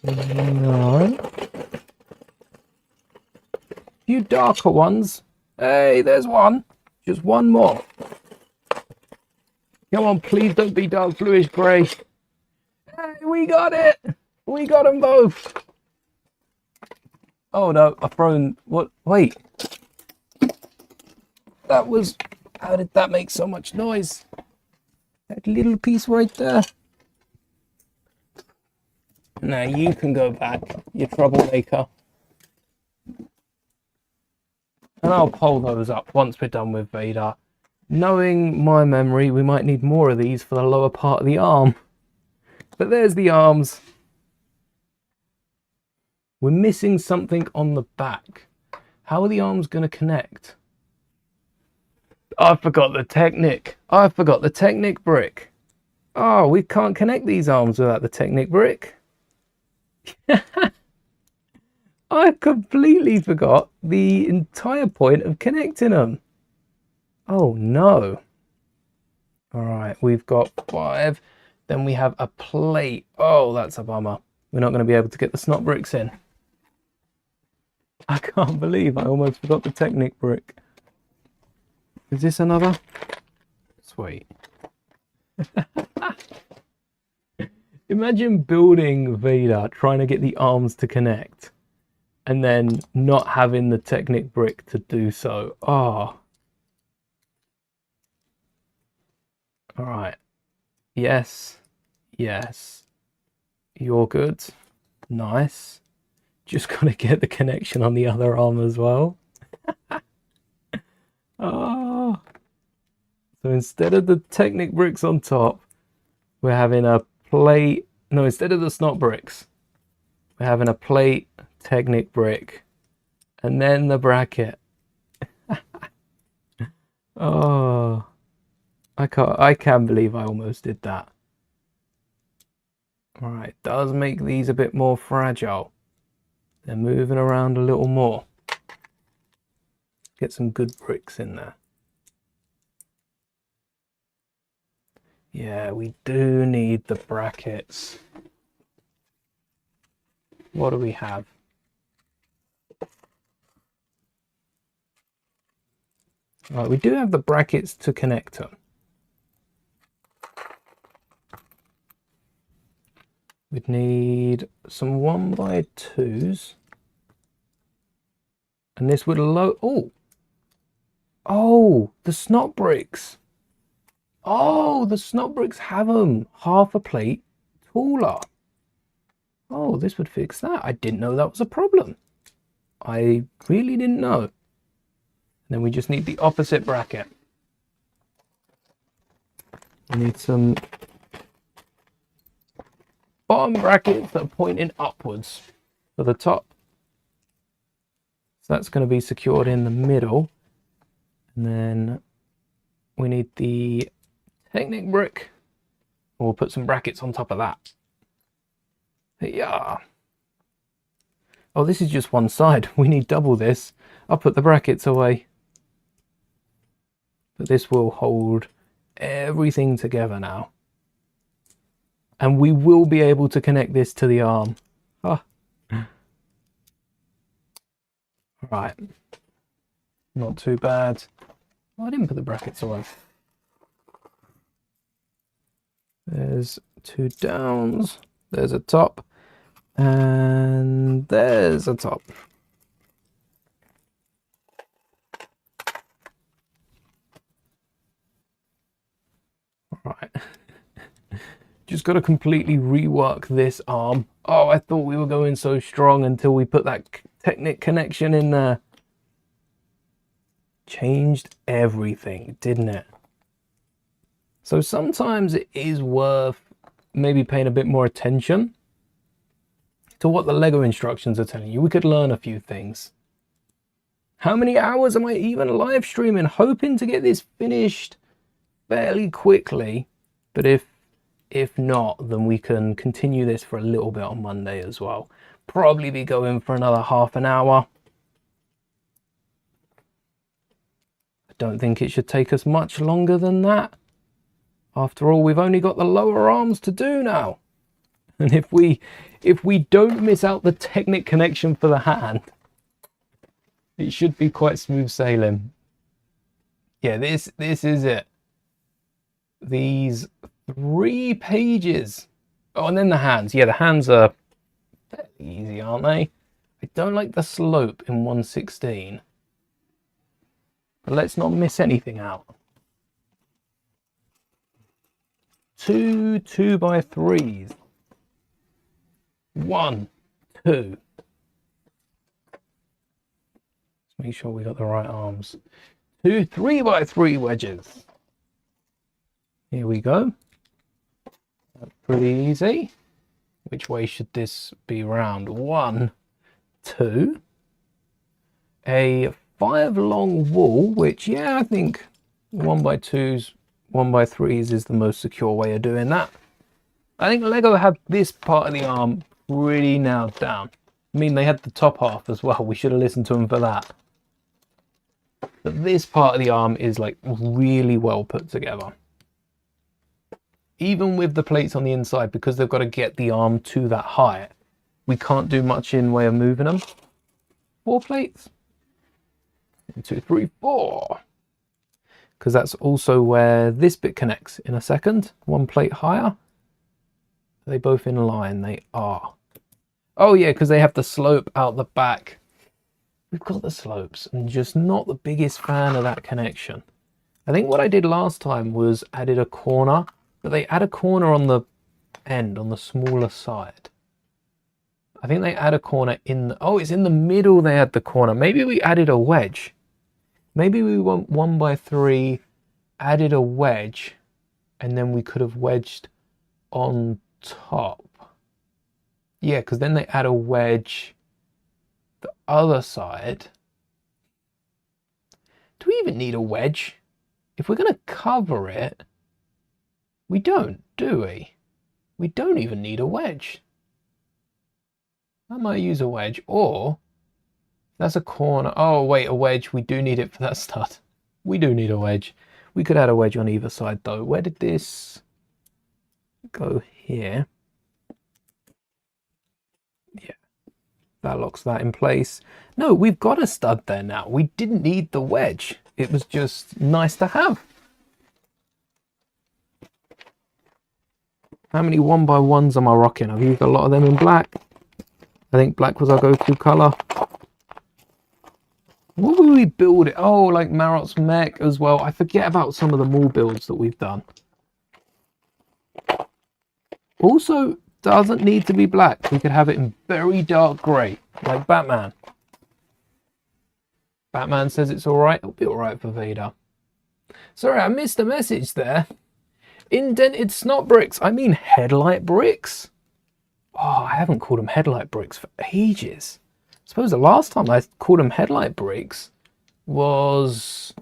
No. Few darker ones. Hey, there's one. Just one more. Come on, please don't be dark bluish grey. Hey, we got it. We got them both. Oh no, I've thrown... What? Wait. That was... How did that make so much noise? That little piece right there. Now you can go back, you troublemaker. And I'll pull those up once we're done with Vader. Knowing my memory, we might need more of these for the lower part of the arm. But there's the arms. We're missing something on the back. How are the arms going to connect? I forgot the Technic. I forgot the Technic brick. Oh, we can't connect these arms without the Technic brick. I completely forgot the entire point of connecting them. Oh no. Alright, we've got 5. Then we have a plate. Oh, that's a bummer. We're not going to be able to get the snot bricks in. I can't believe I almost forgot the Technic brick. Is this another? Sweet. Imagine building Vader, trying to get the arms to connect, and then not having the Technic brick to do so. Oh. Alright. Yes. Yes. You're good. Nice. Just gotta get the connection on the other arm as well. Oh. So instead of the Technic bricks on top, we're having a plate. No, instead of the snot bricks, we're having a plate, Technic brick, and then the bracket. Oh. I can't believe I almost did that. Alright, does make these a bit more fragile. They're moving around a little more. Get some good bricks in there. Yeah, we do need the brackets. What do we have? Right, we do have the brackets to connect them. We'd need some 1x2s. And this would load... Oh! Oh! The snot bricks! Oh! The snot bricks have them half a plate taller. Oh, this would fix that. I didn't know that was a problem. I really didn't know. And then we just need the opposite bracket. We need some bottom brackets that are pointing upwards for the top. So that's going to be secured in the middle. And then we need the Technic brick. We'll put some brackets on top of that. Yeah. Oh, this is just one side. We need double this. I'll put the brackets away. But this will hold everything together now. And we will be able to connect this to the arm. Ah. Right. Not too bad. Oh, I didn't put the brackets away. There's 2 downs. There's a top. And there's a top. Right. Just got to completely rework this arm. Oh, I thought we were going so strong until we put that Technic connection in there. Changed everything, didn't it? So sometimes it is worth maybe paying a bit more attention to what the Lego instructions are telling you. We could learn a few things. How many hours am I even live streaming? Hoping to get this finished fairly quickly. But if If not, then we can continue this for a little bit on Monday as well. Probably be going for another half an hour. I don't think it should take us much longer than that. After all, we've only got the lower arms to do now. And if we don't miss out the Technic connection for the hand, it should be quite smooth sailing. Yeah, this is it. These 3 pages. Oh, and then the hands. Yeah, the hands are fairly easy, aren't they? I don't like the slope in 1/16. But let's not miss anything out. 2 2x3s. 1, 2. Let's make sure we got the right arms. 2 3x3 wedges. Here we go. That's pretty easy. Which way should this be round? 1, 2. A 5 long wall, which, yeah, I think 1x2s, 1x3s is the most secure way of doing that. I think Lego have this part of the arm pretty nailed down. I mean, they had the top half as well. We should have listened to them for that. But this part of the arm is like really well put together. Even with the plates on the inside, because they've got to get the arm to that height, we can't do much in way of moving them. 4 plates. 1, 2, 3, 4. Because that's also where this bit connects in a second. 1 plate higher. Are they both in line? They are. Oh yeah, because they have the slope out the back. We've got the slopes. I'm just not the biggest fan of that connection. I think what I did last time was added a corner, but they add a corner on the end, on the smaller side. I think they add a corner in the, oh, it's in the middle they add the corner. Maybe we added a wedge. Maybe we went 1x3, added a wedge, and then we could have wedged on top. Yeah, because then they add a wedge the other side. Do we even need a wedge? If we're going to cover it, we don't, do we? We don't even need a wedge. I might use a wedge, or that's a corner. Oh, wait, a wedge. We do need it for that stud. We do need a wedge. We could add a wedge on either side, though. Where did this go? Here. Yeah, that locks that in place. No, we've got a stud there now. We didn't need the wedge. It was just nice to have. How many 1x1s am I rocking? I've used a lot of them in black. I think black was our go-to colour. What will we build it? Oh, like Marot's mech as well. I forget about some of the mall builds that we've done. Also, doesn't need to be black. We could have it in very dark grey, like Batman. Batman says it's alright. It'll be alright for Vader. Sorry, I missed a message there. Indented snot bricks. I mean headlight bricks. Oh, I haven't called them headlight bricks for ages. I suppose the last time I called them headlight bricks was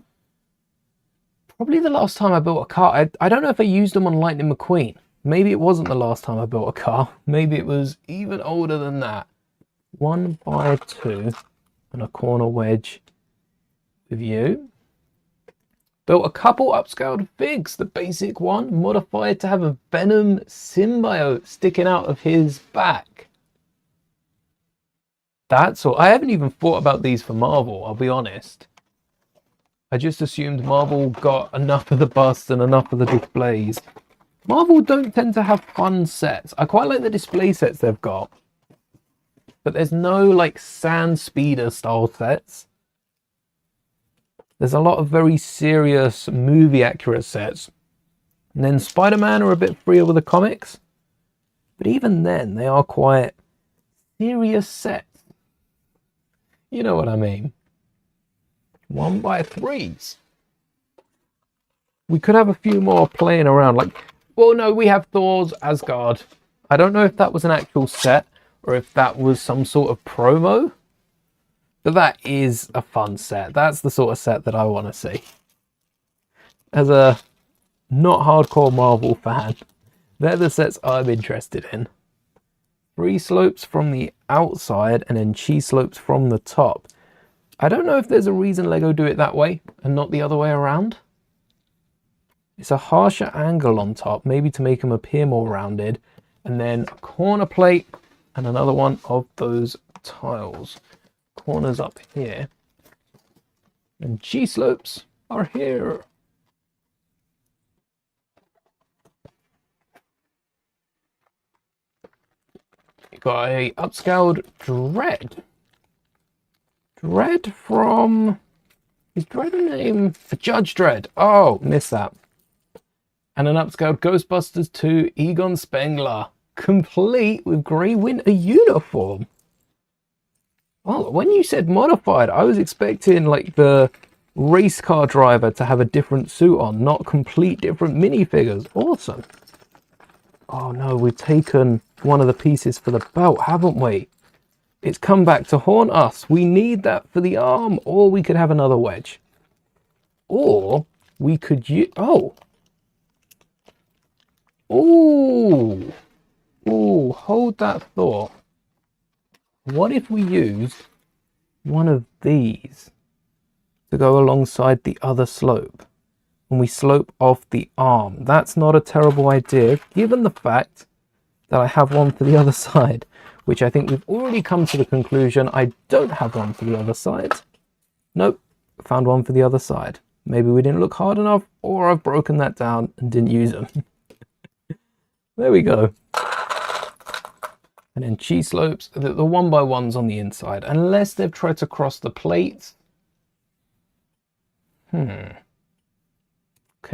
probably the last time I built a car. I don't know if I used them on Lightning McQueen. Maybe it wasn't the last time I built a car. Maybe it was even older than that. 1x2 and a corner wedge with you. Built a couple upscaled figs. The basic one modified to have a Venom symbiote sticking out of his back. That's all. I haven't even thought about these for Marvel, I'll be honest. I just assumed Marvel got enough of the bust and enough of the displays. Marvel don't tend to have fun sets. I quite like the display sets they've got. But there's no like Sand Speeder style sets. There's a lot of very serious movie accurate sets. And then Spider-Man are a bit freer with the comics. But even then, they are quite serious sets. You know what I mean. 1x3s. We could have a few more playing around. Like, well, no, we have Thor's Asgard. I don't know if that was an actual set or if that was some sort of promo. But that is a fun set. That's the sort of set that I want to see. As a not hardcore Marvel fan, They're the sets I'm interested in. 3 slopes from the outside and then chi slopes from the top. I don't know if there's a reason Lego do it that way and not the other way around. It's a harsher angle on top, maybe to make them appear more rounded. And then a corner plate and another one of those tiles. Corners up here. And chi slopes are here. You got a upscaled Dread. Dread from... Is Dread a name? For Judge Dredd. Oh, missed that. And an upscaled Ghostbusters 2 Egon Spengler. Complete with Grey Winter uniform. Oh, when you said modified, I was expecting like the race car driver to have a different suit on, not complete different minifigures. Awesome. Oh no, we've taken one of the pieces for the belt, haven't we? It's come back to haunt us. We need that for the arm, or we could have another wedge. Or we could use... Oh. Ooh. Ooh, hold that thought. What if we used one of these to go alongside the other slope? And we slope off the arm. That's not a terrible idea, given the fact that I have one for the other side, which I think we've already come to the conclusion I don't have one for the other side. Nope, found one for the other side. Maybe we didn't look hard enough, or I've broken that down and didn't use them. There we go. And then chi slopes, the 1x1s on the inside, unless they've tried to cross the plates. Okay,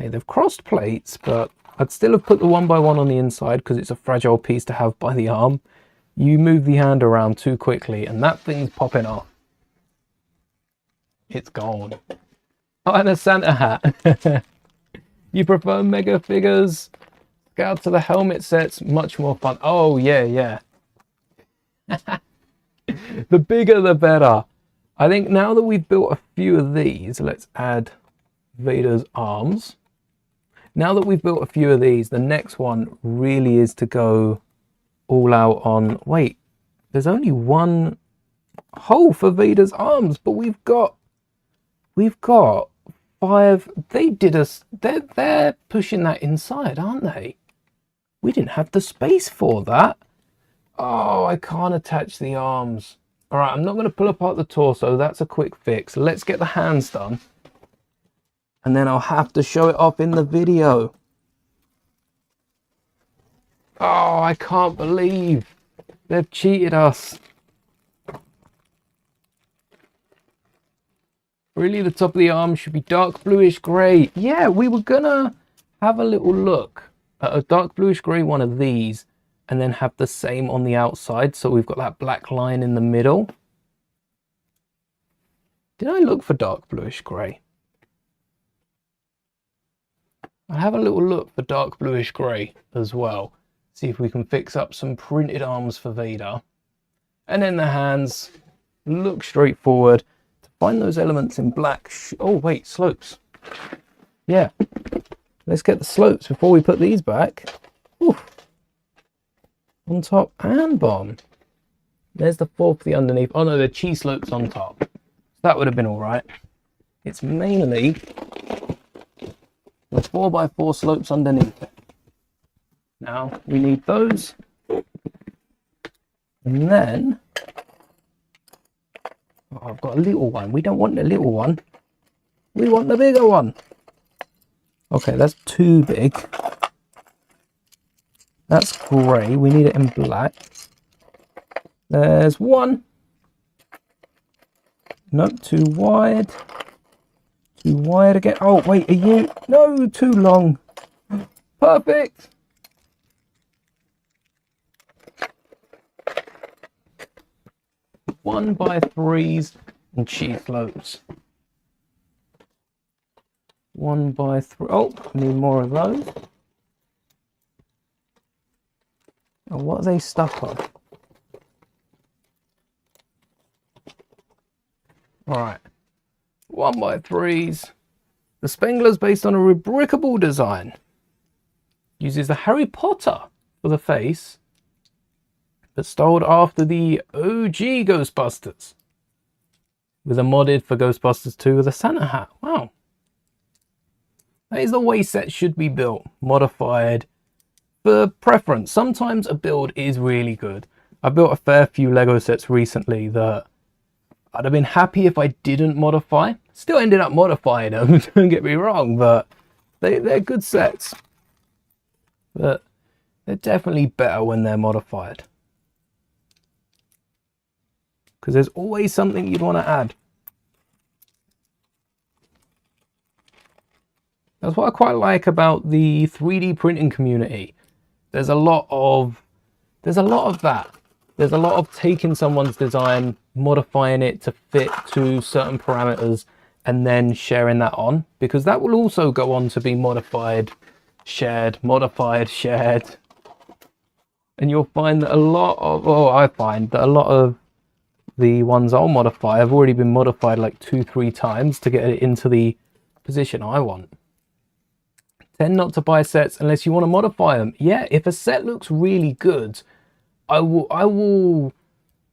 they've crossed plates, but I'd still have put the 1x1 on the inside because it's a fragile piece to have by the arm. You move the hand around too quickly and that thing's popping off. It's gone. Oh, and a Santa hat. You prefer mega figures? Scout to the helmet sets, much more fun. Oh, yeah. The bigger the better. I think now that we've built a few of these, let's add Vader's arms. Now that we've built a few of these, the next one really is to go all out on... Wait, there's only one hole for Vader's arms, but we've got 5. They're pushing that inside, aren't they? We didn't have the space for that. Oh, I can't attach the arms. All right, I'm not going to pull apart the torso. That's a quick fix. Let's get the hands done. And then I'll have to show it off in the video. Oh, I can't believe they've cheated us. Really, the top of the arm should be dark bluish grey. Yeah, we were gonna have a little look at a dark bluish grey one of these and then have the same on the outside. So we've got that black line in the middle. Did I look for dark bluish grey? I'll have a little look for dark bluish grey as well. See if we can fix up some printed arms for Vader. And then the hands look straightforward. To find those elements in black. Oh, wait, slopes. Yeah. Let's get the slopes before we put these back. Oof. On top and bottom. There's the 4 for the underneath. Oh no, the chi slopes on top. That would have been all right. It's mainly the 4x4 slopes underneath it. Now we need those. And then, oh, I've got a little one. We don't want the little one. We want the bigger one. Okay, that's too big. That's grey. We need it in black. There's one. Nope, too wide. Too wide again. Oh, wait, are you? No, too long. Perfect. One by 3s and chi floats. 1 by 3. Oh, need more of those. Oh, what are they stuck on? Alright. 1 by 3s. The Spengler's based on a rebrickable design. Uses the Harry Potter for the face, but styled after the OG Ghostbusters. With a modded for Ghostbusters 2 with a Santa hat. Wow. That is the way sets should be built. Modified for preference. Sometimes a build is really good. I built a fair few Lego sets recently that I'd have been happy if I didn't modify. Still ended up modifying them, don't get me wrong, but they're good sets. But they're definitely better when they're modified. Because there's always something you'd want to add. That's what I quite like about the 3D printing community. There's a lot of that. There's a lot of taking someone's design, modifying it to fit to certain parameters, and then sharing that on, because that will also go on to be modified, shared, modified, shared. And you'll find that I find that a lot of the ones I'll modify have already been modified like 2-3 times to get it into the position I want. Tend not to buy sets unless you want to modify them. Yeah, if a set looks really good, I will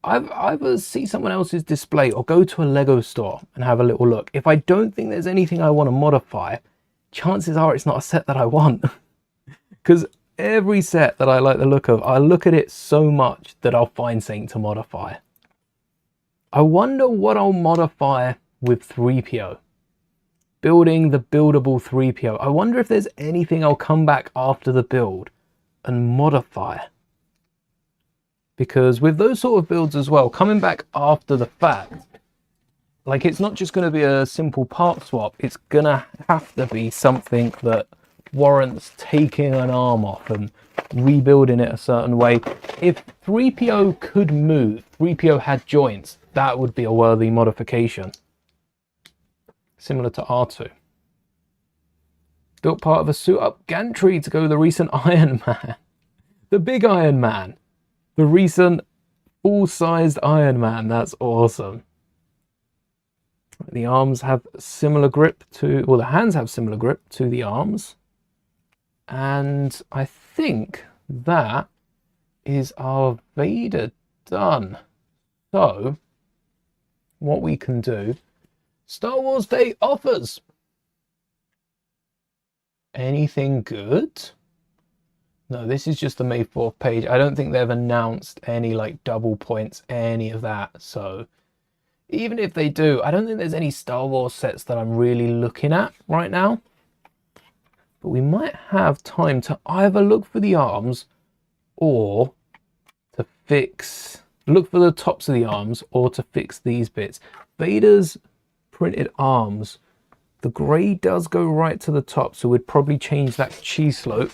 either see someone else's display or go to a Lego store and have a little look. If I don't think there's anything I want to modify, chances are it's not a set that I want. Because every set that I like the look of, I look at it so much that I'll find something to modify. I wonder what I'll modify with 3PO. Building the buildable 3PO. I wonder if there's anything I'll come back after the build and modify. Because with those sort of builds as well, coming back after the fact, like it's not just going to be a simple part swap, it's going to have to be something that warrants taking an arm off and rebuilding it a certain way. If 3PO could move, 3PO had joints, that would be a worthy modification. Similar to R2. Built part of a suit-up gantry to go with the recent Iron Man. The big Iron Man. The recent full-sized Iron Man. That's awesome. The arms have similar grip to... Well, the hands have similar grip to the arms. And I think that is our Vader done. So, what we can do... Star Wars Day offers. Anything good? No, this is just the May 4th page. I don't think they've announced any like double points, any of that. So even if they do, I don't think there's any Star Wars sets that I'm really looking at right now. But we might have time to either look for the arms or to look for the tops of the arms or to fix these bits. Vader's printed arms, the grey does go right to the top, so we'd probably change that cheese slope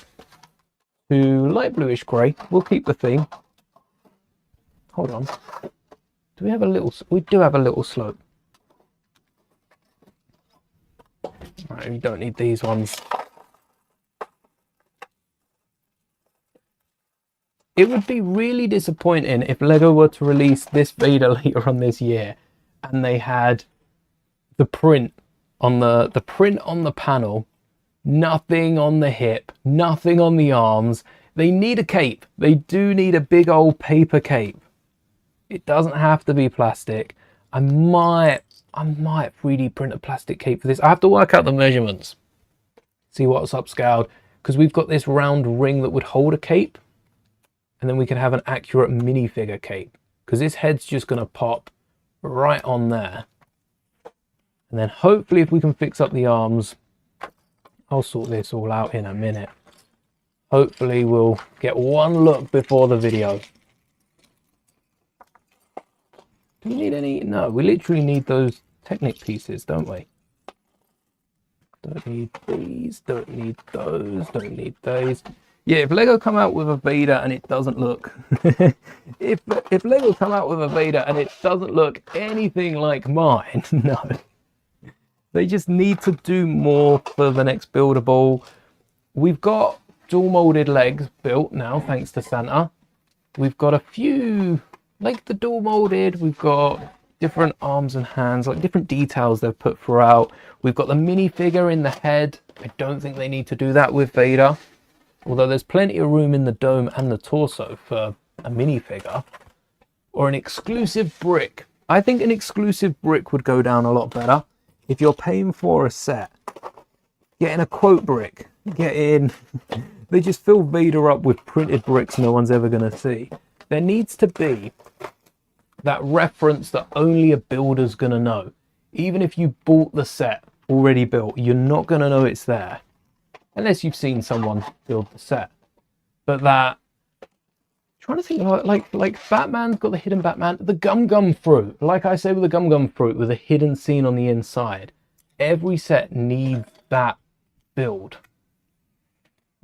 to light bluish grey. We'll keep the theme. Hold on. Do we have a little... We do have a little slope. Right, we don't need these ones. It would be really disappointing if Lego were to release this Vader later on this year and they had the print on the panel, nothing on the hip, nothing on the arms. They need a cape. They do need a big old paper cape. It doesn't have to be plastic. I might 3D print a plastic cape for this. I have to work out the measurements, see what's upscaled, because we've got this round ring that would hold a cape, and then we can have an accurate minifigure cape, because this head's just going to pop right on there. And then hopefully if we can fix up the arms, I'll sort this all out in a minute. Hopefully we'll get one look before the video. Do we need any? No, we literally need those Technic pieces, don't we? Don't need these, don't need those, don't need those. Yeah, if Lego come out with a Vader and it doesn't look... if Lego come out with a Vader and it doesn't look anything like mine, no. They just need to do more for the next buildable. We've got dual molded legs built now, thanks to Santa. We've got a few, like the dual molded, we've got different arms and hands, like different details they've put throughout. We've got the minifigure in the head. I don't think they need to do that with Vader. Although there's plenty of room in the dome and the torso for a minifigure. Or an exclusive brick. I think an exclusive brick would go down a lot better. If you're paying for a set, get in a quote brick. Get in. They just fill Vader up with printed bricks no one's ever going to see. There needs to be that reference that only a builder's going to know. Even if you bought the set already built, you're not going to know it's there. Unless you've seen someone build the set. But that... Trying to think about like Batman's got the hidden Batman, the gum fruit. Like I say with the gum fruit, with a hidden scene on the inside. Every set needs that build.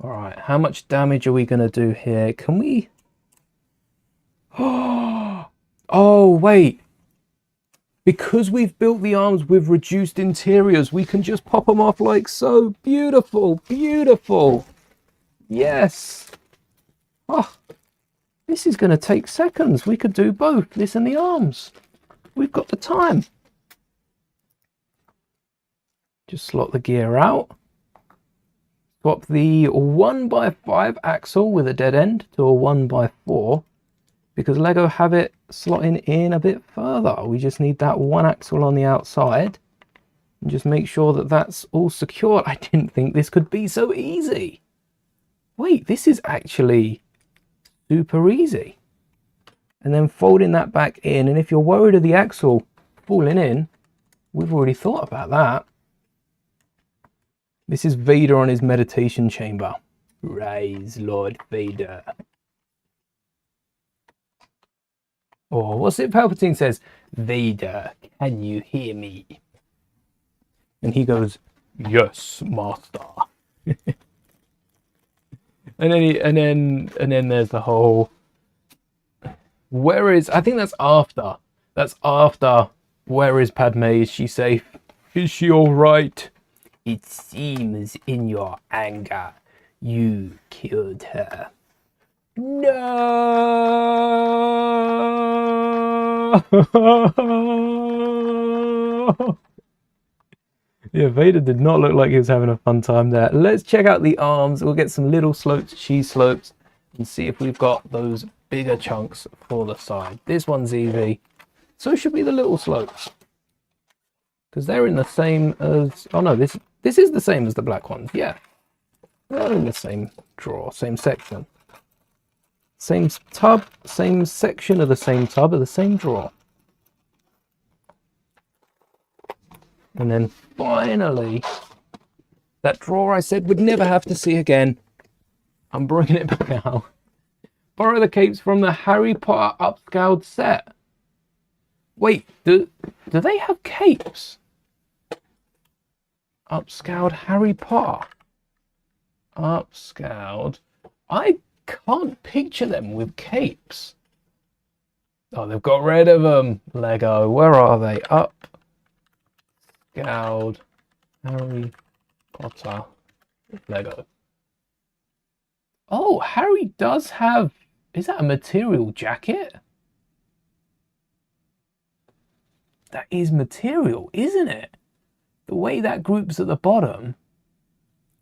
All right, how much damage are we going to do here? Can we... Oh, wait. Because we've built the arms with reduced interiors, we can just pop them off like so. Beautiful, beautiful. Yes. Oh, this is going to take seconds. We could do both, this and the arms. We've got the time. Just slot the gear out. Swap the 1x5 axle with a dead end to a 1x4 because Lego have it slotting in a bit further. We just need that one axle on the outside and just make sure that that's all secured. I didn't think this could be so easy. Wait, this is actually super easy. And then folding that back in, and if you're worried of the axle falling in, we've already thought about that. This is Vader on his meditation chamber. Rise, Lord Vader. Oh, what's it Palpatine says? Vader, can you hear me? And he goes, yes, master. and then there's the whole... Where is... I think that's after. That's after. Where is Padme? Is she safe? Is she all right? It seems in your anger you killed her. No! Yeah, Vader did not look like he was having a fun time there. Let's check out the arms. We'll get some little slopes, cheese slopes, and see if we've got those bigger chunks for the side. This one's easy. So should be the little slopes. Because they're in the same as... Oh no, this is the same as the black ones. Yeah. They're in the same drawer, same section. Same tub, same section of the same tub of the same drawer. And then finally, that drawer I said would never have to see again. I'm bringing it back out. Borrow the capes from the Harry Potter upscaled set. Wait, do they have capes? Upscaled Harry Potter. Upscaled. I can't picture them with capes. Oh, they've got rid of them. Lego, where are they? Upscaled Harry Potter Lego. Oh, Harry does have... Is that a material jacket? That is material, isn't it? The way that groups at the bottom,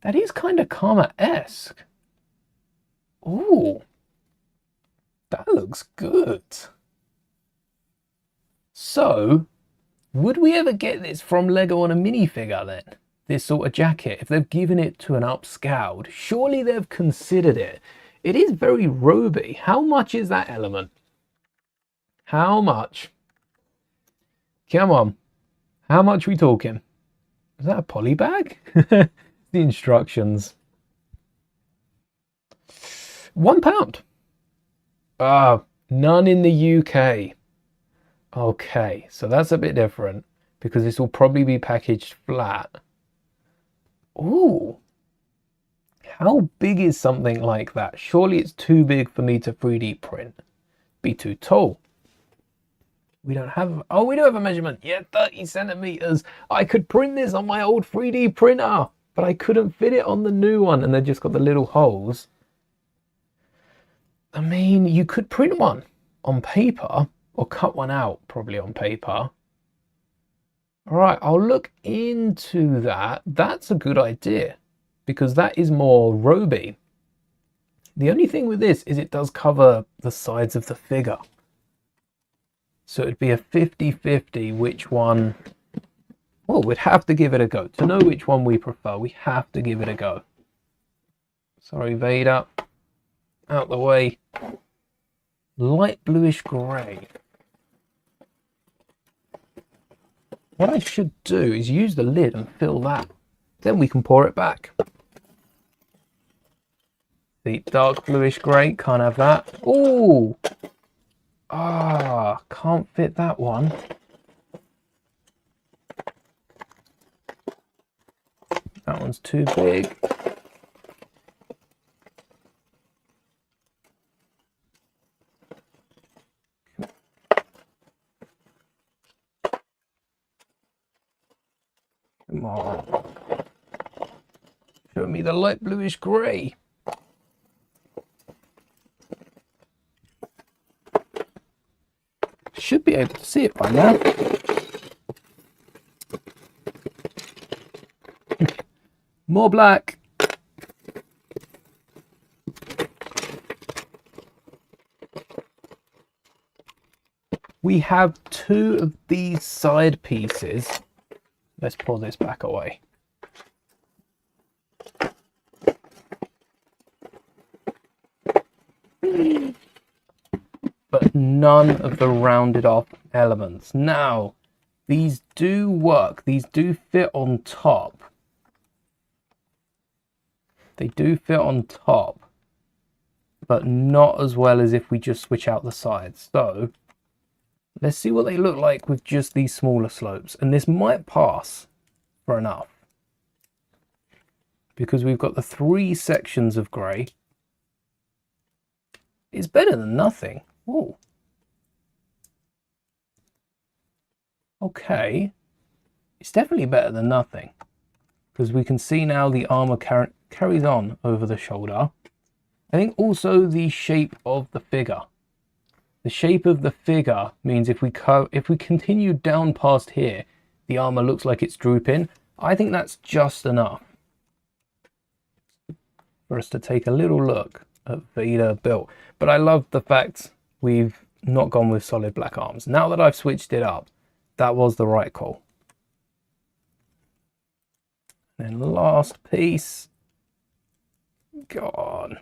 that is kind of Karma-esque. Ooh, that looks good. So, would we ever get this from Lego on a minifigure then? This sort of jacket, if they've given it to an upscaled, surely they've considered it. It is very roby. How much is that element? How much? Come on. How much are we talking? Is that a poly bag? The instructions. £1. None in the UK. Okay, so that's a bit different because this will probably be packaged flat. Ooh. How big is something like that? Surely it's too big for me to 3D print. Be too tall. We don't have... Oh, we do have a measurement. Yeah, 30 centimeters. I could print this on my old 3D printer, but I couldn't fit it on the new one, and they've just got the little holes. I mean, you could print one on paper or cut one out probably on paper. All right, I'll look into that. That's a good idea because that is more roby. The only thing with this is it does cover the sides of the figure. So it'd be a 50-50 which one. Well, we'd have to give it a go. To know which one we prefer, we have to give it a go. Sorry, Vader. Out the way. Light bluish grey. What I should do is use the lid and fill that. Then we can pour it back. The dark bluish grey, can't have that. Ooh! Ah, can't fit that one. That one's too big. Come on. Show me the light bluish grey. Should be able to see it by now. More black. We have two of these side pieces. Let's pull this back away. But none of the rounded off elements. Now, these do work. These do fit on top. They do fit on top, but not as well as if we just switch out the sides. So let's see what they look like with just these smaller slopes. And this might pass for enough, because we've got the 3 sections of grey. It's better than nothing. Ooh. Okay. It's definitely better than nothing, because we can see now the armor carries on over the shoulder. I think also the shape of the figure. The shape of the figure means if we continue down past here, the armor looks like it's drooping. I think that's just enough for us to take a little look at Vader built. But I love the fact we've not gone with solid black arms. Now that I've switched it up, that was the right call. And then last piece. Gone.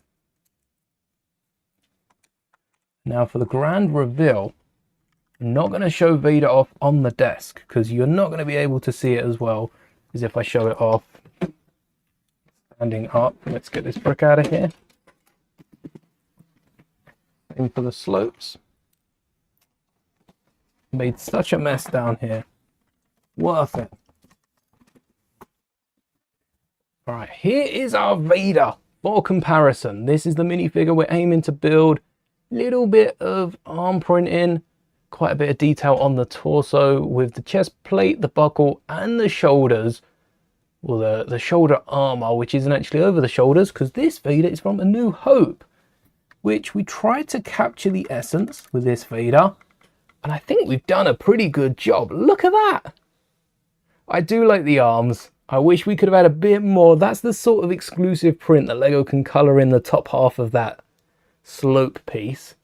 Now for the grand reveal, I'm not going to show Vader off on the desk, because you're not going to be able to see it as well as if I show it off standing up. Let's get this brick out of here. Same for the slopes. Made such a mess down here. Worth it. Alright, here is our Vader for comparison. This is the minifigure we're aiming to build. Little bit of arm printing, quite a bit of detail on the torso with the chest plate, the buckle, and the shoulders. Well, the shoulder armor, which isn't actually over the shoulders, because this Vader is from A New Hope, which we tried to capture the essence with this Vader, and I think we've done a pretty good job. Look at that! I do like the arms. I wish we could have had a bit more. That's the sort of exclusive print that LEGO can colour in the top half of that slope piece.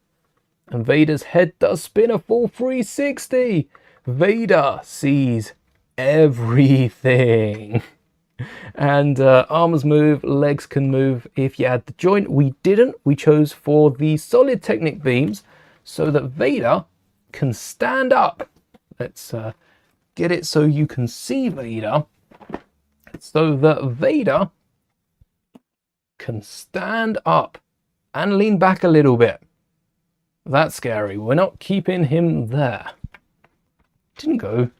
And Vader's head does spin a full 360. Vader sees everything. And arms move, legs can move if you add the joint. We didn't. We chose for the solid Technic beams so that Vader can stand up. Let's get it so you can see Vader. So that Vader can stand up and lean back a little bit. That's scary. We're not keeping him there. Didn't go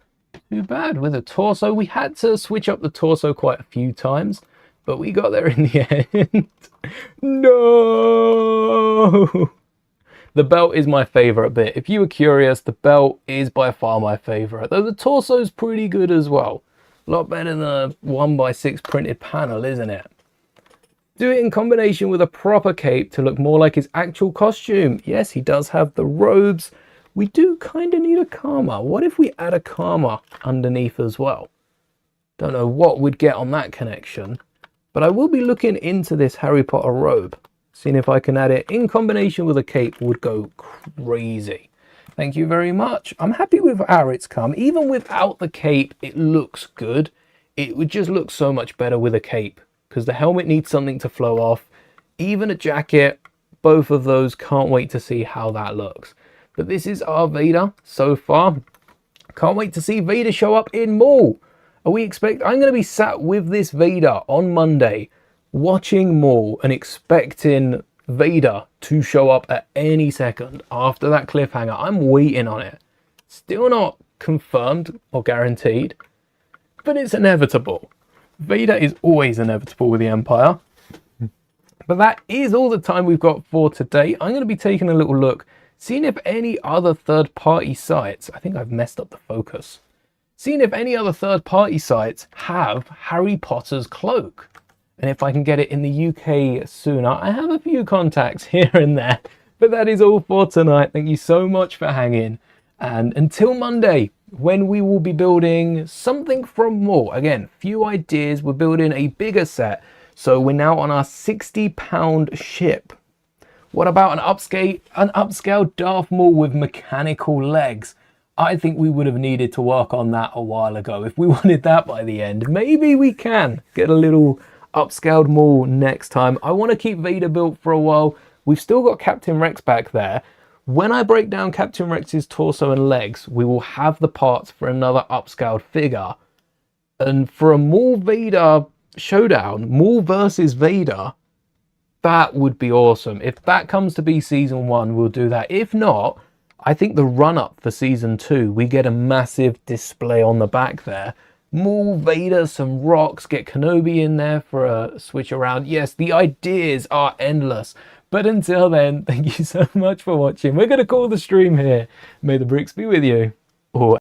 too bad with the torso. We had to switch up the torso quite a few times, but we got there in the end. No! The belt is my favorite bit. If you were curious, the belt is by far my favorite, though the torso's pretty good as well. A lot better than a 1x6 printed panel, isn't it? Do it in combination with a proper cape to look more like his actual costume. Yes, he does have the robes. We do kind of need a karma. What if we add a karma underneath as well? Don't know what we'd get on that connection, but I will be looking into this Harry Potter robe Seeing if I can add it in combination with a cape would go crazy. Thank you very much. I'm happy with how it's come. Even without the cape, it looks good. It would just look so much better with a cape because the helmet needs something to flow off. Even a jacket, both of those, can't wait to see how that looks. But this is our Vader so far. Can't wait to see Vader show up in Maul. I'm going to be sat with this Vader on Monday, watching Maul and expecting Vader to show up at any second after that cliffhanger. I'm waiting on it. Still not confirmed or guaranteed, but it's inevitable. Vader is always inevitable with the Empire. But that is all the time we've got for today. I'm going to be taking a little look, seeing if any other third-party sites, I think I've messed up the focus, seeing if any other third-party sites have Harry Potter's cloak. And if I can get it in the UK sooner. I have a few contacts here and there. But that is all for tonight. Thank you so much for hanging. And until Monday, when we will be building something from Maul. Again, few ideas. We're building a bigger set. So we're now on our 60-pound ship. What about an upscale Darth Maul with mechanical legs? I think we would have needed to work on that a while ago. If we wanted that by the end, maybe we can get a little upscaled Maul next time. I want to keep Vader built for a while. We've still got Captain Rex back there. When I break down Captain Rex's torso and legs, we will have the parts for another upscaled figure. And for a Maul Vader showdown, Maul versus Vader, that would be awesome. If that comes to be season 1, we'll do that. If not, I think the run up for season 2, we get a massive display on the back there. Maul, Vader, some rocks, get Kenobi in there for a switch around. Yes, the ideas are endless. But until then, thank you so much for watching. We're going to call the stream here. May the bricks be with you.